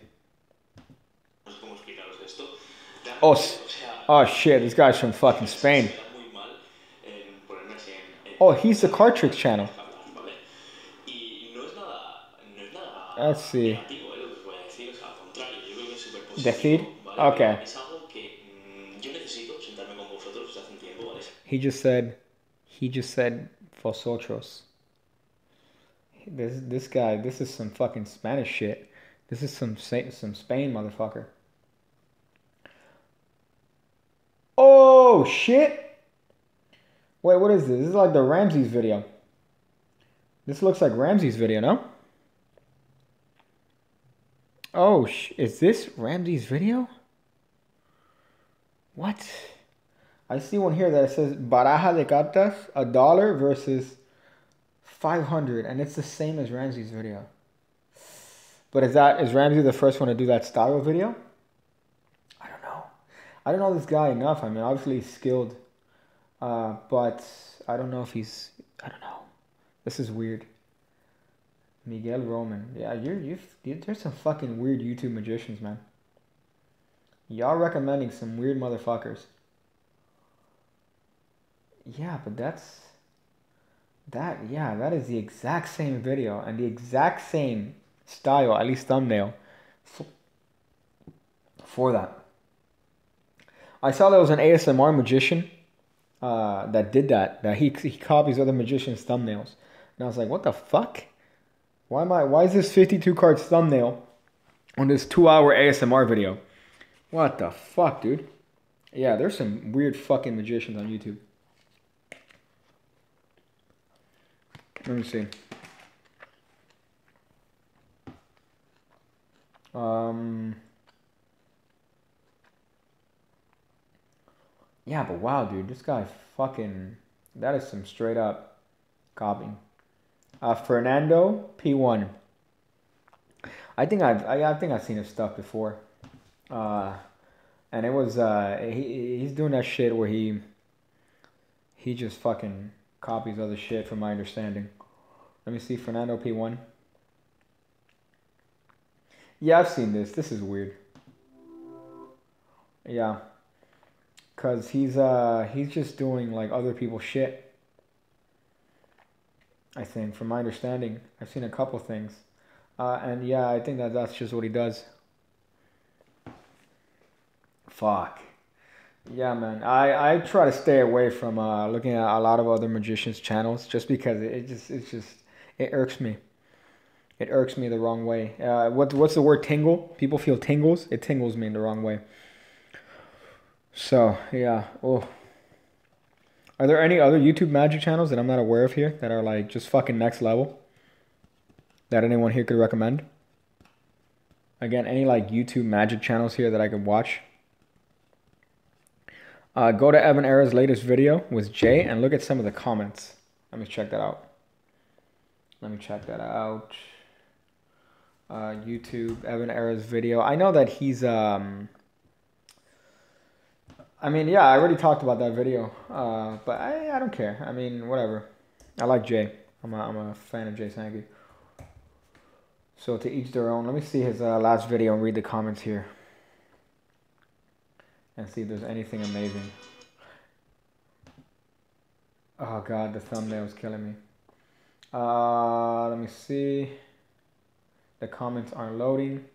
Speaker 1: Oh shit, this guy's from fucking Spain. Oh, he's the Card Tricks channel. Let's see. Decir? Okay. He just said vosotros. This guy, this is some fucking Spanish shit. This is some Spain motherfucker. Oh shit! Wait, what is this? This is like the Ramses video. This looks like Ramses video, no? Oh, is this Ramses video? What? I see one here that says Baraja de Cartas, $1 versus 500, and it's the same as Ramses' video. But is Ramses the first one to do that style video? I don't know. I don't know this guy enough. I mean, obviously he's skilled, but I don't know if he's. I don't know. This is weird. Miguel Roman. Yeah, there's some fucking weird YouTube magicians, man. Y'all recommending some weird motherfuckers. Yeah, but that is the exact same video and the exact same style, at least thumbnail, for that. I saw there was an ASMR magician that did that. That he copies other magicians' thumbnails, and I was like, what the fuck? Why is this 52 cards thumbnail on this 2-hour ASMR video? What the fuck, dude? Yeah, there's some weird fucking magicians on YouTube. Let me see. Yeah, but wow, dude, this guy fucking, that is some straight up copying. Fernando P1. I think I've seen his stuff before. And it was he's doing that shit where he just fucking copies other shit from my understanding. Let me see, Fernando P1. Yeah, I've seen this. This is weird. Yeah. Cause he's just doing like other people's shit. I think, from my understanding, I've seen a couple things, and yeah, I think that's just what he does. Fuck. Yeah, man. I try to stay away from looking at a lot of other magicians' channels just because it irks me. It irks me the wrong way. What's the word tingle? People feel tingles. It tingles me in the wrong way. So, yeah. Oh. Are there any other YouTube magic channels that I'm not aware of here that are like just fucking next level that anyone here could recommend? Again, any like YouTube magic channels here that I could watch? Go to Evan Era's latest video with Jay and look at some of the comments. Let me check that out. YouTube, Evan Era's video. I know that he's I mean, yeah, I already talked about that video, but I don't care. I mean, whatever. I like Jay. I'm a fan of Jay Sankey. So to each their own. Let me see his last video and read the comments here. And see if there's anything amazing. Oh god, the thumbnail's killing me. Let me see. The comments aren't loading.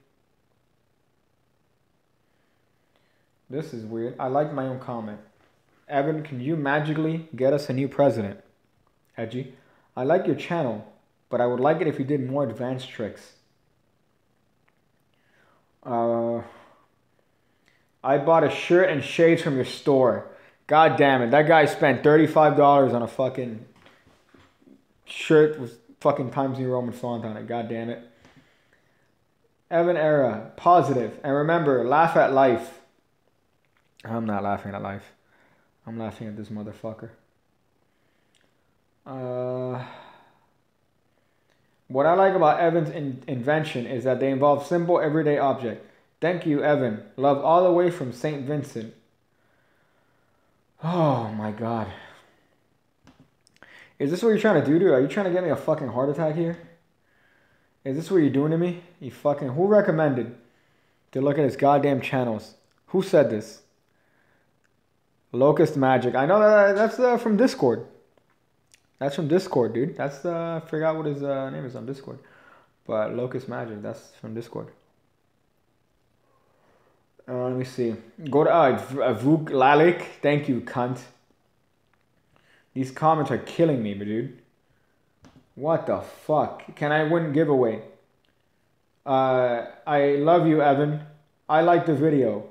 Speaker 1: This is weird. I like my own comment. Evan, can you magically get us a new president? Edgy. I like your channel, but I would like it if you did more advanced tricks. I bought a shirt and shades from your store. God damn it. That guy spent $35 on a fucking shirt with fucking Times New Roman font on it. God damn it. Evan Era, positive. And remember, laugh at life. I'm not laughing at life. I'm laughing at this motherfucker. What I like about Evan's invention is that they involve simple everyday object. Thank you, Evan. Love all the way from St. Vincent. Oh my god. Is this what you're trying to do, dude? Are you trying to get me a fucking heart attack here? Is this what you're doing to me? You fucking... Who recommended to look at his goddamn channels? Who said this? Locust Magic. I know that's from Discord. That's from Discord, dude. That's I forgot what his name is on Discord. But Locust Magic, that's from Discord. Let me see. Go to Vuk Lalik. Thank you, cunt. These comments are killing me, dude. What the fuck? Can I win giveaway? I love you, Evan. I like the video.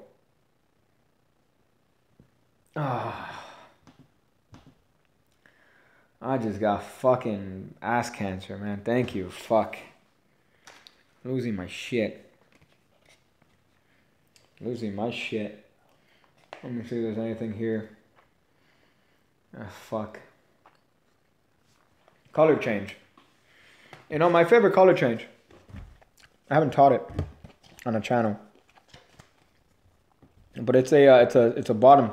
Speaker 1: I just got fucking ass cancer, man. Thank you. Fuck. Losing my shit. Losing my shit. Let me see if there's anything here. Fuck. Color change. You know, my favorite color change. I haven't taught it on a channel. But it's a bottom.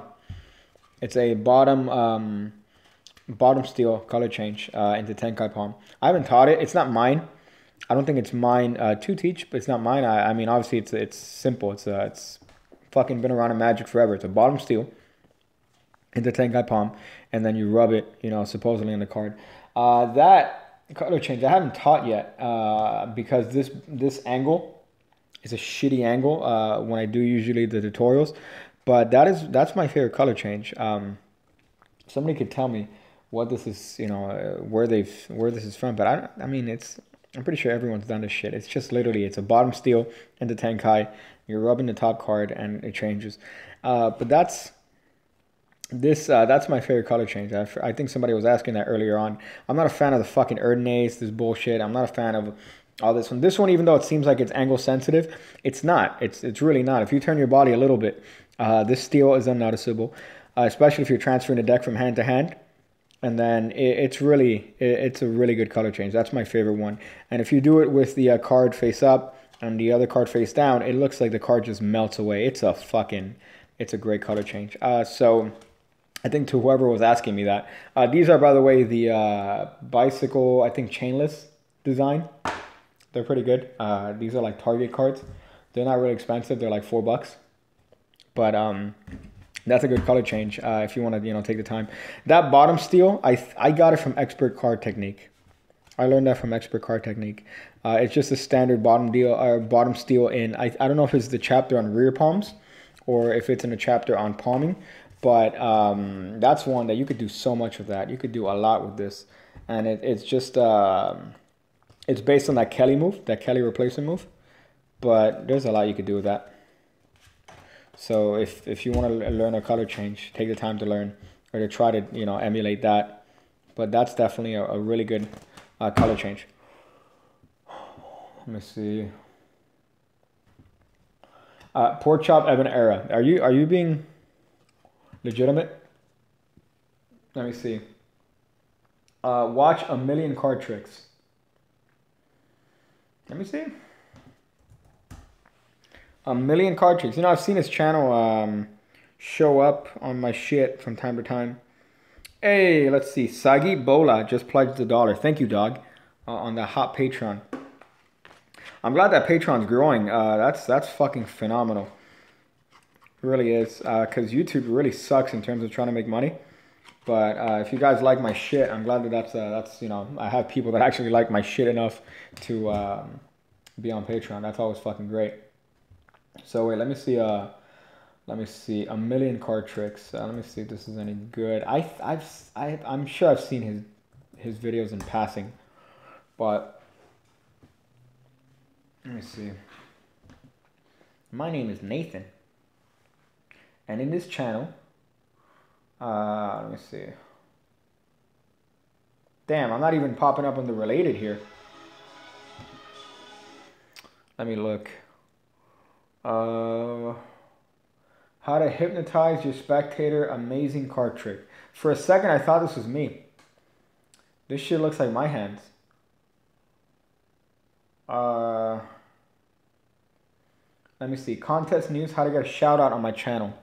Speaker 1: It's a bottom steel color change into Tenkai Palm. I haven't taught it. It's not mine. I don't think it's mine to teach, but it's not mine. I mean, obviously it's simple. It's fucking been around in Magic forever. It's a bottom steel into Tenkai Palm, and then you rub it, you know, supposedly in the card. That color change I haven't taught yet because this angle is a shitty angle when I do usually the tutorials. But that's my favorite color change. Somebody could tell me what this is, you know, where this is from. But I mean, I'm pretty sure everyone's done this shit. It's just literally, it's a bottom steel into Tenkai. You're rubbing the top card and it changes. But that's my favorite color change. I think somebody was asking that earlier on. I'm not a fan of the fucking Erdnace, this bullshit. I'm not a fan of all this one. This one, even though it seems like it's angle sensitive, it's not. It's really not. If you turn your body a little bit, this steel is unnoticeable, especially if you're transferring the deck from hand to hand. And then it's a really good color change. That's my favorite one. And if you do it with the card face up and the other card face down, it looks like the card just melts away. It's a great color change. So I think to whoever was asking me that, these are, by the way, the bicycle, I think, chainless design. They're pretty good. These are like Target cards. They're not really expensive. They're like $4. But that's a good color change if you want to, you know, take the time. That bottom steel, I got it from Expert Card Technique. I learned that from Expert Card Technique. It's just a standard bottom steel in, I don't know if it's the chapter on rear palms or if it's in a chapter on palming, but that's one that you could do so much with that. You could do a lot with this. And it's just, it's based on that Kelly move, that Kelly replacement move. But there's a lot you could do with that. So if you want to learn a color change, take the time to learn or to try to, you know, emulate that. But that's definitely a really good color change. Let me see. Pork chop Evan era. Are you being legitimate? Let me see. Watch a million card tricks. Let me see. A million card tricks. You know, I've seen his channel show up on my shit from time to time. Hey, let's see. Sagi Bola just pledged $1. Thank you, dog, on the hot Patreon. I'm glad that Patreon's growing. That's fucking phenomenal. It really is. Because YouTube really sucks in terms of trying to make money. But if you guys like my shit, I'm glad that that's you know, I have people that actually like my shit enough to be on Patreon. That's always fucking great. So wait, let me see. A million card tricks. Let me see if this is any good. I'm sure I've seen his videos in passing, but let me see. My name is Nathan, and in this channel, let me see. Damn, I'm not even popping up on the related here. Let me look. How to hypnotize your spectator, amazing card trick. For a second, I thought this was me. This shit looks like my hands. Let me see. Contest news, how to get a shout out on my channel.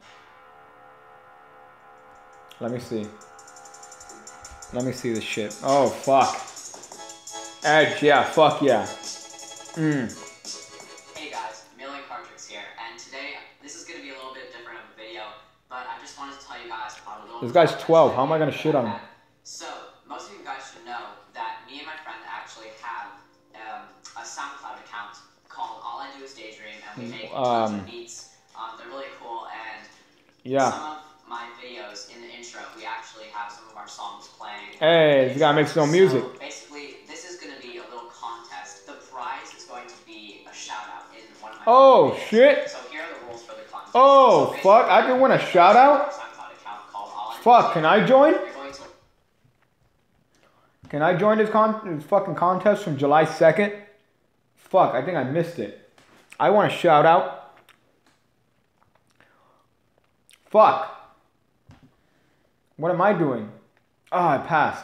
Speaker 1: Let me see. Let me see this shit. Oh, fuck. Edge, yeah, fuck yeah.
Speaker 2: Hey guys, Million Card Tricks here, and today, this is going to be a little bit different of a video, but I just wanted to tell you guys about a little...
Speaker 1: This guy's 12, how am I going to shit on him?
Speaker 2: So, most of you guys should know that me and my friend actually have a SoundCloud account called All I Do Is Daydream, and we make tons of beats. They're really cool, and some of my videos in the intro, we actually have some of our songs playing.
Speaker 1: Hey, this guy makes his own music.
Speaker 2: So basically, this is going to be a little contest. The prize is going to be a shout out in one of my videos.
Speaker 1: Shit.
Speaker 2: So here are the rules for the contest.
Speaker 1: Oh, so fuck, I can win a shout out? Fuck, can I join? Can I join this fucking contest from July 2nd? Fuck, I think I missed it. I want a shout out. Fuck. What am I doing? Oh, I passed.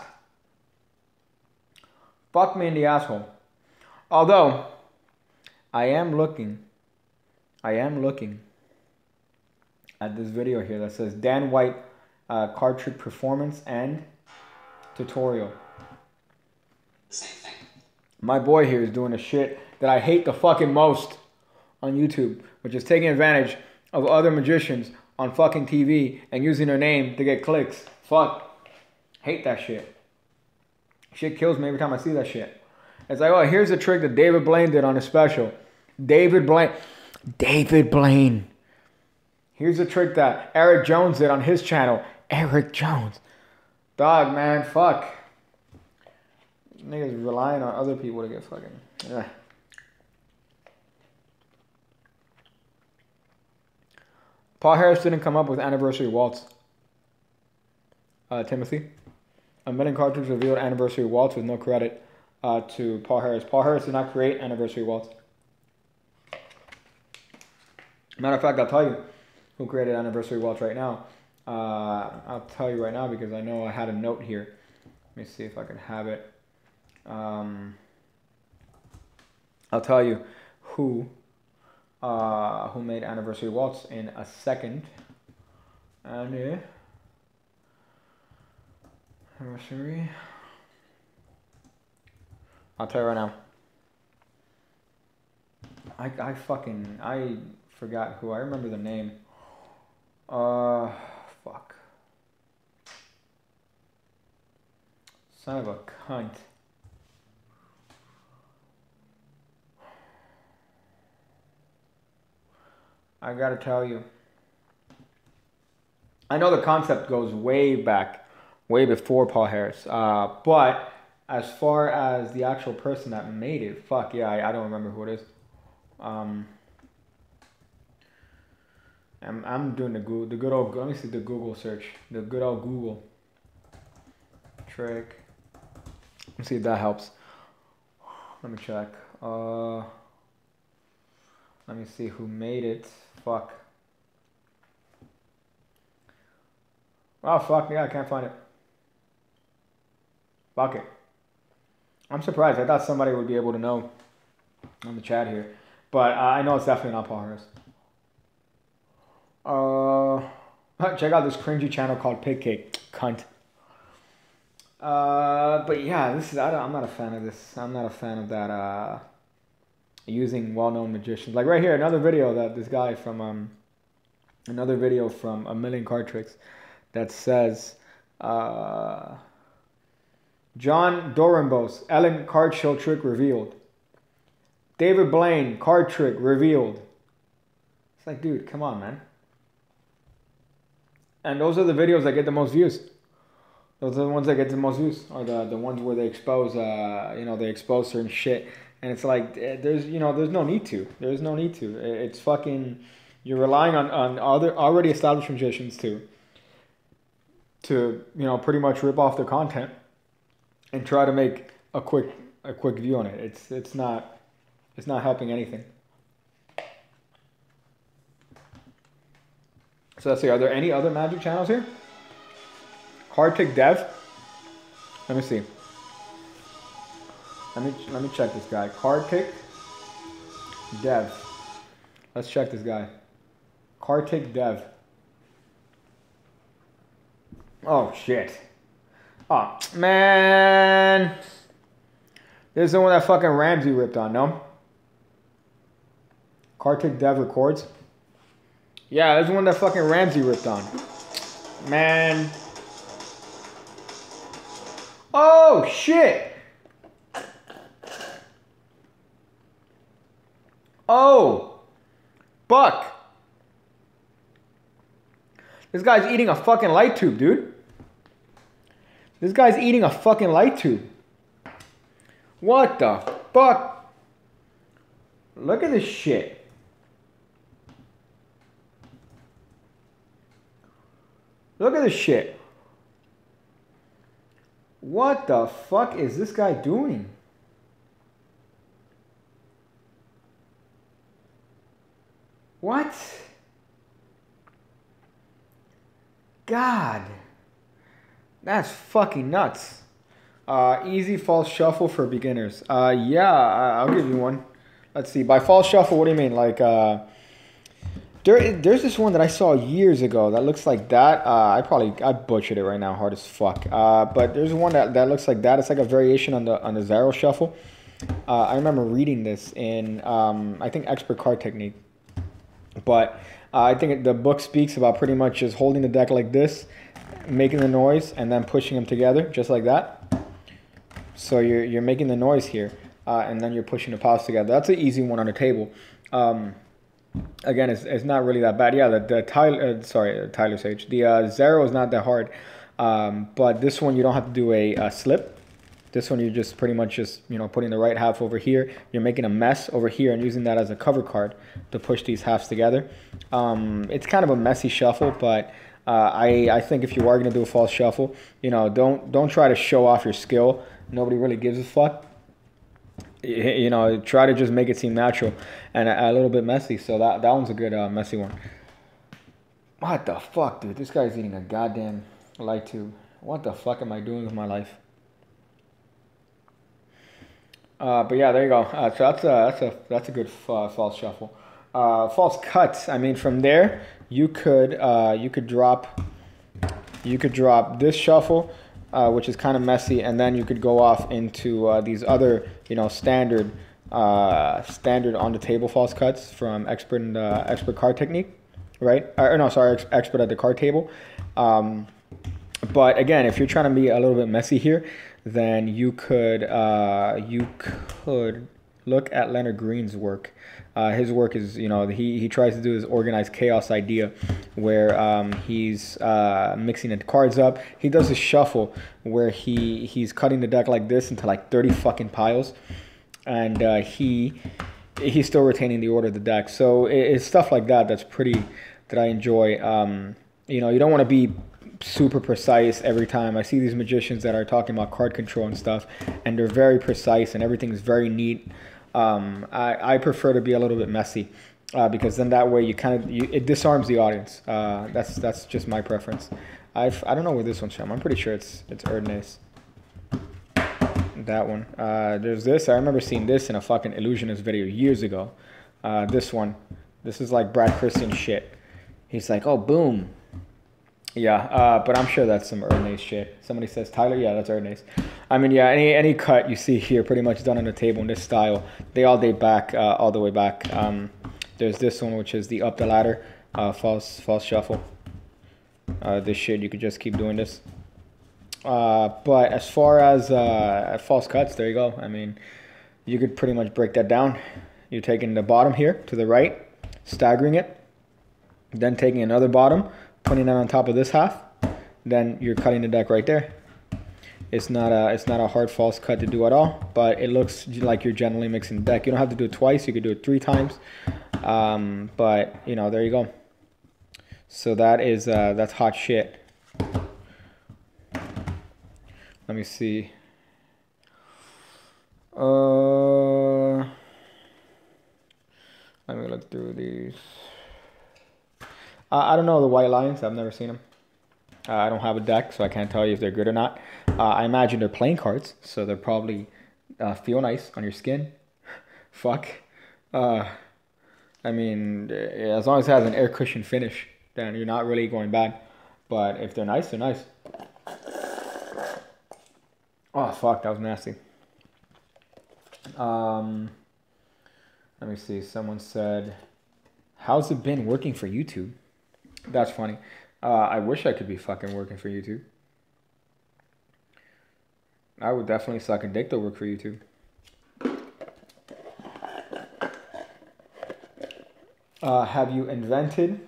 Speaker 1: Fuck me in the asshole. Although, I am looking at this video here that says Dan White card trick performance and tutorial.
Speaker 2: The same thing.
Speaker 1: My boy here is doing the shit that I hate the fucking most on YouTube, which is taking advantage of other magicians on fucking TV and using their name to get clicks. Fuck. Hate that shit. Shit kills me every time I see that shit. It's like, oh, here's a trick that David Blaine did on a special. David Blaine. Here's a trick that Eric Jones did on his channel. Eric Jones. Dog, man, fuck. Niggas relying on other people to get fucking... Ugh. Paul Harris didn't come up with anniversary waltz. Timothy. A million cartridge revealed anniversary waltz with no credit to Paul Harris. Paul Harris did not create anniversary waltz. Matter of fact, I'll tell you who created anniversary waltz right now. I'll tell you right now because I know I had a note here. Let me see if I can have it. I'll tell you who made anniversary waltz in a second. And anniversary. I'll tell you right now. I forgot who. I remember the name. Fuck. Son of a cunt. I gotta tell you. I know the concept goes way back, way before Paul Harris. But as far as the actual person that made it, fuck yeah, I don't remember who it is. I'm doing the good old, let me see the Google search. The good old Google trick. Let's see if that helps. Let me check. Let me see who made it. Fuck. Oh, fuck. Yeah, I can't find it. Fuck it. I'm surprised. I thought somebody would be able to know on the chat here. But I know it's definitely not Paul Harris. Check out this cringy channel called Pig Cake. Cunt. But yeah, this is I'm not a fan of this. I'm not a fan of that using well-known magicians. Like right here, another video that this guy from A Million Card Tricks that says John Dorambos, Ellen card show trick revealed. David Blaine, card trick revealed. It's like, dude, come on, man. And those are the videos that get the most views. Those are the ones that get the most views, or the ones where they expose, they expose certain shit. And it's like, there's no need to. There's no need to. It's fucking, you're relying on other already established magicians to pretty much rip off their content and try to make a quick view on it. It's not helping anything. So let's see, are there any other magic channels here? Kartik Dev. Let me see. Let me check this guy. Kartik Dev. Let's check this guy. Kartik Dev. Oh shit. Oh man. This is the one that fucking Ramsey ripped on, no? Kartik Dev Records. Yeah, this is the one that fucking Ramsey ripped on. Man. Oh shit. Oh. Buck. This guy's eating a fucking light tube, dude. This guy's eating a fucking light tube. What the fuck? Look at this shit. Look at this shit. What the fuck is this guy doing? What? God. That's fucking nuts. Easy false shuffle for beginners. Yeah, I'll give you one. Let's see. By false shuffle, what do you mean? Like, there's this one that I saw years ago that looks like that. I butchered it right now, hard as fuck. But there's one that looks like that. It's like a variation on the Zero shuffle. I remember reading this in I think Expert Card Technique. But I think the book speaks about pretty much just holding the deck like this, making the noise, and then pushing them together just like that. So you're making the noise here, and then you're pushing the piles together. That's an easy one on the table. Again, it's not really that bad. Yeah, the Tyler Sage. The Zero is not that hard, but this one you don't have to do a slip. This one you're just pretty much just putting the right half over here. You're making a mess over here and using that as a cover card to push these halves together. It's kind of a messy shuffle, but I think if you are gonna do a false shuffle, don't try to show off your skill. Nobody really gives a fuck. Try to just make it seem natural and a little bit messy. So that one's a good messy one. What the fuck, dude? This guy's eating a goddamn light tube. What the fuck am I doing with my life? But yeah, there you go. So that's a good false shuffle. False cuts. I mean, from there you could drop this shuffle, which is kind of messy, and then you could go off into these other standard on the table false cuts from expert and expert card technique, right? Or no, sorry, expert at the card table. But again, if you're trying to be a little bit messy here, then you could look at Leonard Green's work. His work is, he tries to do this organized chaos idea where he's mixing the cards up. He does a shuffle where he's cutting the deck like this into like 30 fucking piles, and he's still retaining the order of the deck. So it's stuff like that that I enjoy. You don't want to be super precise every time. I see these magicians that are talking about card control and stuff, and they're very precise and everything's very neat. I prefer to be a little bit messy because then that way it disarms the audience. That's just my preference. I don't know where this one's from. I'm pretty sure it's Erdnase. That one. There's this. I remember seeing this in a fucking Illusionist video years ago. This one. This is like Brad Christian shit. He's like, oh, boom. Yeah, but I'm sure that's some Erdnase shit. Somebody says Tyler, yeah, that's Erdnase. I mean, yeah, any cut you see here pretty much done on the table in this style, they all date back, all the way back. There's this one, which is the up the ladder, false shuffle. This shit, you could just keep doing this. But as far as false cuts, there you go. I mean, you could pretty much break that down. You're taking the bottom here to the right, staggering it, then taking another bottom, putting it on top of this half, then you're cutting the deck right there. It's not a hard false cut to do at all, but it looks like you're generally mixing the deck. You don't have to do it twice. You could do it 3 times. But there you go. So that's hot shit. Let me see. Let me look through these. I don't know the White Lions. I've never seen them. I don't have a deck, so I can't tell you if they're good or not. I imagine they're playing cards, so they're probably feel nice on your skin. Fuck. I mean, as long as it has an air cushion finish, then you're not really going bad. But if they're nice, they're nice. Oh, fuck, that was nasty. Let me see. Someone said, how's it been working for YouTube? That's funny. I wish I could be fucking working for YouTube. I would definitely suck a dick to work for YouTube. Have you invented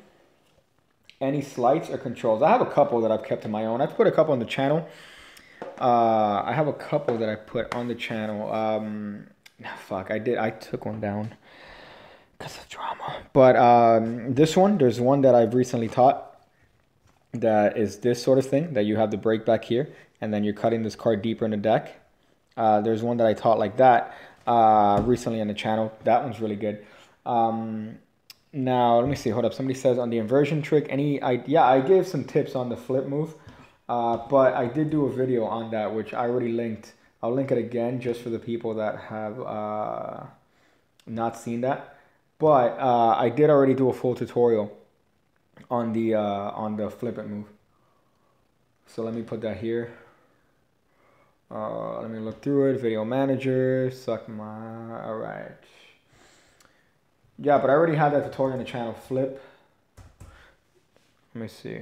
Speaker 1: any sleights or controls? I have a couple that I've kept on my own. I've put a couple on the channel. I have a couple that I put on the channel. Fuck, I took one down because of drama. But this one, there's one that I've recently taught that is this sort of thing, that you have the break back here, and then you're cutting this card deeper in the deck. There's one that I taught like that recently on the channel. That one's really good. Now, let me see. Hold up. Somebody says on the inversion trick, yeah, I gave some tips on the flip move. But I did do a video on that, which I already linked. I'll link it again just for the people that have not seen that. But I did already do a full tutorial on the flip it move. So let me put that here. Let me look through it. Video manager, suck my. All right. Yeah, but I already had that tutorial on the channel. Flip. Let me see.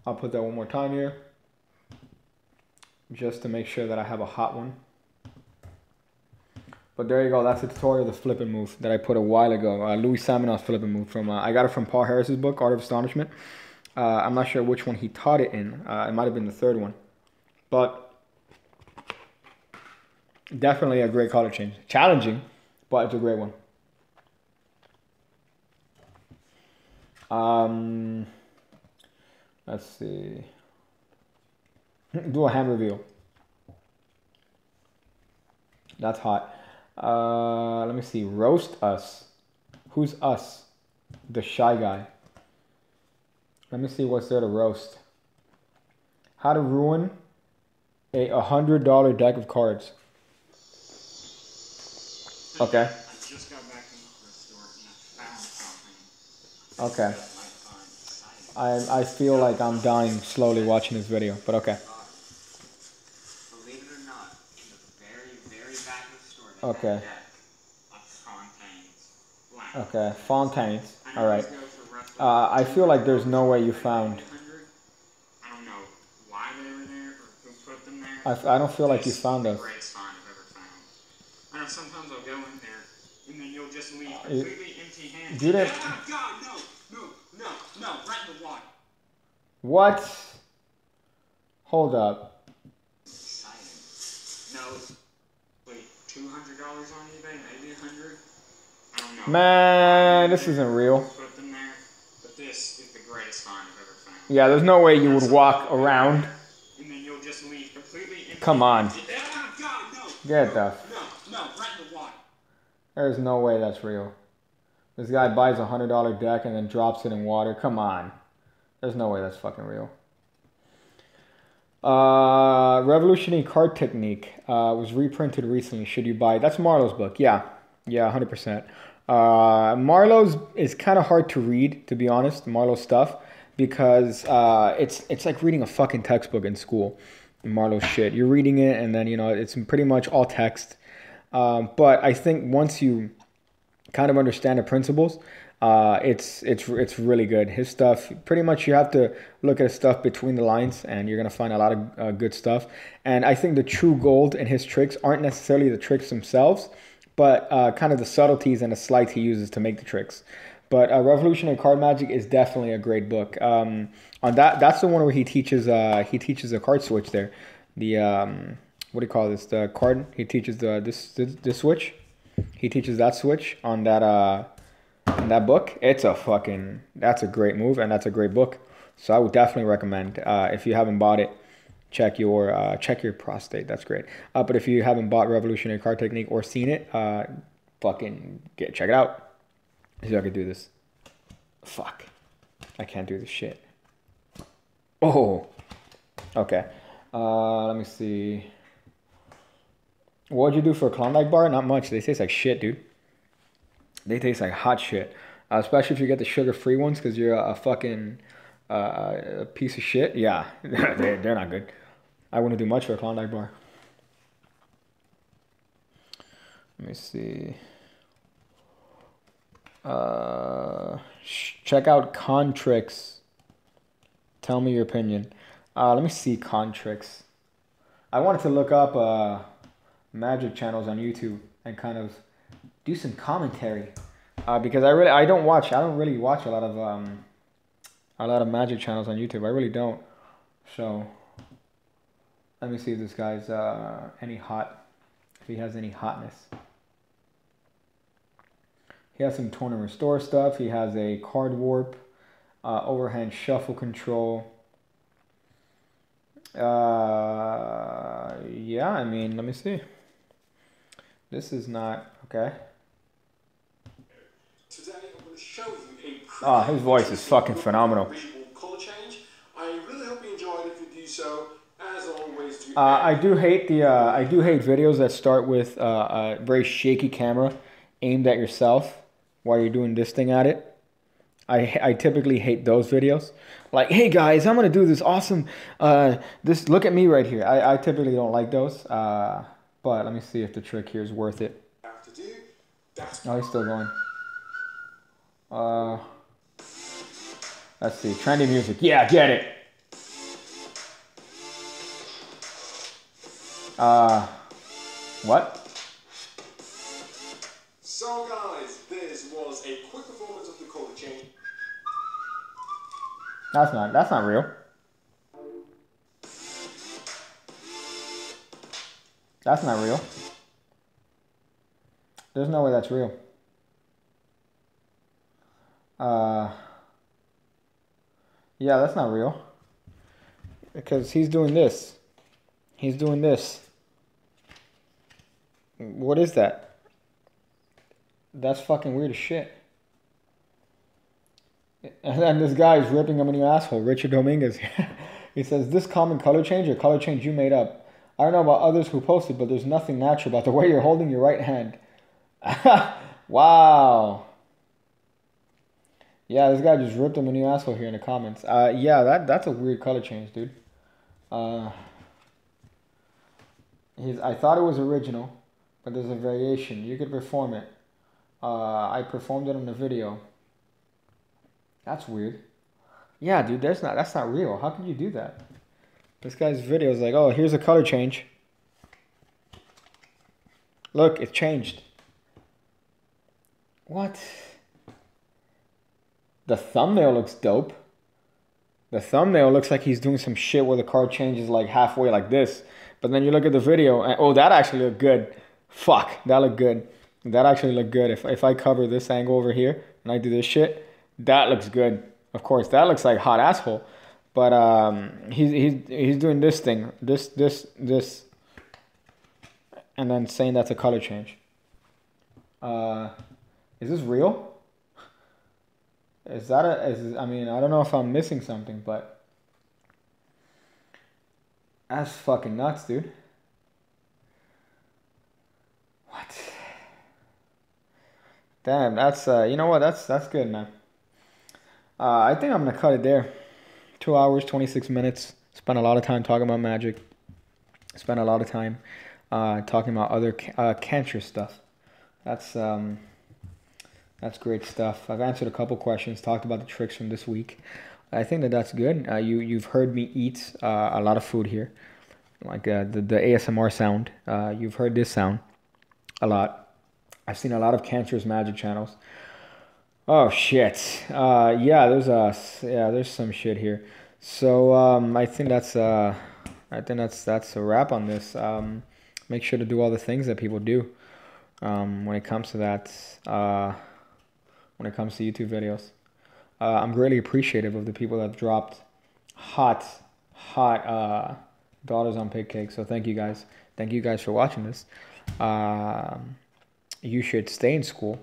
Speaker 1: I'll put that one more time here, just to make sure that I have a hot one. But there you go. That's a tutorial of the flipping move that I put a while ago. Louis Samenov's flipping move from. I got it from Paul Harris's book, Art of Astonishment. I'm not sure which one he taught it in. It might have been the third one. But definitely a great color change. Challenging, but it's a great one. Let's see. Do a hand reveal. That's hot. Let me see. Roast us. Who's us? The shy guy. Let me see what's there to roast. How to ruin a $100 deck of cards. Okay.
Speaker 3: I just got back from the store and I found something.
Speaker 1: Okay. I feel like I'm dying slowly watching this video, but okay.
Speaker 2: Believe it or not, in the very, very back of the store,
Speaker 1: Okay.
Speaker 3: Fontaines.
Speaker 1: Okay. Fontaines. All right. I feel like there's no way you found.
Speaker 3: I don't know why they were there or who put them there.
Speaker 1: I don't feel like you found us.
Speaker 3: Greatest find I've ever found. I know sometimes I'll go in there and then you'll just leave completely empty-handed.
Speaker 1: You didn't.
Speaker 3: Oh God, no, right in the water.
Speaker 1: What? Hold up.
Speaker 3: No, wait, $200 on eBay, maybe $100. I don't know.
Speaker 1: Man, this isn't real.
Speaker 3: Put them there, but this is the greatest find I've ever found.
Speaker 1: Yeah, there's no way you would walk around.
Speaker 3: And then you'll just leave completely empty.
Speaker 1: Come on.
Speaker 3: Oh God, no.
Speaker 1: Get the.
Speaker 3: No, right in the water.
Speaker 1: There's no way that's real. This guy buys a $100 deck and then drops it in water. Come on. There's no way that's fucking real. Revolutionary Card Technique was reprinted recently. Should you buy it? That's Marlowe's book. Yeah, 100%. Marlowe's is kind of hard to read, to be honest, Marlowe's stuff, because it's like reading a fucking textbook in school. Marlowe's shit. You're reading it and then, you know, it's pretty much all text. But I think once you kind of understand the principles, it's really good. His stuff, pretty much you have to look at his stuff between the lines and you're going to find a lot of good stuff. And I think the true gold in his tricks aren't necessarily the tricks themselves, but kind of the subtleties and the sleights he uses to make the tricks. But Revolutionary Card Magic is definitely a great book. On that's the one where he teaches a card switch there. The what do you call this? The card. He teaches this switch. He teaches that switch on that book. That's a great move and that's a great book. So I would definitely recommend if you haven't bought it, check your prostate. That's great. But if you haven't bought Revolutionary Card Technique or seen it, check it out. See if I can do this. Fuck, I can't do this shit. Oh, okay. Let me see. What'd you do for a Klondike bar? Not much. They taste like shit, dude. They taste like hot shit. Especially if you get the sugar-free ones because you're a fucking a piece of shit. Yeah, they're not good. I wouldn't do much for a Klondike bar. Let me see. Check out Contrix. Tell me your opinion. Let me see Contrix. I wanted to look up magic channels on YouTube and kind of do some commentary because I don't really watch a lot of magic channels on YouTube. I really don't. So let me see if this guy's if he has any hotness. He has some torn and restore stuff. He has a card warp, overhand shuffle control. Yeah, I mean, let me see. This is not okay.
Speaker 4: Today I'm going to show you a
Speaker 1: his voice is fucking phenomenal.
Speaker 4: visual color change. I really hope you enjoyed. If you do so, as always,
Speaker 1: I do hate videos that start with a very shaky camera aimed at yourself while you're doing this thing at it. I typically hate those videos. Like, hey guys, I'm gonna do this awesome. Look at me right here. I typically don't like those. But let me see if the trick here is worth it. Oh, he's still going. Let's see. Trendy music. Yeah, get it. What?
Speaker 4: this was a quick performance of the color change.
Speaker 1: That's not real. That's not real. There's no way that's real. Yeah, that's not real. Because he's doing this. He's doing this. What is that? That's fucking weird as shit. And then this guy is ripping him a new asshole. Richard Dominguez. He says, this common color change or color change you made up. I don't know about others who posted, but there's nothing natural about the way you're holding your right hand. Wow. Yeah, this guy just ripped him a new asshole here in the comments. Yeah, that's a weird color change, dude. I thought it was original, but there's a variation. You could perform it. I performed it in the video. That's weird. Yeah, dude, that's not real. How can you do that? This guy's video is like, oh, here's a color change. Look, it changed. What? The thumbnail looks dope. The thumbnail looks like he's doing some shit where the card changes like halfway like this. But then you look at the video and, oh, that actually looked good. Fuck, that looked good. That actually looked good. If I cover this angle over here and I do this shit, that looks good. Of course, that looks like hot asshole. But he's doing this thing, this, and then saying that's a color change. Is this real? I mean, I don't know if I'm missing something, but that's fucking nuts, dude. What? Damn, that's you know what? That's good, man. I think I'm gonna cut it there. 2 hours, 26 minutes. Spent a lot of time talking about Magic. Spent a lot of time talking about other cancer stuff. That's great stuff. I've answered a couple questions, talked about the tricks from this week. I think that's good. You've heard me eat a lot of food here, like the ASMR sound. You've heard this sound a lot. I've seen a lot of cancerous Magic channels. Oh shit. Yeah, there's some shit here. So I think that's a wrap on this. Make sure to do all the things that people do when it comes to that. When it comes to YouTube videos, I'm greatly appreciative of the people that have dropped hot dollars on pig cake. So thank you guys. Thank you guys for watching this. You should stay in school.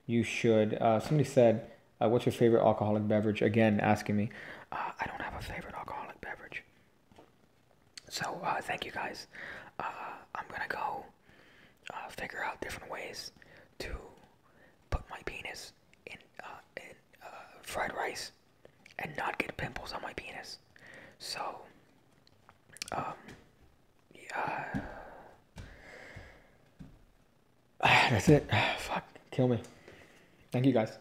Speaker 1: You should. Somebody said, "What's your favorite alcoholic beverage?" Again, asking me. I don't have a favorite alcoholic beverage. So thank you guys. I'm gonna go figure out different ways to put my penis in fried rice and not get pimples on my penis. So, yeah. That's it. Fuck. Kill me. Thank you guys.